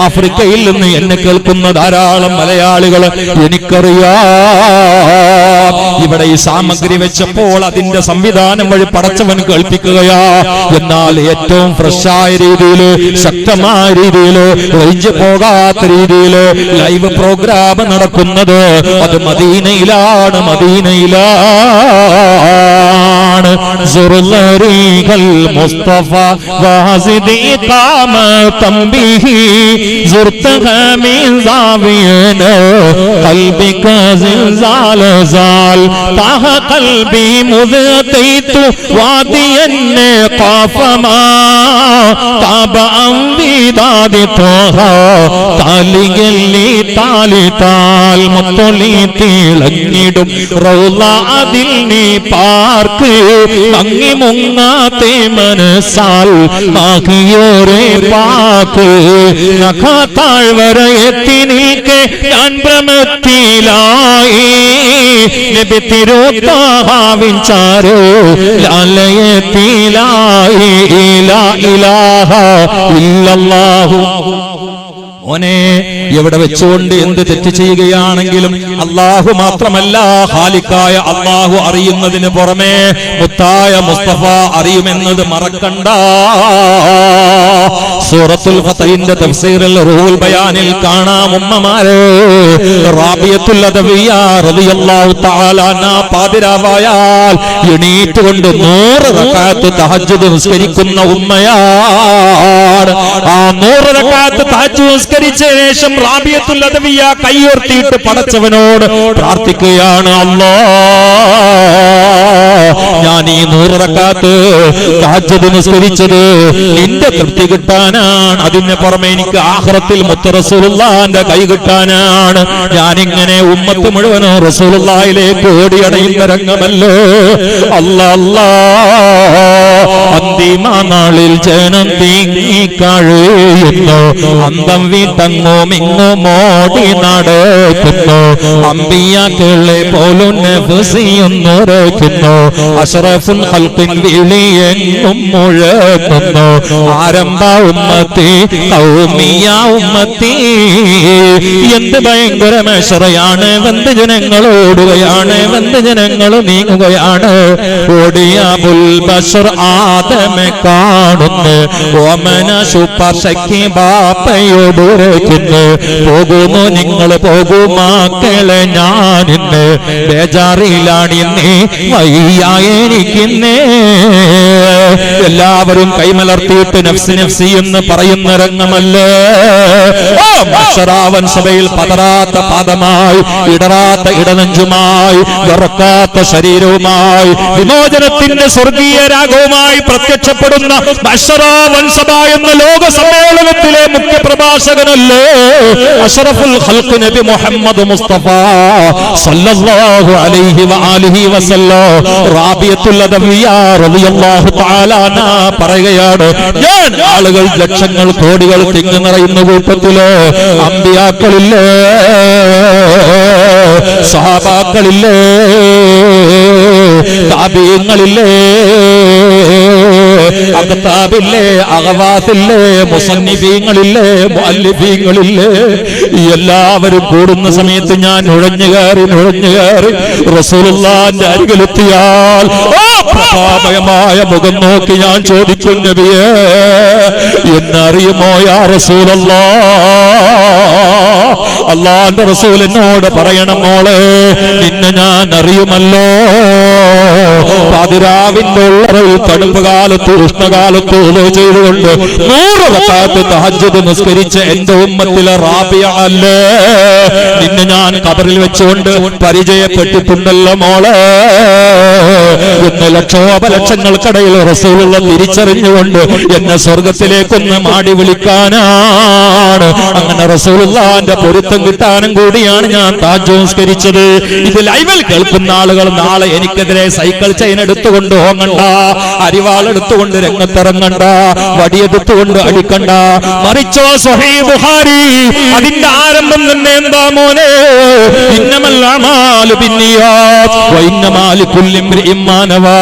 ആഫ്രിക്കയിൽ നിന്ന് എന്നെ കേൾക്കുന്ന ധാരാളം മലയാളികൾ എനിക്കറിയാം. ഇവിടെ ഈ സാമഗ്രി വെച്ചപ്പോൾ അതിന്റെ സംവിധാനം വഴി പടച്ചവൻ കേൾപ്പിക്കുകയാ. എന്നാൽ ഏറ്റവും ഫ്രഷായ രീതിയിൽ, ശക്തമായ രീതിയിൽ, റേഞ്ച് പോകാത്ത രീതിയിൽ ലൈവ് പ്രോഗ്രാം നടക്കുന്നത് അത് മദീനയിലാണ്. മദീനയിലാണ്. സുർലരികൾ മുസ്തഫ വാസിദി ഖാമതം ബിഹി സുർതഹ മിൻ സാവിയന ഖൽബിക സിൽസാല സാൽ തഹ ഖൽബി മുദതൈതു വാദിയൻ ഖാഫമാ തബഅം വിദാദി തഹ താലിഗല്ലി താലി താൽ മുത്തലി തിളങ്ങിടും റൗള അതിൽ നീ പാർക്ക് അങ്ങി മുങ്ങാത്തെ മനസ്സാൽ മാഹിയോരെ പാക്ക് നഖാ താഴ്വര എത്തി നിൽക്കെ ഞാൻ ഭ്രമത്തിലായി നബി തിരുത്താവിൻ ചാരോ ലാലയത്തിലായി ലാ ഇലാഹ ഇല്ലല്ലാഹു മോനെ എവിടെ വെച്ചുകൊണ്ട് എന്ത് തെറ്റ് ചെയ്യുകയാണെങ്കിലും അള്ളാഹു മാത്രമല്ല ഖാലിഖായ അള്ളാഹു അറിയുന്നതിന് പുറമെ മുത്തായ മുസ്തഫ അറിയുമെന്നത് മറക്കണ്ട. സൂറത്തുൽ ഫതഹിന്റെ തഫ്സീറിൽ റൂഹുൽ ബയാനിൽ കാണാം ഉമ്മമാരെ, റാബിയത്തുൽ അദവിയ്യ റളിയല്ലാഹു തആല അൻഹാ പാതിരാവായാൽ എണീറ്റുകൊണ്ട് 100 റക്അത്ത് തഹജ്ജുദ് നിസ്കരിക്കുന്ന ഉമ്മയാണ്. ആ 100 റക്അത്ത് തഹജ്ജുദ് നിസ്കരിച്ച ശേഷം റാബിയത്തുൽ അദവിയ്യ കൈയുയർത്തിയിട്ട് പടച്ചവനോട് പ്രാർത്ഥിക്കുകയാണ്, ഞാൻ ഈ 100 റക്അത്ത് തഹജ്ജുദ് നിസ്കരിച്ചത് നിന്റെ തൃപ്തി കിട്ടാനാണ്, അതിന് പുറമെ എനിക്ക് ആഖിറത്തിൽ മുത്ത് റസൂലുള്ളാഹിന്റെ കൈ കിട്ടാനാണ്. ഞാനിങ്ങനെ ഉമ്മത്ത് മുഴുവനും റസൂലുള്ളാഹിലേക്ക് ഓടിയടയുന്ന രംഗമല്ലോ. അല്ലാ അന്തിമനാളിൽ ജനം തിങ്ങി കഴിയുന്നു, അന്തം വീട്ടങ്ങും ഇങ്ങും ഓടി നടക്കുന്നു, അമ്പിയാക്കളെ പോലും നഫ്സിയുന്നുറയ്ക്കുന്നു, അഷ്റഫുൽ ഖൽഖിൻ വിളിയെങ്ങും മുഴങ്ങുന്നു, ആരംഭ ഉമ്മത്തി ഖൗമിയ ഉമ്മത്തി. എന്ത് ഭയങ്കര മശറയാണ്, വെന്ത് ജനങ്ങൾ ഓടുകയാണ്, വെന്ത് ജനങ്ങൾ നീങ്ങുകയാണ്. ഓടിയ അബുൽ ബശർ ആദമെ കാണുന്നു, ഓമന സൂപ്പർ ശക്കി ബാപ്പയോട് ഉറയ്ക്കുന്നു, പോകുന്നു നിങ്ങൾ പോകുമാക്കളെ ഞാനിന്ന് ബേജാറിലാണിന്നേ വയ്യായിരിക്കുന്നേ. എല്ലാവരും കൈമലർത്തിയിട്ട് നഫ്സി നഫ്സി എന്ന് പറയുന്ന രംഗമല്ലേ. മഹ്ശറാവൻ സഭയിൽ പതറാത്ത പാദമായി, ഇടറാത്ത ഇടനെഞ്ചുമായി, വിറക്കാത്ത ശരീരവുമായി, വിമോചനത്തിന്റെ സ്വർഗീയ രാഗവുമായി പ്രത്യക്ഷപ്പെടുന്ന മഹ്ശറാവൻ സഭ എന്ന ലോക സമ്മേളനത്തിലെ മുഖ്യ പ്രഭാഷകനല്ലേ അഷ്റഫുൽ ഖൽഖ് നബി മുഹമ്മദ് മുസ്തഫ സല്ലല്ലാഹു അലൈഹി വആലിഹി വസല്ലം. റാബിയത്തുൽ അദവിയ്യ റളിയല്ലാഹു തആല അൻഹാ പറയുകയാണ്, ഞാൻ ആളുകൾ ലക്ഷങ്ങൾ കോടികൾ തിങ്ങി നിറയുന്ന കൂട്ടത്തില് അമ്പിയാക്കളില്ലേ, സഹാബാക്കളില്ലേ, താബീങ്ങളില്ലേ, അഖ്താബില്ലേ, അഖവാസില്ലേ, മുസന്നിഫീങ്ങളില്ലേ, മുഅല്ലിഫീങ്ങളില്ലേ, എല്ലാവരും കൂടുന്ന സമയത്ത് ഞാൻ നുഴഞ്ഞു കയറി റസൂലുള്ളാഹിന്റെ അരികിലെത്തിയാൽ പ്രഭാമയമായ മുഖം നോക്കി ഞാൻ ചോദിക്കും, നബിയേ എന്നറിയുമോ യാ റസൂലല്ലാഹ്? അല്ലാഹുവിന്റെ റസൂൽ എന്നോട് പറയണം, മോളെ നിന്നെ ഞാൻ അറിയുമല്ലോ. പാതിരാവിന്റെ ഉള്ളറയിൽ തണുപ്പ് കാലത്ത് ഉഷ്ണകാലത്ത് ചെയ്തുകൊണ്ട് 100 റക്അത്ത് തഹജ്ജുദ് നിസ്കരിച്ച എന്റെ ഉമ്മത്തിലെ റാബിയ അല്ലേ, നിന്നെ ഞാൻ ഖബറിൽ വെച്ചുകൊണ്ട് പരിചയപ്പെട്ടിട്ടുണ്ടല്ലോ മോളെ എന്ന് ലക്ഷോപലക്ഷങ്ങൾക്കിടയിൽ റസൂലുള്ള തിരിച്ചറിഞ്ഞുകൊണ്ട് എന്നെ സ്വർഗത്തിലേക്കൊന്ന് മാടി വിളിക്കാനാണ്. അങ്ങനെ റസൂലുള്ളാഹിന്റെ പൊരുത്തം കിട്ടാനും കൂടിയാണ് ഞാൻ തഹജ്ജുദ് നിസ്കരിച്ചത്. ഇത് ലൈവിൽ കേൾക്കുന്ന ആളുകൾ നാളെ എനിക്കെതിരെ സൈക്കിൾ ചെയിൻ എടുത്തുകൊണ്ട് ഓങ്ങണ്ട, അരിവാൾ എടുത്തുകൊണ്ട് രംഗത്തിറങ്ങണ്ട, വടിയെടുത്തുകൊണ്ട് അടിക്കണ്ട. മറിച്ചോ സ്വഹീഹ് ബുഖാരി അതിന്റെ ആരംഭം തന്നെ എന്താ മോനെ, ഇന്നമൽ അഅമാലു ബിന്നിയാത്ത് വഇന്നമാ ലികുല്ലി ഇംറിഇൻ മാ നവാ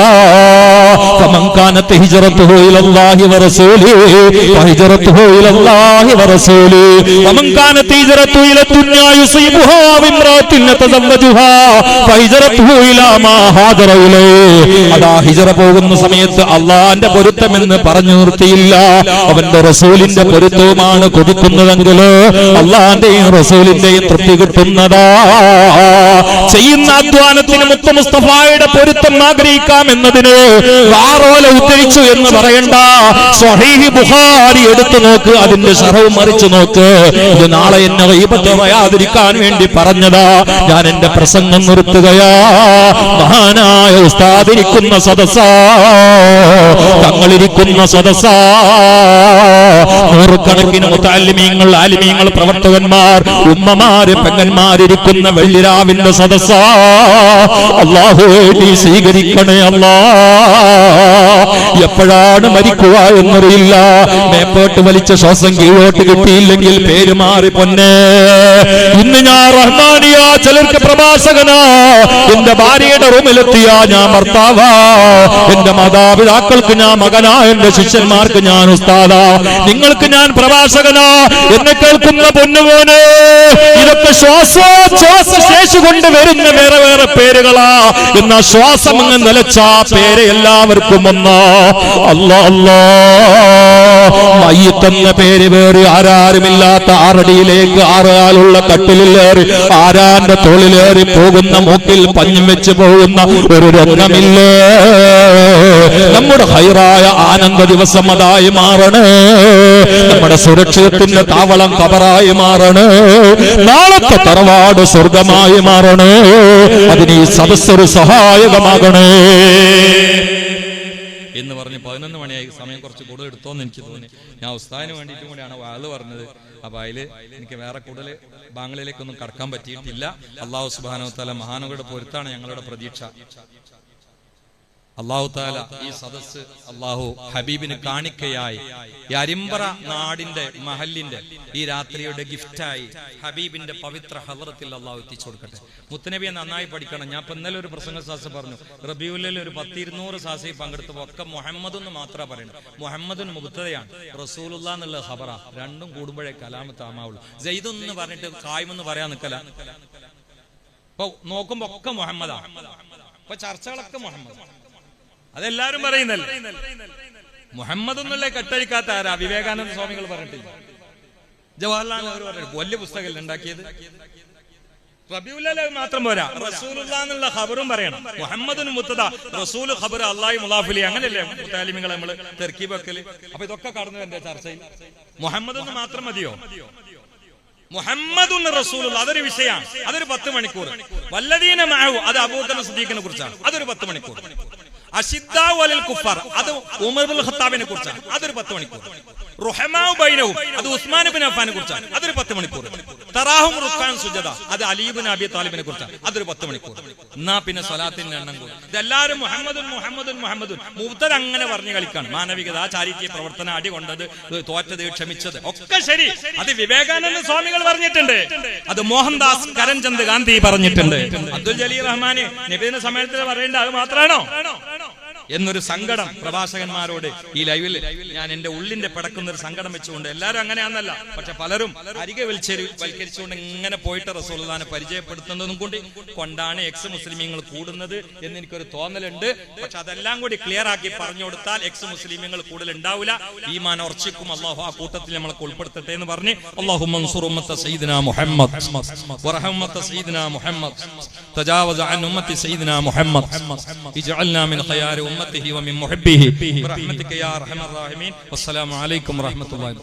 ഫമൻ കാനത് ഹിജ്റതുഹു ഇലല്ലാഹി വറസൂലിഹി ഫഹിജ്റതുഹു ഇലല്ലാഹി വറസൂലിഹി വമൻ കാനത് ഹിജ്റതുഹു ഇല ദുനിയാ യുസീബുഹാ വഇംറാത്തിൻ തസവ്വജുഹാ ഫഹിജ്റതുഹു ഇലാ മാ ഹാദറ ഇലൈഹി. അതാ ഹിജ്റ പോകുന്ന സമയത്ത് അല്ലാഹുവിന്റെ പൊരുത്തമെന്ന് പറഞ്ഞു നിർത്തിയില്ല, അവന്റെ റസൂലിന്റെ പൊരുത്തവുമാണ് കൊതിക്കുന്നതെങ്കിൽ അല്ലാഹുവിന്റെയും റസൂലിന്റെയും തൃപ്തി കിട്ടുന്നതാ. ചെയ്യുന്ന അധ്വാനത്തിന് മുത്ത് മുസ്തഫായുടെ പൊരുത്തം ആഗ്രഹിക്കാം എന്നതിന് വാറോല ഉദ്ധരിച്ചു എന്ന് പറയണ്ട. സ്വഹീഹ് ബുഖാരി എടുത്തു നോക്ക്, അതിന്റെ ശറഹ് മറിച്ചു നോക്ക്. ഇത് നാളെ എന്നെ ഗീബത്ത് പറയാതിരിക്കാൻ വേണ്ടി പറഞ്ഞതാ. ഞാൻ എന്റെ പ്രസംഗം നിർത്തുകയാ. മഹാനായ ഉസ്താദിരിക്കുന്ന സദസ്സാ, തങ്ങളിരിക്കുന്ന സദസ്സാ, നൂറുകണക്കിന് മുതഅല്ലിമീങ്ങൾ, ആലിമീങ്ങൾ, പ്രവർത്തകന്മാർ, ഉമ്മമാര്, പെങ്ങന്മാരിരിക്കുന്ന വെള്ളിരാവിന്റെ സദസ്സാ. അല്ലാഹുവേ നീ സ്വീകരിക്കണേ അല്ലാ. എപ്പോഴാണ് മരിക്കുക എന്നറിയില്ല. മേപ്പോട്ട് വലിച്ച ശ്വാസം കീഴോട്ട് കിട്ടി ഇല്ലെങ്കിൽ പേര് മാറി പൊന്നെ. ഇന്ന് ഞാൻ റഹ്മാനിയാ, ചിലർക്ക് പ്രഭാഷകനാ. എന്റെ ഭാര്യയുടെ റൂമിലെത്തിയാ ഞാൻ ഭർത്താവാ, എന്റെ മാതാപിതാക്കൾക്ക് ഞാൻ മകനാ, എന്റെ ശിഷ്യന്മാർക്ക് ഞാൻ ഉസ്താദാ, നിങ്ങൾക്ക് ഞാൻ പ്രഭാഷകനാ. എന്നെ കേൾക്കുന്ന പൊന്നുമോനെ, ഇതൊക്കെ ശ്വാസശേഷി കൊണ്ട് വരുന്ന വേറെ വേറെ പേരുകളാ. എന്നാ ശ്വാസം അങ്ങ് നിലച്ചാ പേര് എല്ലാവർക്കും ഒന്നാ. അല്ലാ അല്ലാ, മയ്യിത്ത് എന്ന പേര് വേറെ ആരാരുമില്ലാത്ത ആറടിയിലേക്ക് ആറാലുള്ള കട്ടിലേറി ആരാന്റെ തോളിലേറി പോകുന്ന മൂക്കിൽ പഞ്ഞും വെച്ച് പോകുന്ന ഒരു രംഗമില്ലേ. നമ്മുടെ ഹൈറായ ആനന്ദ ദിവസം അതായി മാറണേ. നമ്മുടെ സുരക്ഷിതത്തിന്റെ താവളം ഖബറായി മാറണേ. നാളത്തെ തറവാട് സ്വർഗമായി മാറണേ. അതിന് ഈ സദസ്സൊരു സഹായകമാകണേ എന്ന് പറഞ്ഞ് 11 മണിയായി. സമയം കുറച്ച് കൂടുതൽ എടുത്തോന്ന് എനിക്ക് തോന്നി. ഞാൻ ഉസ്താദിന് വേണ്ടിയിട്ടും കൂടിയാണ് വാള് പറഞ്ഞത്. അപ്പൊ അതില് എനിക്ക് വേറെ കൂടുതൽ ബാംഗ്ലയിലേക്കൊന്നും കടക്കാൻ പറ്റിയിട്ടില്ല. അള്ളാഹു സുബ്ഹാനഹു വ തആല മഹാനവരുടെ പൊരുത്താണ് ഞങ്ങളുടെ പ്രതീക്ഷ. അള്ളാഹു താല ഈ സദസ്സ് അള്ളാഹു ഹബീബിന് കാണിക്കയായി ഈ അരിമ്പറ നാടിന്റെ മഹല്ലിന്റെ ഈ രാത്രിയുടെ ഗിഫ്റ്റായി ഹബീബിന്റെ പവിത്ര ഹദറത്തിൽ അള്ളാഹു എത്തിച്ചു കൊടുക്കട്ടെ. മുത്തനബിയെ നന്നായി പഠിക്കണം. ഞാൻ ഇപ്പൊ ഇന്നലെ ഒരു പ്രസംഗ സാസ് പറഞ്ഞു, റബീഉൽ ഒരു 10-200 സാസയിൽ പങ്കെടുത്തപ്പോൾ ഒക്കെ മുഹമ്മദ് എന്ന് മാത്രമേ പറയണം. മുഹമ്മദുൻ മുബ്തദയാണ്, റസൂലുള്ളാഹ് എന്നുള്ള ഖബറ. രണ്ടും കൂടുമ്പോഴേ കലാമത്ത് ആമാവുള്ളൂ. സെയ്ദ് എന്ന് പറഞ്ഞിട്ട് കായ്മെന്ന് പറയാൻ നിൽക്കല. ഇപ്പൊ നോക്കുമ്പോ ഒക്കെ മുഹമ്മദാണ്. ഇപ്പൊ ചർച്ചകളൊക്കെ മുഹമ്മദ്, അതെല്ലാരും പറയുന്നല്ലേ. മുഹമ്മദ് എന്നുള്ള കെട്ടഴിക്കാത്ത ആരാ? വിവേകാനന്ദ സ്വാമികൾ പറഞ്ഞിട്ടില്ല, ജവഹർലാൽ നെഹ്റു പറഞ്ഞിട്ട് വലിയ പുസ്തകം ഉണ്ടാക്കിയത്. റബീഉൽ അവ്വൽ മാത്രം പോരാ, റസൂലുള്ളാഹി എന്നുള്ള ഖബറും പറയണം. മുഹമ്മദുൻ മുത്തദ, റസൂൽ ഖബർ, അല്ലാഹി മുളാഫിലി. അങ്ങനെയല്ലേ മുത്താലിമികളെ നമ്മൾ തെർക്കീബ് വെക്കല്. അപ്പൊ ഇതൊക്കെ കടന്നു എന്റെ ചർച്ചയിൽ. മുഹമ്മദ് എന്ന് മാത്രം മതിയോ? മുഹമ്മദുൻ റസൂലുള്ളാഹി അതൊരു വിഷയമാണ്, അതൊരു 10 മണിക്കൂർ. വല്ലദീന മഅഹു അത് അബൂബക്കർ സിദ്ദീഖിനെ കുറിച്ചാണ്, അതൊരു 10 മണിക്കൂർ. അശിദ്ദാഉ അലൽ കുഫാർ അത് ഉമർ ഇബ്നുൽ ഖത്താബിനെ കുറിച്ചാണ്, അതൊരു 10 മണിക്കൂർ. റുഹമാഉ ബൈനഹും അത് ഉസ്മാൻ ഇബ്നു അഫ്ഫാനെ കുറിച്ചാണ്, അതൊരു 10 മണിക്കൂർ. തറാഹും റുക്കാൻ സുജദ അത് അലി ഇബ്നു അബി താലിബിനെ കുറിച്ചാണ്, അതൊരു 10 മണിക്കൂർ. എന്നാ പിന്നെ സ്വലാത്തിന്റെ എണ്ണം കൂടും. ഇതെല്ലാരും മുഹമ്മദുൻ മുഹമ്മദുൻ മുഹമ്മദുൻ മുബ്തദ അങ്ങനെ പറഞ്ഞു കളിക്കാണ്. മാനവികത, ചാരിറ്റി പ്രവർത്തനം, അടി കൊണ്ടത്, തോറ്റത്, ക്ഷമിച്ചത് ഒക്കെ ശരി. അത് വിവേകാനന്ദ സ്വാമികൾ പറഞ്ഞിട്ടുണ്ട്, അത് മോഹൻദാസ് കരംചന്ദ് ഗാന്ധി പറഞ്ഞിട്ടുണ്ട്. അബ്ദുൽ ജലീൽ റഹ്മാനി നബിദിന സമ്മേളനത്തിൽ പറയേണ്ട അത് മാത്രമാണോ എന്നൊരു സങ്കടം പ്രഭാഷകന്മാരോട് ഈ ലൈവിൽ ഞാൻ എന്റെ ഉള്ളിന്റെ പിടക്കുന്ന ഒരു സങ്കടം വെച്ചുകൊണ്ട്. എല്ലാവരും അങ്ങനെയാണെന്നല്ല, പക്ഷെ പലരും അരികെ വൽക്കരിച്ചുകൊണ്ട് ഇങ്ങനെ പോയിട്ട് റസൂലുള്ളാഹിനെ പരിചയപ്പെടുത്തുന്നതും കൊണ്ടാണ് എക്സ് മുസ്ലിമീങ്ങൾ കൂടുന്നത് എന്ന് എനിക്കൊരു തോന്നലുണ്ട്. പക്ഷെ അതെല്ലാം കൂടി ക്ലിയർ ആക്കി പറഞ്ഞു കൊടുത്താൽ എക്സ് മുസ്ലിമീങ്ങൾ കൂടുതൽ ഉണ്ടാവില്ല, ഈമാൻ ഉറച്ചിക്കും. അല്ലാഹു ആ കൂട്ടത്തിൽ നമ്മളെ ഉൾപ്പെടുത്തട്ടെ എന്ന് പറഞ്ഞ് അല്ലാഹുമ്മ അൻസുർ ഉമ്മത്ത സയ്യിദിനാ മുഹമ്മദ് വറഹം ഉമ്മത്ത സയ്യിദിനാ മുഹമ്മദ് തജാവസ് അൻ ഉമ്മത്തി സയ്യിദിനാ മുഹമ്മദ് ഇജ്അൽനാ മിൻ ഖയാരി ഉമ്മത്തിഹി വമിൻ മുഹിബ്ബിഹി ബിറഹ്മതിക യാ അർഹമർ റഹീമീൻ. വസ്സലാമു അലൈക്കും വറഹ്മത്തുള്ളാഹി.